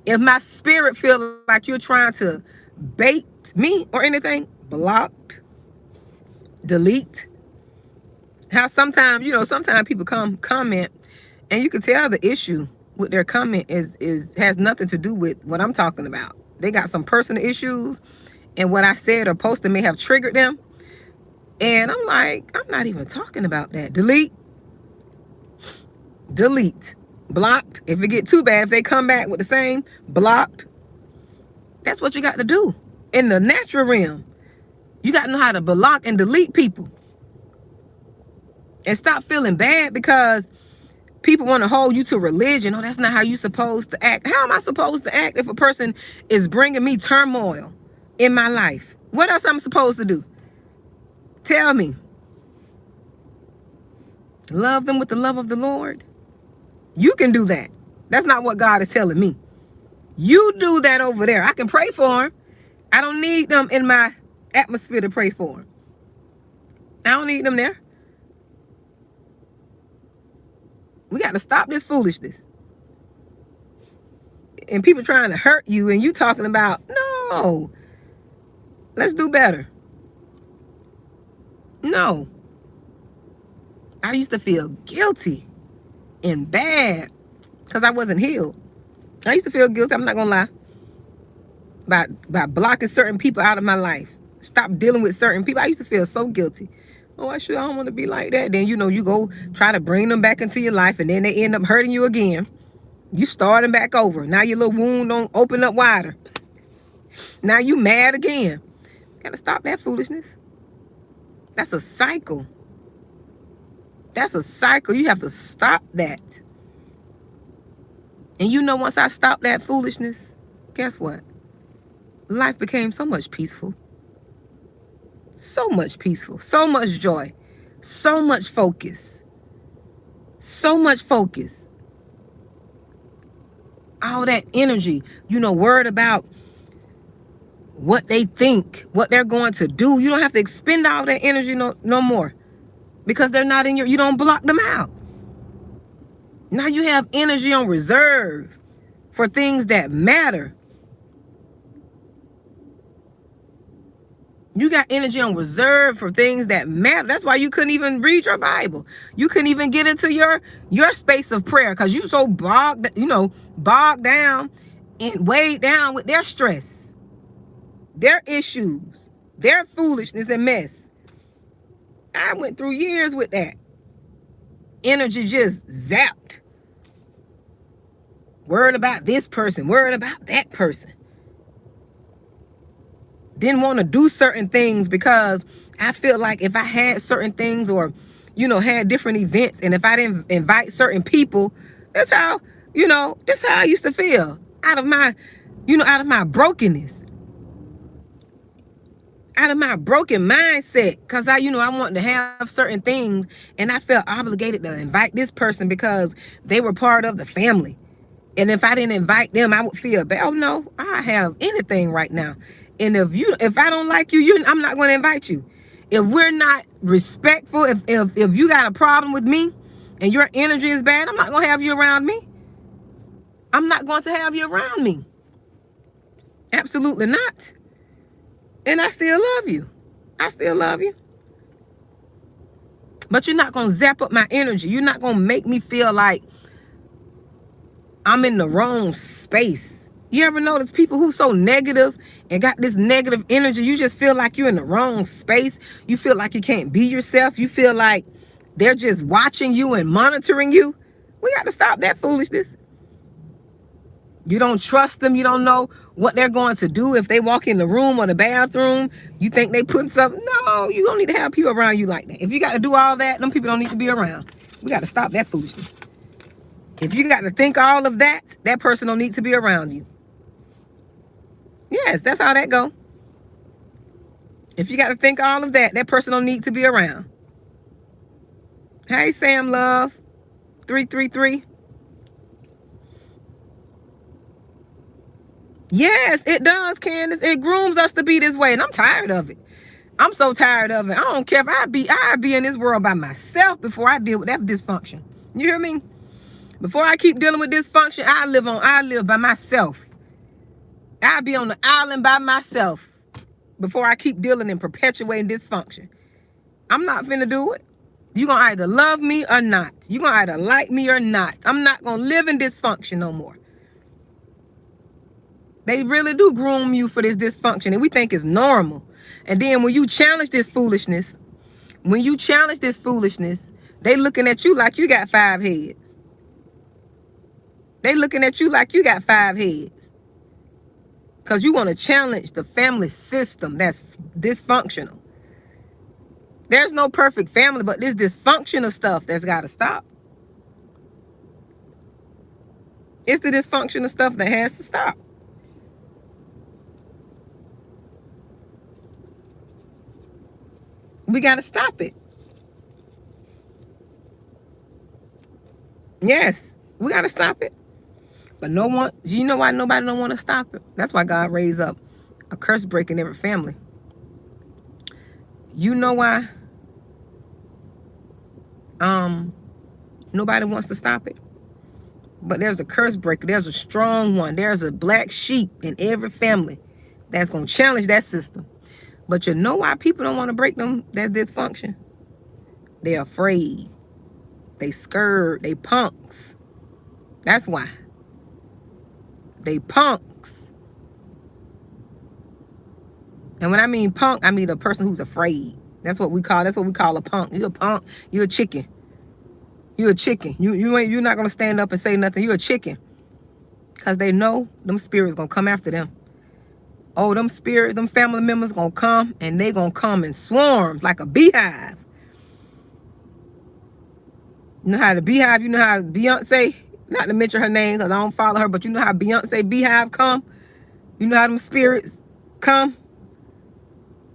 If my spirit feels like you're trying to bait me or anything, blocked, delete. How sometimes people comment and you can tell the issue with their comment has nothing to do with what I'm talking about. They got some personal issues and what I said or posted may have triggered them. And I'm like, I'm not even talking about that. Delete. Blocked. If it get too bad, if they come back with the same, blocked. That's what you got to do. In the natural realm, you got to know how to block and delete people. And stop feeling bad because people want to hold you to religion. Oh, that's not how you're supposed to act. How am I supposed to act if a person is bringing me turmoil in my life? What else I'm supposed to do? Tell me. Love them with the love of the Lord. You can do that. That's not what God is telling me. You do that over there. I can pray for them. I don't need them in my atmosphere to pray for them. I don't need them there. We got to stop this foolishness. And people trying to hurt you and you talking about, no. Let's do better. No. I used to feel guilty and bad because I wasn't healed. I used to feel guilty, I'm not going to lie, by blocking certain people out of my life. Stop dealing with certain people. I used to feel so guilty. Oh, I don't want to be like that. Then, you go try to bring them back into your life and then they end up hurting you again. You starting back over. Now your little wound don't open up wider. Now you mad again. Got to stop that foolishness. That's a cycle. That's a cycle. You have to stop that. And once I stopped that foolishness, guess what? Life became so much peaceful. So much peaceful, so much joy, so much focus, so much focus. All that energy, worried about what they think, what they're going to do. You don't have to expend all that energy no more, because they're not in you don't block them out. Now you have energy on reserve for things that matter. You got energy on reserve for things that matter. That's why you couldn't even read your Bible. You couldn't even get into your space of prayer, because you so bogged down and weighed down with their stress, their issues, their foolishness and mess. I went through years with that. Energy just zapped. Worried about this person, worried about that person. Didn't want to do certain things because I feel like if I had certain things, or, had different events, and if I didn't invite certain people, that's how I used to feel out of my brokenness, out of my broken mindset. Because I wanted to have certain things, and I felt obligated to invite this person because they were part of the family. And if I didn't invite them, I would feel bad. Oh no, I have anything right now. And if I don't like you, I'm not going to invite you. If we're not respectful, if you got a problem with me and your energy is bad, I'm not going to have you around me. I'm not going to have you around me. Absolutely not. And I still love you. I still love you. But you're not going to zap up my energy. You're not going to make me feel like I'm in the wrong space. You ever notice people who so negative and got this negative energy? You just feel like you're in the wrong space. You feel like you can't be yourself. You feel like they're just watching you and monitoring you. We got to stop that foolishness. You don't trust them. You don't know what they're going to do if they walk in the room or the bathroom. You think they put something. No, you don't need to have people around you like that. If you got to do all that, them people don't need to be around. We got to stop that foolishness. If you got to think all of that, that person don't need to be around you. Yes, that's how that go. If you got to think all of that, that person don't need to be around. Hey, Sam Love, 333. Yes, it does, Candace. It grooms us to be this way, and I'm tired of it. I'm so tired of it. I don't care if I'd be in this world by myself before I deal with that dysfunction. You hear me? Before I keep dealing with dysfunction, I live by myself. I'll be on the island by myself before I keep dealing and perpetuating dysfunction. I'm not finna do it. You're going to either love me or not. You're going to either like me or not. I'm not going to live in dysfunction no more. They really do groom you for this dysfunction, and we think it's normal. And then when you challenge this foolishness, they looking at you like you got 5 heads. They looking at you like you got 5 heads. Because you want to challenge the family system that's dysfunctional. There's no perfect family, but this dysfunctional stuff that's got to stop. It's the dysfunctional stuff that has to stop. We got to stop it. Yes, we got to stop it. But you know why nobody don't want to stop it? That's why God raised up a curse breaker in every family. You know why nobody wants to stop it? But there's a curse breaker. There's a strong one. There's a black sheep in every family that's going to challenge that system. But you know why people don't want to break them? That dysfunction. They're afraid. They scared. They punks. That's why. They punks. And when I mean punk, I mean a person who's afraid. That's what we call a punk. You're a punk. You're a chicken. You're a chicken. You're not gonna stand up and say nothing. You're a chicken. Cause they know them spirits gonna come after them. Oh, them spirits, them family members gonna come, and they gonna come in swarms like a beehive. You know how the beehive, you know how Beyonce, not to mention her name because I don't follow her, but you know how Beyonce beehive come? You know how them spirits come?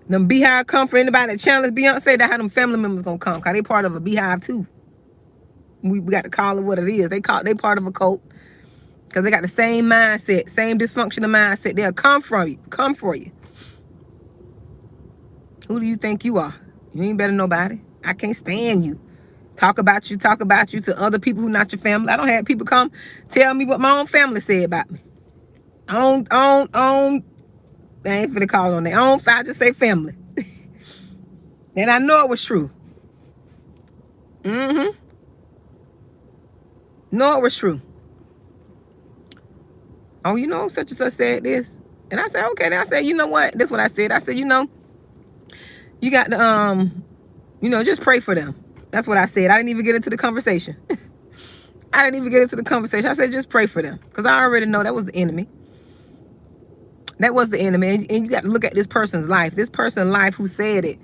Them beehive come for anybody that challenge Beyonce. That's how them family members gonna come. Cause they part of a beehive too. We got to call it what it is. They part of a cult. Cause they got the same mindset, same dysfunctional mindset. They'll come for you. Who do you think you are? You ain't better nobody. I can't stand you. Talk about you to other people who not your family. I don't have people come tell me what my own family said about me. I ain't finna call on that. I just say family. And I know it was true. No, it was true. Oh, you know, such and such said this. And I said, okay. Then I said, you know what? This is what I said. I said, you know, you got to, just pray for them. That's what I said. I didn't even get into the conversation. I said, just pray for them. Because I already know that was the enemy. That was the enemy. And you got to look at this person's life. This person's life who said it,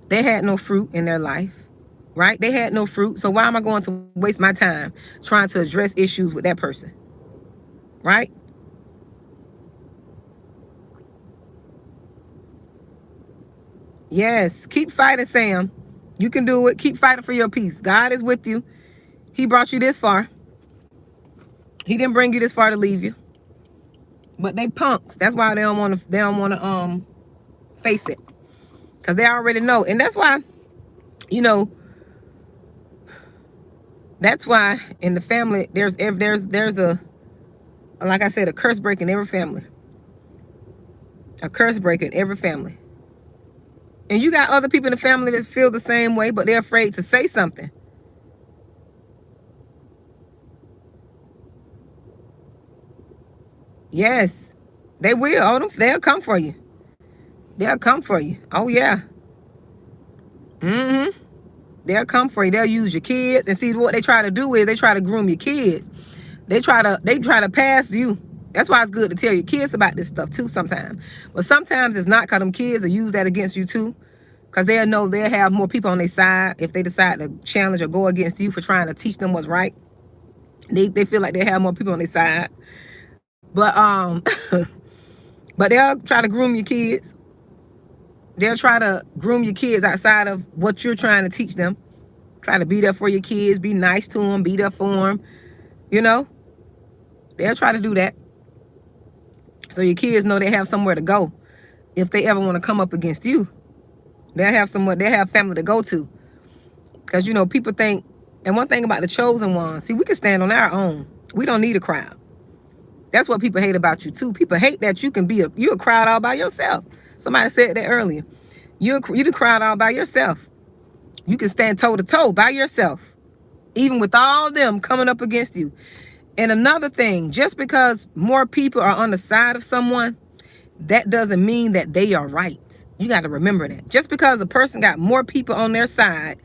they had no fruit in their life. Right? They had no fruit. So why am I going to waste my time trying to address issues with that person? Right? Yes. Keep fighting, Sam. You can do it. Keep fighting for your peace. God is with you. He brought you this far. He didn't bring you this far to leave you. But they punks. That's why they don't want to face it. Because they already know. And that's why, that's why in the family there's a, like I said, a curse break in every family. A curse break in every family. And you got other people in the family that feel the same way, but they're afraid to say something. Yes, they will. Oh, they'll come for you. They'll come for you. Oh, yeah. They'll come for you. They'll use your kids. And see, what they try to do is they try to groom your kids. They try to pass you. That's why it's good to tell your kids about this stuff too sometimes. But sometimes it's not, because them kids will use that against you too. Because they'll know they'll have more people on their side if they decide to challenge or go against you for trying to teach them what's right. They feel like they have more people on their side. But but they'll try to groom your kids. They'll try to groom your kids outside of what you're trying to teach them. Try to be there for your kids, be nice to them, be there for them. They'll try to do that. So your kids know they have somewhere to go if they ever want to come up against you. They'll have family to go to. Because, people think, and one thing about the chosen ones, see, we can stand on our own. We don't need a crowd. That's what people hate about you, too. People hate that you can be you're a crowd all by yourself. Somebody said that earlier. You're the crowd all by yourself. You can stand toe-to-toe by yourself, even with all them coming up against you. And another thing, just because more people are on the side of someone, that doesn't mean that they are right. You got to remember that. Just because a person got more people on their side,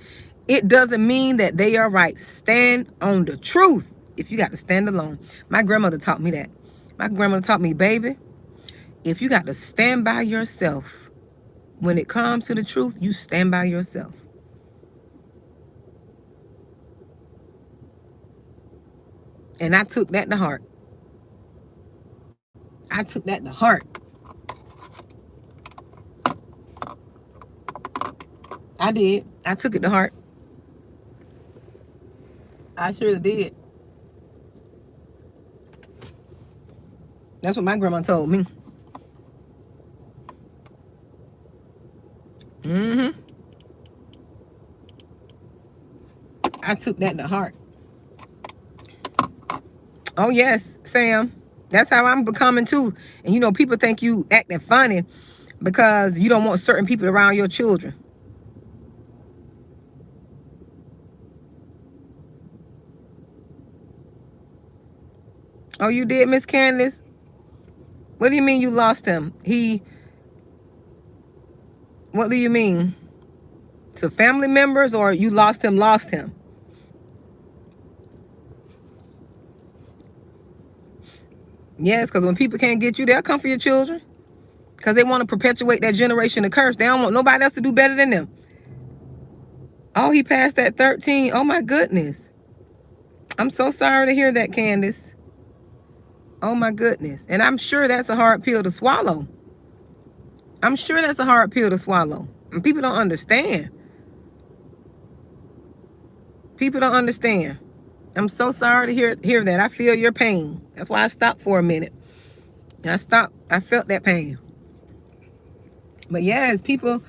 it doesn't mean that they are right. Stand on the truth if you got to stand alone. My grandmother taught me that. My grandmother taught me, baby, if you got to stand by yourself, when it comes to the truth, you stand by yourself. And I took that to heart. I took that to heart. I did. I took it to heart. I sure did. That's what my grandma told me. I took that to heart. Oh, yes, Sam. That's how I'm becoming, too. And, people think you acting funny because you don't want certain people around your children. Oh, you did, Miss Candace? What do you mean you lost him? What do you mean? To family members, or you lost him? Yes, because when people can't get you, they'll come for your children. Because they want to perpetuate that generation of curse. They don't want nobody else to do better than them. Oh, he passed at 13. Oh, my goodness. I'm so sorry to hear that, Candace. Oh, my goodness. And I'm sure that's a hard pill to swallow. I'm sure that's a hard pill to swallow. And people don't understand. People don't understand. I'm so sorry to hear that. I feel your pain. That's why I stopped for a minute. I stopped. I felt that pain. But yes, people,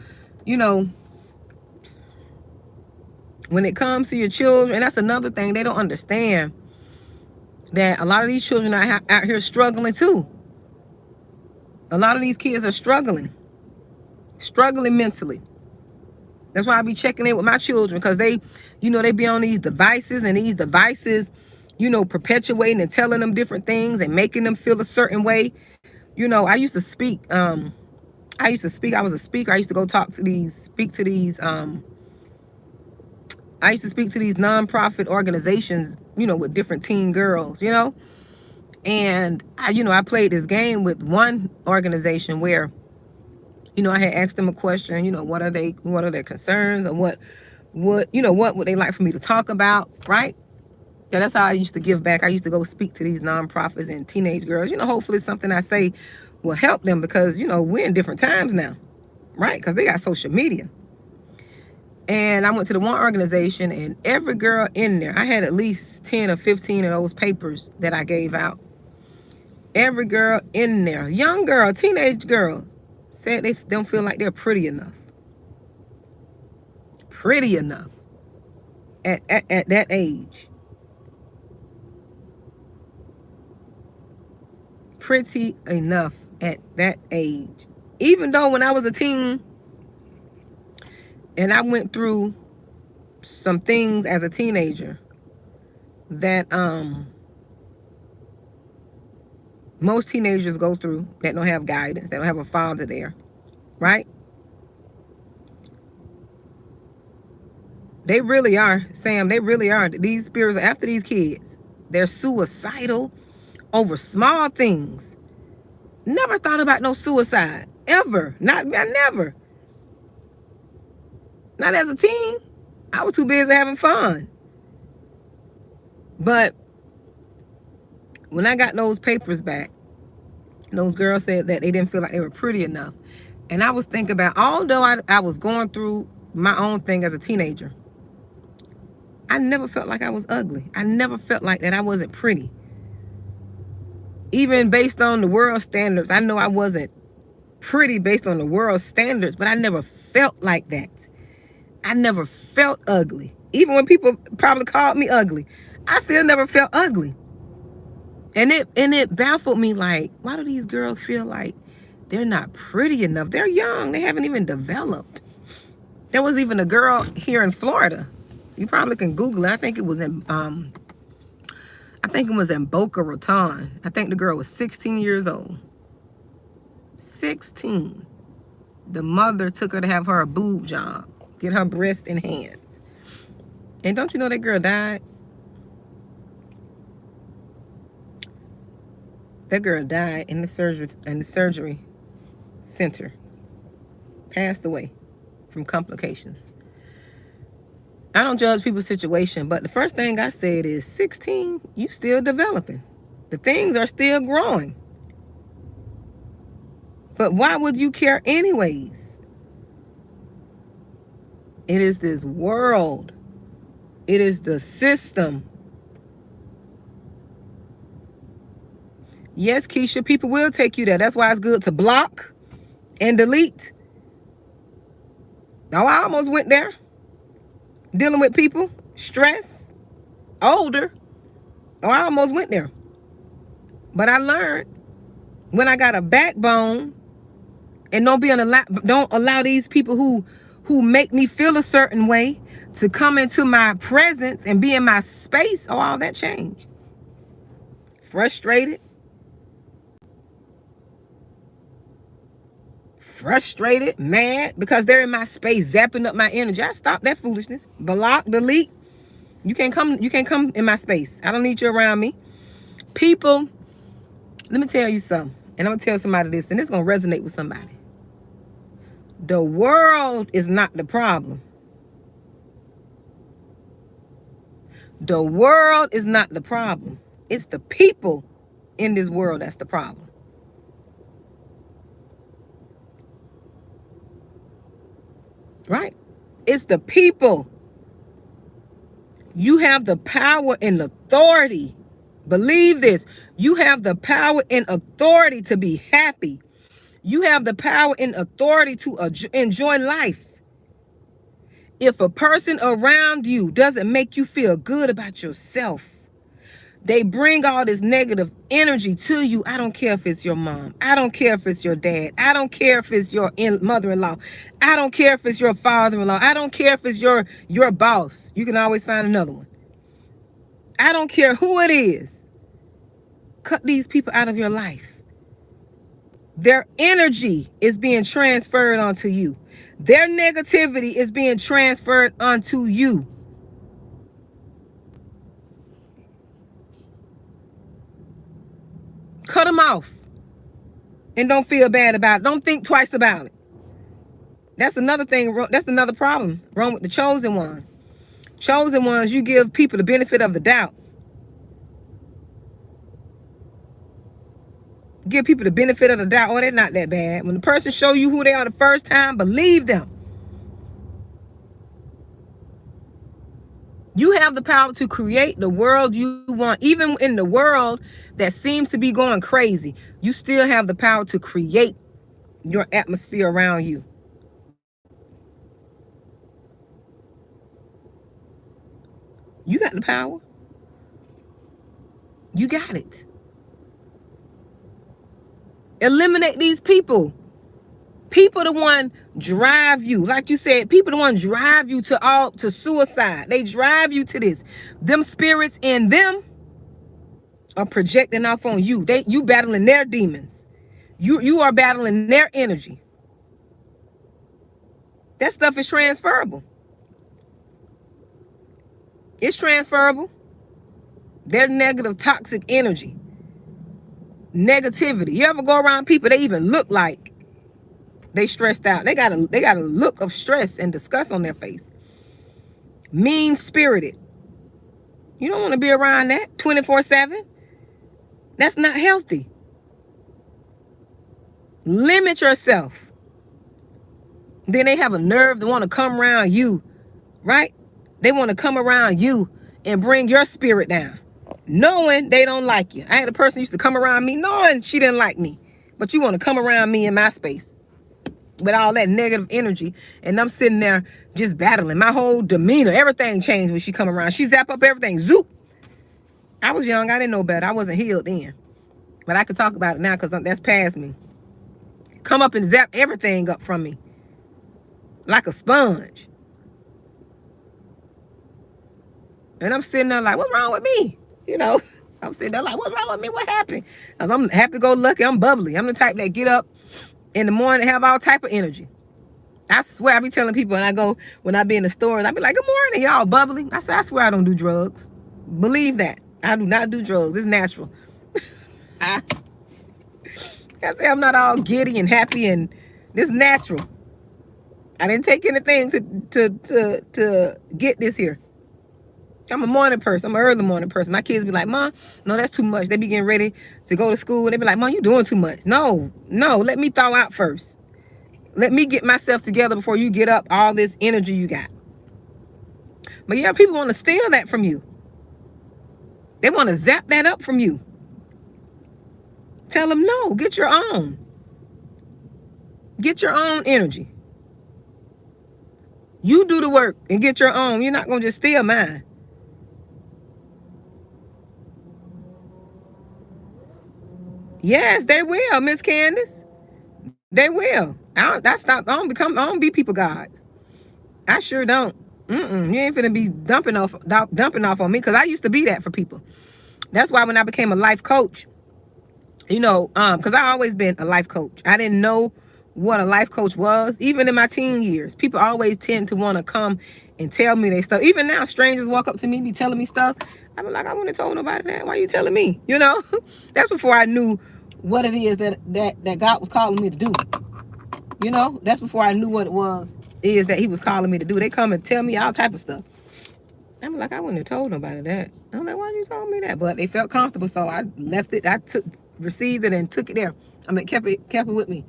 you know, when it comes to your children, that's another thing they don't understand, that a lot of these children are out here struggling too. A lot of these kids are struggling mentally. That's why I be checking in with my children, because they, you know, they be on these devices, and these devices, you know, perpetuating and telling them different things and making them feel a certain way. You know, I used to speak. I was a speaker. I used to go speak to these nonprofit organizations, you know, with different teen girls, you know. And I played this game with one organization where, you know, I had asked them a question, you know, what are their concerns, or what would they like for me to talk about, right? Yeah, that's how I used to give back. I used to go speak to these nonprofits and teenage girls. You know, hopefully something I say will help them, because, you know, we're in different times now, right? Because they got social media. And I went to the one organization, and every girl in there, I had at least 10 or 15 of those papers that I gave out. Every girl in there, young girl, teenage girls, said they don't feel like they're pretty enough. Pretty enough at that age. Pretty enough at that age. Even though when I was a teen and I went through some things as a teenager that most teenagers go through, that don't have guidance, that don't have a father there, right? They really are, Sam, they really are. These spirits are after these kids. They're suicidal over small things. Never thought about no suicide, ever. I never. Not as a teen. I was too busy having fun. But when I got those papers back, those girls said that they didn't feel like they were pretty enough. And I was thinking about, although I was going through my own thing as a teenager, I never felt like I was ugly. I never felt like that I wasn't pretty. Even based on the world standards, I know I wasn't pretty based on the world standards, but I never felt like that. I never felt ugly. Even when people probably called me ugly, I still never felt ugly. And it baffled me, like, why do these girls feel like they're not pretty enough? They're young. They haven't even developed. There was even a girl here in Florida. You probably can Google it. I think it was in Boca Raton. I think the girl was 16 years old. 16. The mother took her to have her a boob job, get her breast enhanced. And don't you know that girl died? That girl died in the surgery center. Passed away from complications. I don't judge people's situation, but the first thing I said is, 16, you still developing. The things are still growing. But why would you care anyways? It is this world. It is the system. Yes, Keisha, people will take you there. That's why it's good to block and delete. Oh, I almost went there. Dealing with people, stress, older. Oh, I almost went there. But I learned, when I got a backbone, and don't allow these people who make me feel a certain way to come into my presence and be in my space. Oh, all that changed. Frustrated, mad, because they're in my space, zapping up my energy. I stopped that foolishness. Block, delete. You can't come in my space. I don't need you around me. People, let me tell you something. And I'm going to tell somebody this, and it's going to resonate with somebody. The world is not the problem. The world is not the problem. It's the people in this world that's the problem. right? It's the people. You have the power and authority. Believe this. You have the power and authority to be happy. You have the power and authority to enjoy life. If a person around you doesn't make you feel good about yourself, they bring all this negative energy to you. I don't care if it's your mom. I don't care if it's your dad. I don't care if it's your mother-in-law. I don't care if it's your father-in-law. I don't care if it's your boss. You can always find another one. I don't care who it is. Cut these people out of your life. Their energy is being transferred onto you. Their negativity is being transferred onto you. Cut them off. And don't feel bad about it. Don't think twice about it. That's another thing. That's another problem wrong with the chosen one. Chosen ones, you give people the benefit of the doubt. Give people the benefit of the doubt. Oh, they're not that bad. When the person show you who they are the first time, believe them. You have the power to create the world you want. Even in the world that seems to be going crazy, you still have the power to create your atmosphere around you. You got the power. You got it. Eliminate these people. People the one drive you. Like you said, people the one drive you to suicide. They drive you to this. Them spirits in them are projecting off on you. You battling their demons. You are battling their energy. That stuff is transferable. It's transferable. Their negative, toxic energy. Negativity. You ever go around people, they even look like they stressed out. They got a look of stress and disgust on their face. Mean-spirited. You don't want to be around that 24/7. That's not healthy. Limit yourself. Then they have a nerve to want to come around you, right? They want to come around you and bring your spirit down, knowing they don't like you. I had a person used to come around me knowing she didn't like me, but you want to come around me in my space with all that negative energy, and I'm sitting there just battling. My whole demeanor, everything changed when she come around. She zap up everything. Zoop. I was young. I didn't know better. I wasn't healed then, but I could talk about it now because that's past me. Come up and zap everything up from me like a sponge. And I'm sitting there like, what's wrong with me? You know, I'm sitting there like, what's wrong with me? What happened? Because I'm happy-go-lucky. I'm bubbly. I'm the type that get up in the morning and have all type of energy. I swear, I be telling people when I be in the stores, I be like, good morning, y'all bubbly. I say, I swear I don't do drugs. Believe that. I do not do drugs. It's natural. I say I'm not all giddy and happy, and this natural. I didn't take anything to get this here. I'm a morning person. I'm an early morning person. My kids be like, Mom, no, that's too much. They be getting ready to go to school. They be like, Mom, you doing too much. No, let me thaw out first. Let me get myself together before you get up all this energy you got. But yeah, people want to steal that from you. They want to zap that up from you. Tell them, no, get your own. Get your own energy. You do the work and get your own. You're not going to just steal mine. Yes, they will, Miss Candace. They will. I don't be people gods. I sure don't. You ain't finna be dumping off on me, because I used to be that for people. That's why when I became a life coach, you know, because I always been a life coach. I didn't know what a life coach was. Even in my teen years, people always tend to want to come and tell me their stuff. Even now, strangers walk up to me, be telling me stuff. I be like, I wouldn't have told nobody that. Why are you telling me? You know, that's before I knew what it is that God was calling me to do. You know, that's before I knew what it was that he was calling me to do. They come and tell me all type of stuff. I'm like, I wouldn't have told nobody that. I'm like, why you told me that? But they felt comfortable, so I left it. I received it and took it there. Kept it with me.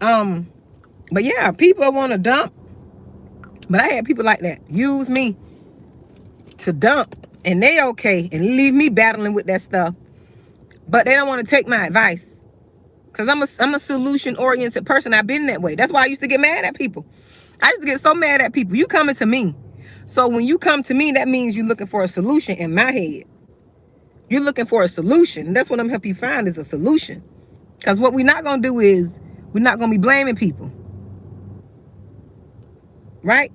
But yeah, people want to dump But I had people like that use me to dump, and they okay, and leave me battling with that stuff. But they don't want to take my advice. Because I'm a solution-oriented person. I've been that way. That's why I used to get mad at people. I used to get so mad at people. You coming to me. So when you come to me, that means you're looking for a solution in my head. You're looking for a solution. That's what I'm helping you find is a solution. Because what we're not going to do is we're not going to be blaming people. Right?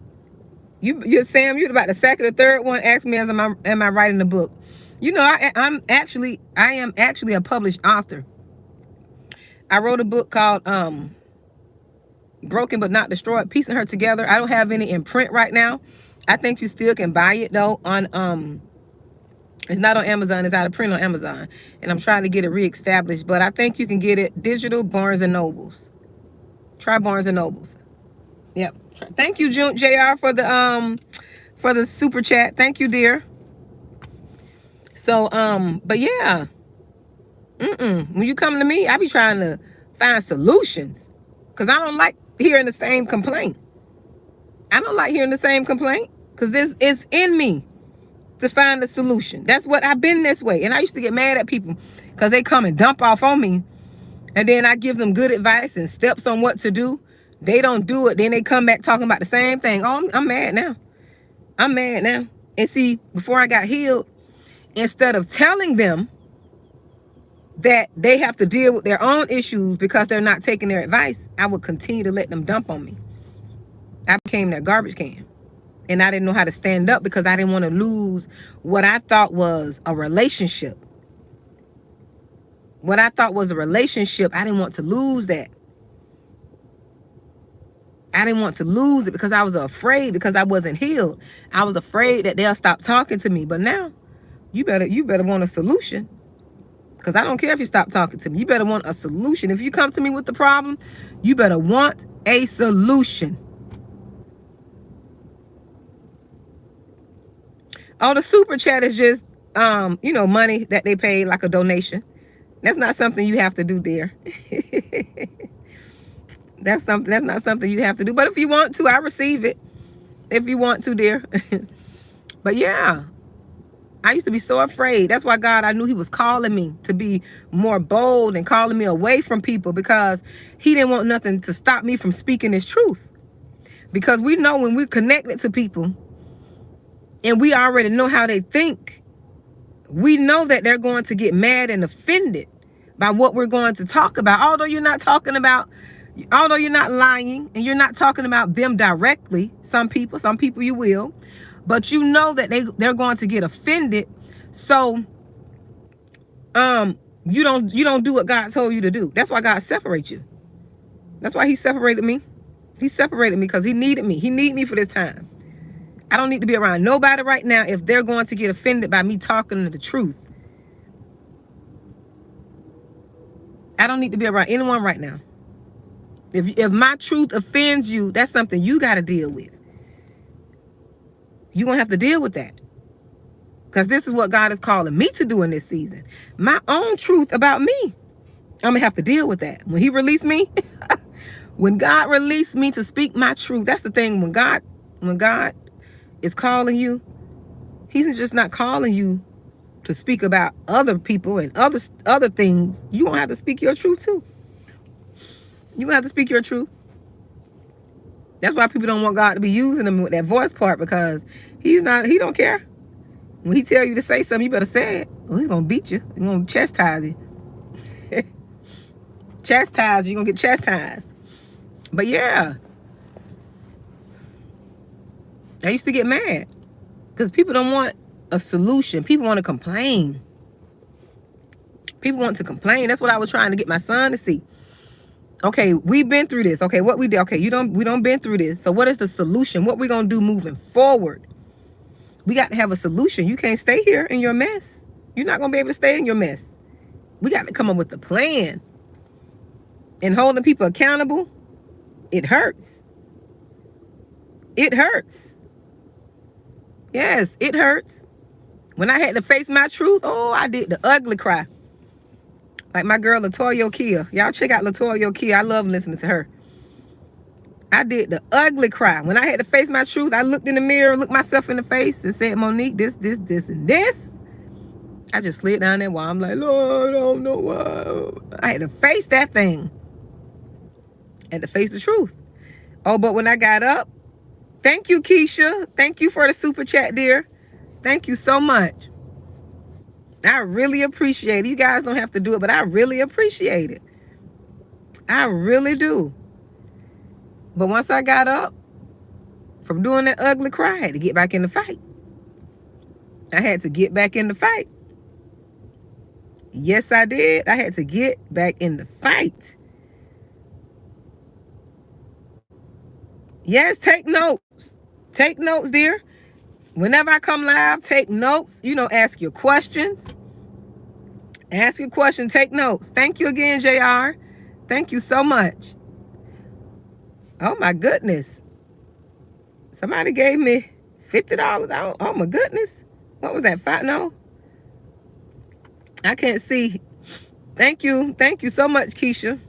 You're Sam, you're about the second or third one. Ask me as am I writing the book. You know, I am actually a published author. I wrote a book called Broken But Not Destroyed, Piecing Her Together. I don't have any in print right now. I think you still can buy it though on it's not on Amazon, it's out of print on Amazon. And I'm trying to get it reestablished, but I think you can get it digital, Barnes and Nobles. Try Barnes and Nobles. Yep. Thank you, JR, for the super chat. Thank you, dear. So but yeah. When you come to me, I be trying to find solutions. Because I don't like hearing the same complaint. I don't like hearing the same complaint. Because it's in me to find a solution. That's what I've been this way. And I used to get mad at people because they come and dump off on me. And then I give them good advice and steps on what to do. They don't do it. Then they come back talking about the same thing. Oh, I'm mad now. I'm mad now. And see, before I got healed, instead of telling them that they have to deal with their own issues because they're not taking their advice, I would continue to let them dump on me. I became their garbage can. And I didn't know how to stand up because I didn't want to lose what I thought was a relationship. What I thought was a relationship, I didn't want to lose that. I didn't want to lose it because I was afraid, because I wasn't healed. I was afraid that they'll stop talking to me. But now, you better want a solution. Because I don't care if you stop talking to me. You better want a solution. If you come to me with the problem, you better want a solution. Oh, the super chat is just, money that they pay, like a donation. That's not something you have to do, dear. That's not something you have to do. But if you want to, I receive it. If you want to, dear. But yeah, I used to be so afraid. That's why God, I knew he was calling me to be more bold and calling me away from people, because he didn't want nothing to stop me from speaking his truth. Because we know when we're connected to people and we already know how they think, we know that they're going to get mad and offended by what we're going to talk about. Although you're not lying and you're not talking about them directly, some people you will, but you know that they're going to get offended. So you don't do what God told you to do. That's why God separates you. That's why he separated me. He separated me because he needed me. He needed me for this time. I don't need to be around nobody right now if they're going to get offended by me talking the truth. I don't need to be around anyone right now. If my truth offends you, that's something you got to deal with. You're going to have to deal with that. Because this is what God is calling me to do in this season. My own truth about me. I'm going to have to deal with that. When he released me, when God released me to speak my truth, that's the thing. When God is calling you, he's just not calling you to speak about other people and other things. You're going to have to speak your truth too. You're going to have to speak your truth. That's why people don't want God to be using them with that voice part, because he don't care. When he tell you to say something, you better say it. Well, he's going to beat you. He's going to chastise you. Chastise you. You're going to get chastised. But yeah. I used to get mad because people don't want a solution. People want to complain. People want to complain. That's what I was trying to get my son to see. Okay, we've been through this. Okay, what we did. Okay, we don't been through this. So what is the solution? What we going to do moving forward? We got to have a solution. You can't stay here in your mess. You're not going to be able to stay in your mess. We got to come up with a plan. And holding people accountable, it hurts. It hurts. Yes, it hurts. When I had to face my truth, oh, I did the ugly cry. Like my girl, Latoya Kia. Y'all check out Latoya Kia. I love listening to her. I did the ugly cry. When I had to face my truth, I looked in the mirror, looked myself in the face and said, Monique, this, and this. I just slid down that wall. I'm like, Lord, I don't know why. I had to face that thing. I had to face the truth. Oh, but when I got up, thank you, Keisha. Thank you for the super chat, dear. Thank you so much. I really appreciate it. You guys don't have to do it, but I really appreciate it. I really do. But once I got up from doing that ugly cry, I had to get back in the fight. I had to get back in the fight. Yes, I did. I had to get back in the fight. Yes, take notes. Take notes, dear. Whenever I come live, take notes. You know, ask your questions. Ask your question, take notes. Thank you again, JR. Thank you so much. Oh, my goodness. Somebody gave me $50. Oh, my goodness. What was that? No. I can't see. Thank you. Thank you so much, Keisha.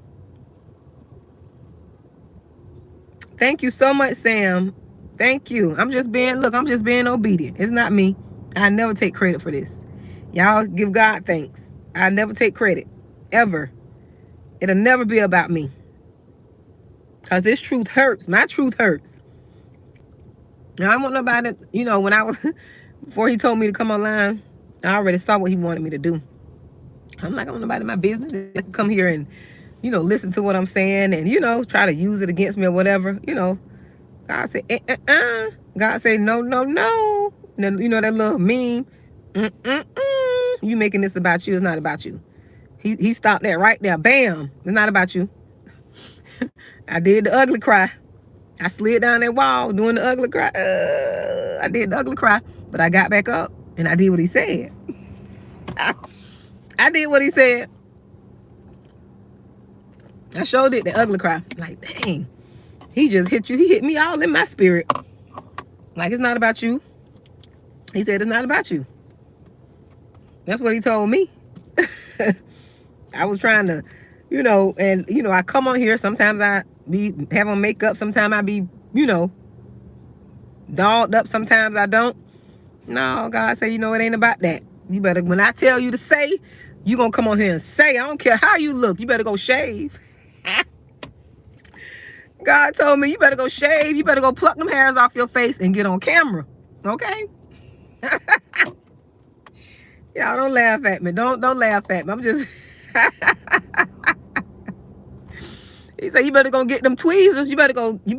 Thank you so much, Sam. Thank you. I'm just being obedient. It's not me. I never take credit for this. Y'all give God thanks. I never take credit. Ever. It'll never be about me. Because this truth hurts. My truth hurts. Now, I don't want nobody, you know, when I was, before he told me to come online, I already saw what he wanted me to do. I'm like, I don't want nobody in my business to come here and, you know, listen to what I'm saying and, you know, try to use it against me or whatever. You know, God said, God said, no. You know that little meme? You making this about you. It's not about you. He stopped that right there. Bam. It's not about you. I did the ugly cry. I slid down that wall doing the ugly cry. I did the ugly cry. But I got back up and I did what he said. I did what he said. I showed it the ugly cry. Like, dang. He just hit you. He hit me all in my spirit. Like, it's not about you. He said, it's not about you. That's what he told me. I was trying to, you know, and, you know, I come on here. Sometimes I be have on makeup. Sometimes I be, you know, dolled up. Sometimes I don't. No, God said, you know, it ain't about that. You better, when I tell you to say, you going to come on here and say, I don't care how you look. You better go shave. God told me, you better go shave. You better go pluck them hairs off your face and get on camera. Okay? Y'all don't laugh at me. Don't laugh at me. I'm just... He said, you better go get them tweezers. You better go get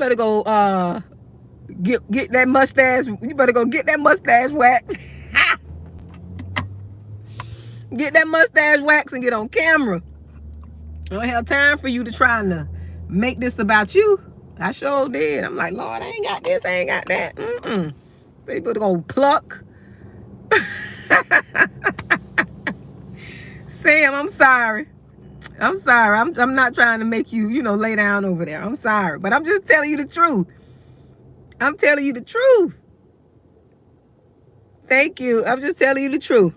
that mustache. You better go get that mustache wax. Get that mustache wax and get on camera. I don't have time for you to try to make this about you. I sure did. I'm like, Lord, I ain't got this. I ain't got that. People gonna pluck. Sam, I'm sorry. I'm sorry. I'm not trying to make you, you know, lay down over there. I'm sorry. But I'm just telling you the truth. I'm telling you the truth. Thank you. I'm just telling you the truth.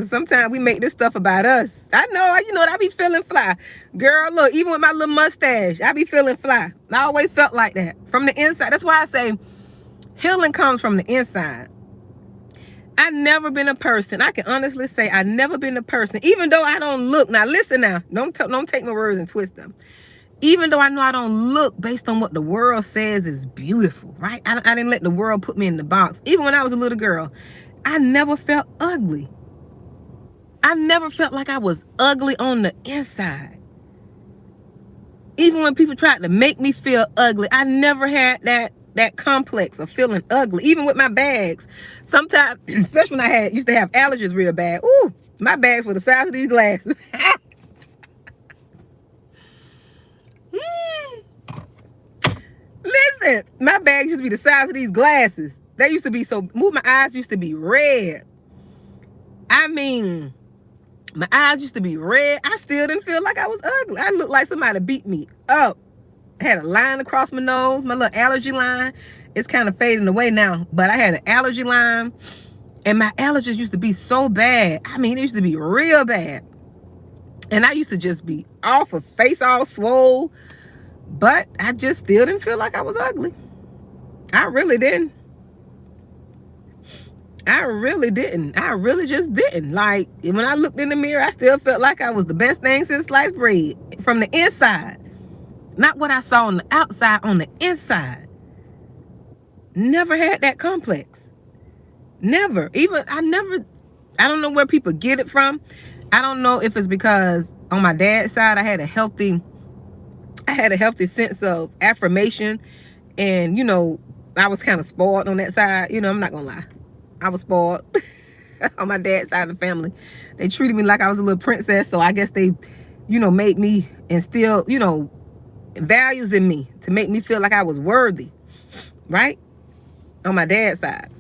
Sometimes we make this stuff about us. I know, you know, I be feeling fly. Girl, look, even with my little mustache, I be feeling fly. I always felt like that. From the inside. That's why I say healing comes from the inside. I've never been a person. I can honestly say I've never been a person, even though I don't look. Now, listen now. Don't take my words and twist them. Even though I know I don't look based on what the world says is beautiful, right? I didn't let the world put me in the box. Even when I was a little girl, I never felt ugly. I never felt like I was ugly on the inside. Even when people tried to make me feel ugly, I never had that complex of feeling ugly. Even with my bags. Sometimes, especially when I used to have allergies real bad. Ooh, my bags were the size of these glasses. Listen, my bags used to be the size of these glasses. They used to be so, my eyes used to be red. I mean, my eyes used to be red. I still didn't feel like I was ugly. I looked like somebody beat me up. I had a line across my nose, my little allergy line. It's kind of fading away now, but I had an allergy line, and my allergies used to be so bad. I mean, it used to be real bad. And I used to just be off, of face all swole, But I just still didn't feel like I was ugly. I really didn't. I really just didn't. Like, when I looked in the mirror, I still felt like I was the best thing since sliced bread from the inside. Not what I saw on the outside, on the inside. Never had that complex. Never. I don't know where people get it from. I don't know if it's because on my dad's side, I had a healthy sense of affirmation. And, I was kind of spoiled on that side. I'm not going to lie. I was spoiled on my dad's side of the family. They treated me like I was a little princess. So I guess they, made me instill, values in me to make me feel like I was worthy. Right? On my dad's side.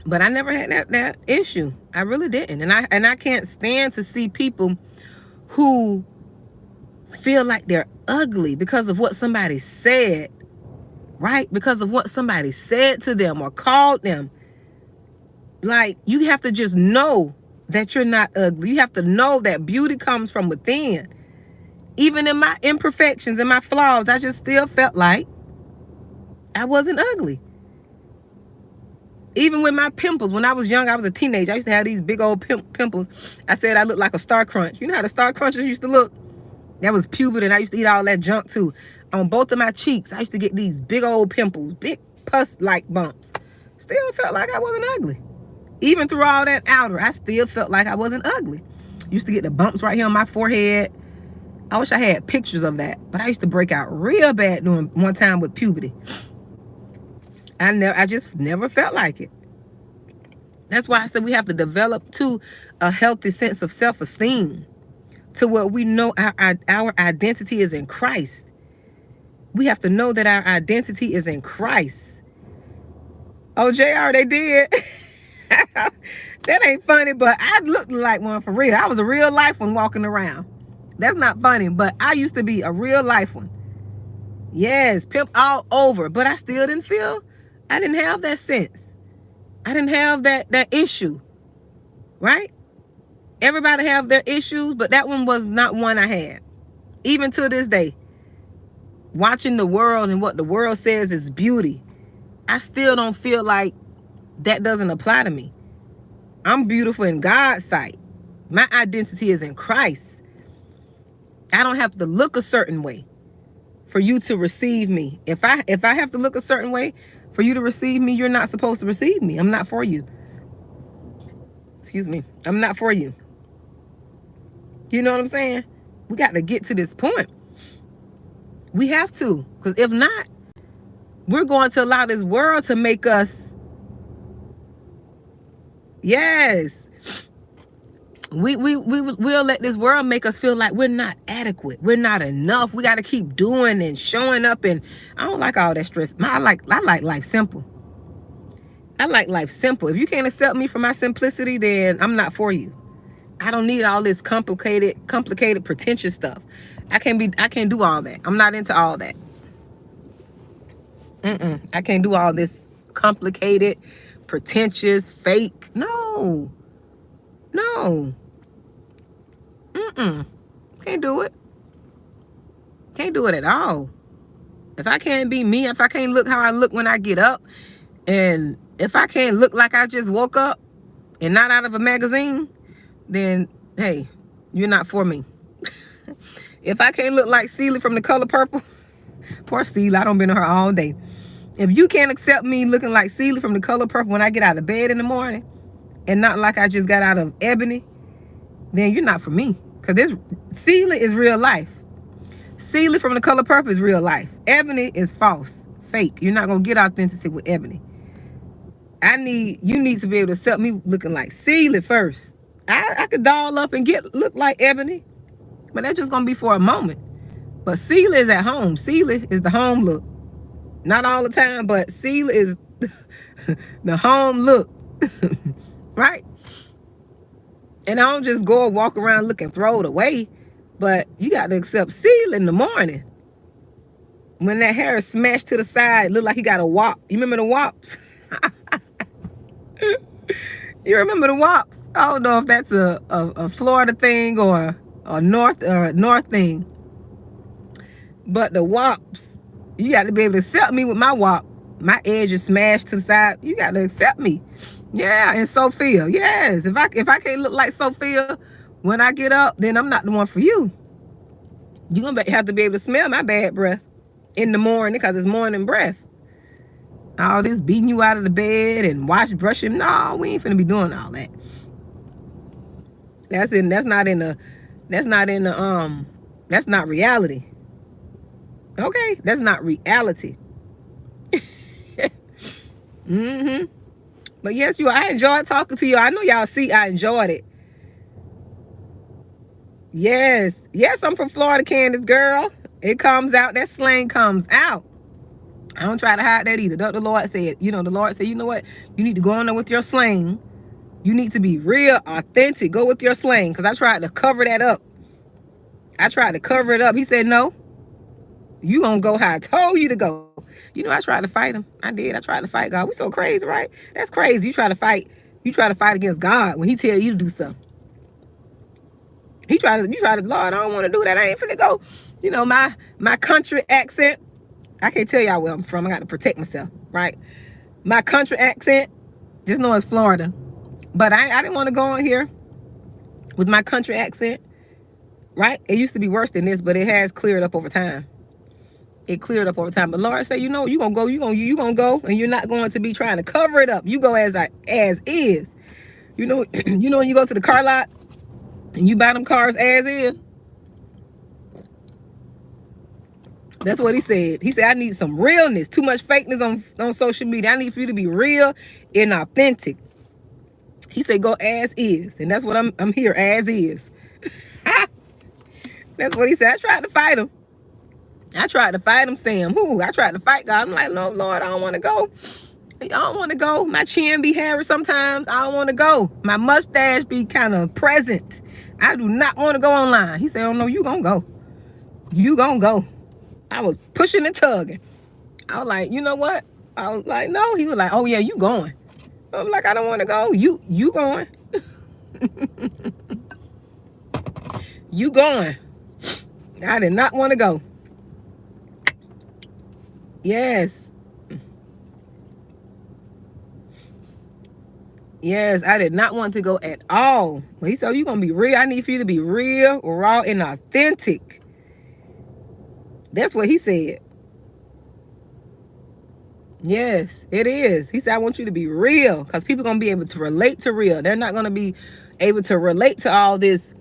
But I never had that issue. I really didn't. And I can't stand to see people who feel like they're ugly because of what somebody said. Right? Because of what somebody said to them or called them. Like, you have to just know that you're not ugly. You have to know that beauty comes from within. Even in my imperfections and my flaws, I just still felt like I wasn't ugly. Even with my pimples, when I was young, I was a teenager. I used to have these big old pimples. I said I looked like a Star Crunch. You know how the Star Crunchers used to look? That was puberty, and I used to eat all that junk too. On both of my cheeks, I used to get these big old pimples, big pus-like bumps. Still felt like I wasn't ugly. Even through all that outer, I still felt like I wasn't ugly. Used to get the bumps right here on my forehead. I wish I had pictures of that. But I used to break out real bad during one time with puberty. I just never felt like it. That's why I said we have to develop to a healthy sense of self-esteem, to where we know our identity is in Christ. We have to know that our identity is in Christ. Oh, JR, they did. That ain't funny, but I looked like one for real. I was a real life one walking around. That's not funny, but I used to be a real life one. Yes, pimp all over, but I still didn't have that sense. I didn't have that issue, right? Everybody have their issues, but that one was not one I had. Even to this day, watching the world and what the world says is beauty, I still don't feel like that doesn't apply to me. I'm beautiful in God's sight. My identity is in Christ. I don't have to look a certain way for you to receive me. If I have to look a certain way for you to receive me, you're not supposed to receive me. I'm not for you. Excuse me. I'm not for you. You know what I'm saying? We got to get to this point. We have to. Because if not, we're going to allow this world to make us. Yes. We'll let this world make us feel like we're not adequate. We're not enough. We got to keep doing and showing up. And I don't like all that stress. I like life simple. I like life simple. If you can't accept me for my simplicity, then I'm not for you. I don't need all this complicated, pretentious stuff. I can't do all that. I'm not into all that. I can't do all this complicated, pretentious, fake. No. Can't do it. Can't do it at all. If I can't be me, if I can't look how I look when I get up, and if I can't look like I just woke up and not out of a magazine, then hey, you're not for me. If I can't look like Celie from The Color Purple, poor Celie, I don't been to her all day. If you can't accept me looking like Celie from The Color Purple when I get out of bed in the morning, and not like I just got out of Ebony, then you're not for me. Because Celie is real life. Celie from The Color Purple is real life. Ebony is false, fake. You're not going to get authenticity with Ebony. You need to be able to accept me looking like Celie first. I could doll up and look like Ebony, but that's just going to be for a moment. But Celie is at home. Celie is the home look. Not all the time, but Celie is the home look. Right? And I don't just go and walk around looking throw it away, but you got to accept Celie in the morning. When that hair is smashed to the side, look like he got a wop. You remember the wops? You remember the wops? I don't know if that's a Florida thing or a north thing. But the wops, you got to be able to accept me with my wop. My edge is smashed to the side. You got to accept me. Yeah, and Sophia. Yes. If I can't look like Sophia when I get up, then I'm not the one for you. You're going to have to be able to smell my bad breath in the morning because it's morning breath. All this beating you out of the bed and brushing. No, we ain't finna be doing all that. That's not reality. Okay, that's not reality. But yes, I enjoyed talking to you. I know y'all see I enjoyed it. Yes, I'm from Florida, Candace, girl. It comes out. That slang comes out. I don't try to hide that either. The Lord said, the Lord said, you know what? You need to go on there with your slang. You need to be real, authentic. Go with your slang. Because I tried to cover that up. I tried to cover it up. He said, no. You gonna go how I told you to go. I tried to fight him. I did. I tried to fight God. We so crazy, right? That's crazy. You try to fight against God when he tell you to do something. You try to, Lord, I don't want to do that. I ain't finna go. My country accent. I can't tell y'all where I'm from. I got to protect myself, right? My country accent, just know it's Florida. But I didn't want to go on here with my country accent, right? It used to be worse than this, but it has cleared up over time. It cleared up over time. But Lord said, you're gonna go, you're gonna go, and you're not going to be trying to cover it up. You go as is. When you go to the car lot and you buy them cars as is. That's what he said. He said, I need some realness. Too much fakeness on social media. I need for you to be real and authentic. He said, go as is. And that's what I'm here, as is. That's what he said. I tried to fight him. Sam. I tried to fight God. I'm like, no, Lord, I don't want to go. I don't want to go. My chin be hairy sometimes. I don't want to go. My mustache be kind of present. I do not want to go online. He said, oh, no, you going to go. You going to go. I was pushing and tugging. I was like, you know what? I was like, no. He was like, oh, yeah, you going. I was like, I don't want to go. You going. You going. I did not want to go. Yes. Yes, I did not want to go at all. But he said, you're going to be real. I need for you to be real, raw, and authentic. That's what he said. Yes, it is. He said, I want you to be real because people are going to be able to relate to real. They're not going to be able to relate to all this,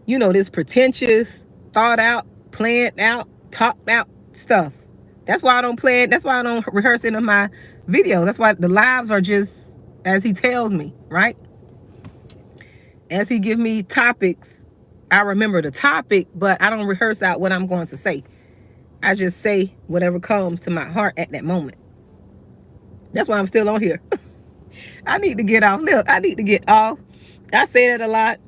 this pretentious, thought out, planned out, talked out stuff. That's why I don't plan. That's why I don't rehearse any of my videos. That's why the lives are just as he tells me, right? As he give me topics, I remember the topic, but I don't rehearse out what I'm going to say. I just say whatever comes to my heart at that moment. That's why I'm still on here. I need to get off. Look, I need to get off. I say that a lot,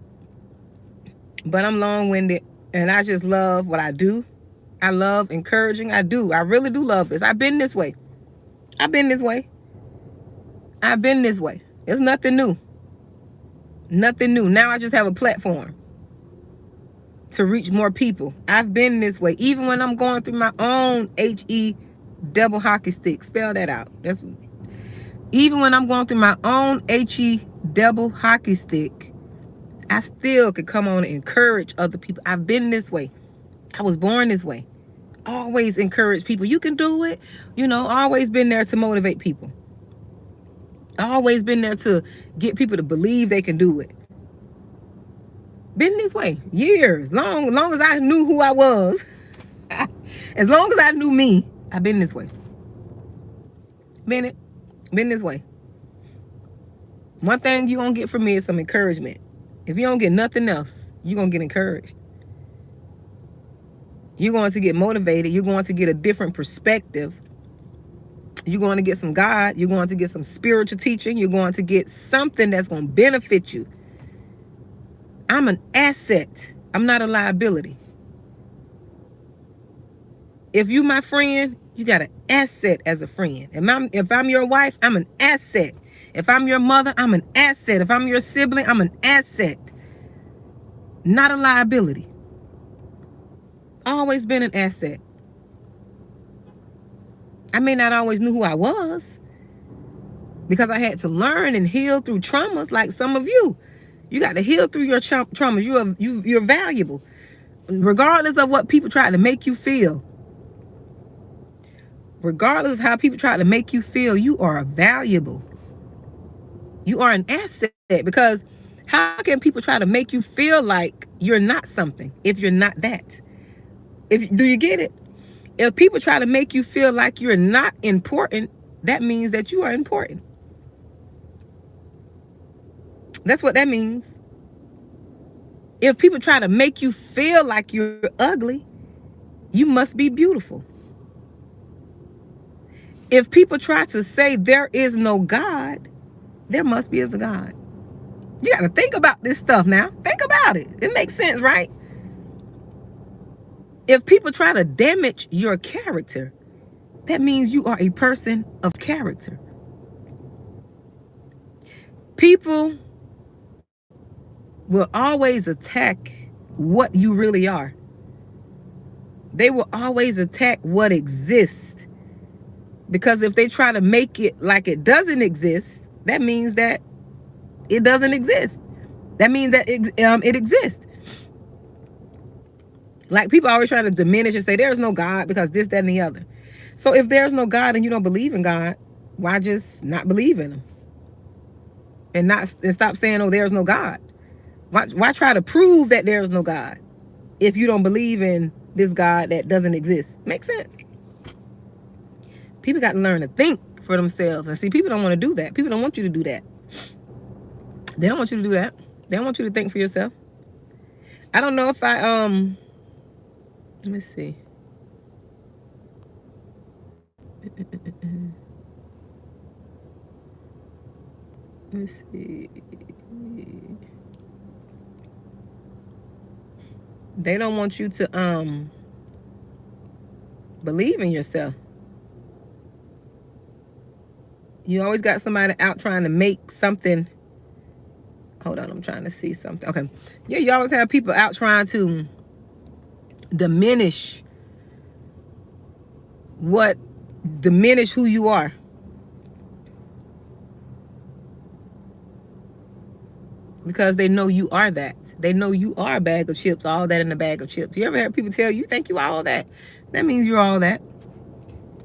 but I'm long-winded, and I just love what I do. I love encouraging. I do. I really do love this. I've been this way. It's nothing new. Nothing new. Now I just have a platform to reach more people. I've been this way. Even when I'm going through my own HE double hockey stick. Spell that out. Even when I'm going through my own HE double hockey stick, I still could come on and encourage other people. I've been this way. I was born this way. Always encourage people. You can do it. Always been there to motivate people. Always been there to get people to believe they can do it. Been this way years, long as I knew who I was. As long as I knew me, I've been this way. Been this way. One thing you're going to get from me is some encouragement. If you don't get nothing else, you're going to get encouraged. You're going to get motivated. You're going to get a different perspective. You're going to get some God. You're going to get some spiritual teaching. You're going to get something that's going to benefit you. I'm an asset. I'm not a liability. If you my friend, you got an asset as a friend. If I'm your wife, I'm an asset. If I'm your mother, I'm an asset. If I'm your sibling, I'm an asset. Not a liability. Always been an asset. I may not always knew who I was because I had to learn and heal through traumas like some of you. You got to heal through your traumas. You're valuable. Regardless of what people try to make you feel. Regardless of how people try to make you feel, you are valuable. You are an asset, because how can people try to make you feel like you're not something if you're not that? Do you get it? If people try to make you feel like you're not important, that means that you are important. That's what that means. If people try to make you feel like you're ugly, you must be beautiful. If people try to say there is no God, there must be a God. You got to think about this stuff now. Think about it. It makes sense, right? If people try to damage your character, that means you are a person of character. People will always attack what you really are. They will always attack what exists. Because if they try to make it like it doesn't exist, that means that it doesn't exist. That means that it exists. Like people always try to diminish and say there's no God because this, that, and the other. So if there's no God and you don't believe in God, why just not believe in him? And stop saying, oh, there's no God. Why try to prove that there's no God if you don't believe in this God that doesn't exist? Makes sense. People got to learn to think for themselves. And see, people don't want to do that. People don't want you to do that. They don't want you to do that. They don't want you to think for yourself. I don't know if let me see. Let me see. They don't want you to believe in yourself. You always got somebody out trying to make something. Hold on, I'm trying to see something. Okay. Yeah, you always have people out trying to diminish who you are. Because they know you are that. They know you are a bag of chips, all that in a bag of chips. You ever heard people tell you think you are all that? That means you're all that.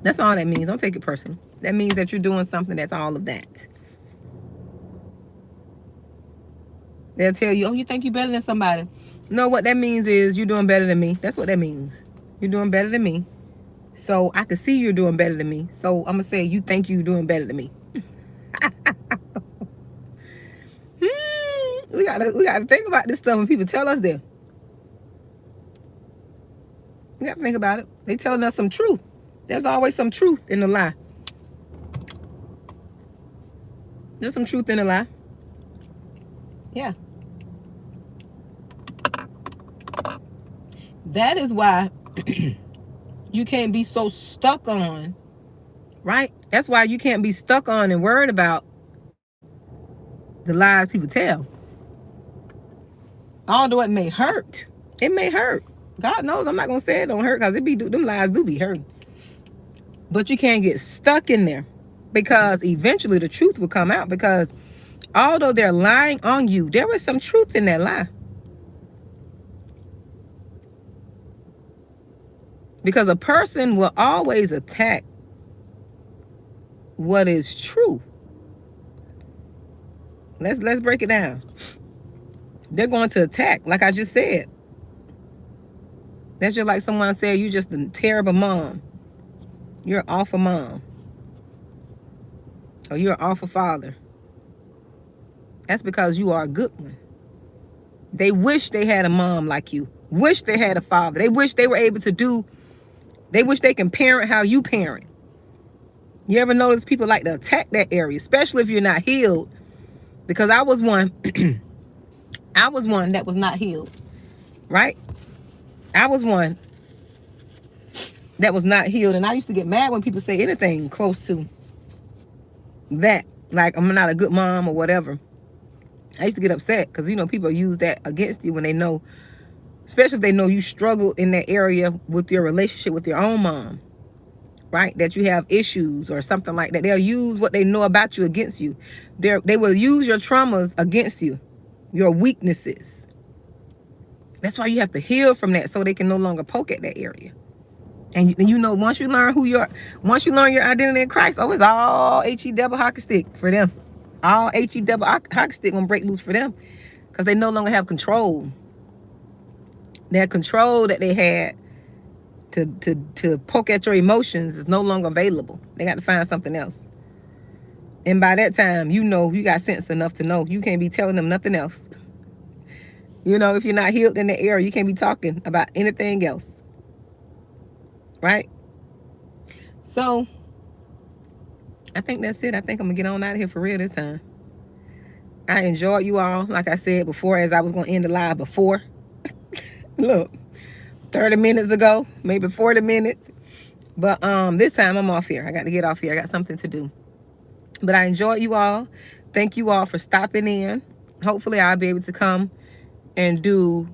That's all that means. Don't take it personal. That means that you're doing something that's all of that. They'll tell you, oh, you think you're better than somebody. No, what that means is you're doing better than me. That's what that means. You're doing better than me. So I can see you're doing better than me. So I'm going to say you think you're doing better than me. We gotta think about this stuff when people tell us that. We gotta think about it. They telling us some truth. There's always some truth in the lie. There's some truth in the lie. Yeah. That is why you can't be so stuck on, right? That's why you can't be stuck on and worried about the lies people tell. Although it may hurt. It may hurt. God knows I'm not going to say it don't hurt because them lies do be hurting. But you can't get stuck in there because eventually the truth will come out, because although they're lying on you, there is some truth in that lie. Because a person will always attack what is true. Let's break it down. They're going to attack, like I just said. That's just like someone said, you're just a terrible mom. You're an awful mom. Or you're an awful father. That's because you are a good one. They wish they had a mom like you. Wish they had a father. They wish they were able to they wish they can parent how you parent. You ever notice people like to attack that area, especially if you're not healed? Because I was one. I was one that was not healed, right? I was one that was not healed. And I used to get mad when people say anything close to that. Like, I'm not a good mom or whatever. I used to get upset because, people use that against you when they know, especially if they know you struggle in that area with your relationship with your own mom. right? That you have issues or something like that. They'll use what they know about you against you. They will use your traumas against you, your weaknesses. That's why you have to heal from that so they can no longer poke at that area. And you know, once you learn once you learn your identity in Christ, oh, it's all HE double hockey stick for them. All HE double hockey stick gonna break loose for them because they no longer have control. That control that they had to poke at your emotions is no longer available. They got to find something else. And by that time, you know, you got sense enough to know you can't be telling them nothing else. You know, if you're not healed in the area, you can't be talking about anything else. Right? So, I think that's it. I think I'm going to get on out of here for real this time. I enjoyed you all, like I said before, as I was going to end the live before. Look, 30 minutes ago, maybe 40 minutes. But this time I'm off here. I got to get off here. I got something to do. But I enjoyed you all. Thank you all for stopping in. Hopefully I'll be able to come and do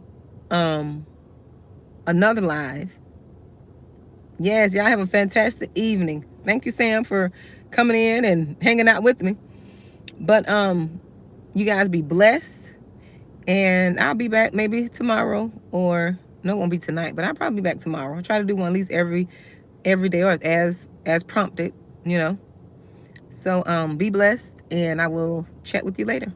another live. Yes, y'all have a fantastic evening. Thank you, Sam, for coming in and hanging out with me. But you guys be blessed. And I'll be back maybe tomorrow, or no, it won't be tonight, but I'll probably be back tomorrow. I'll try to do one at least every day, or as prompted, you know. So be blessed, and I will chat with you later.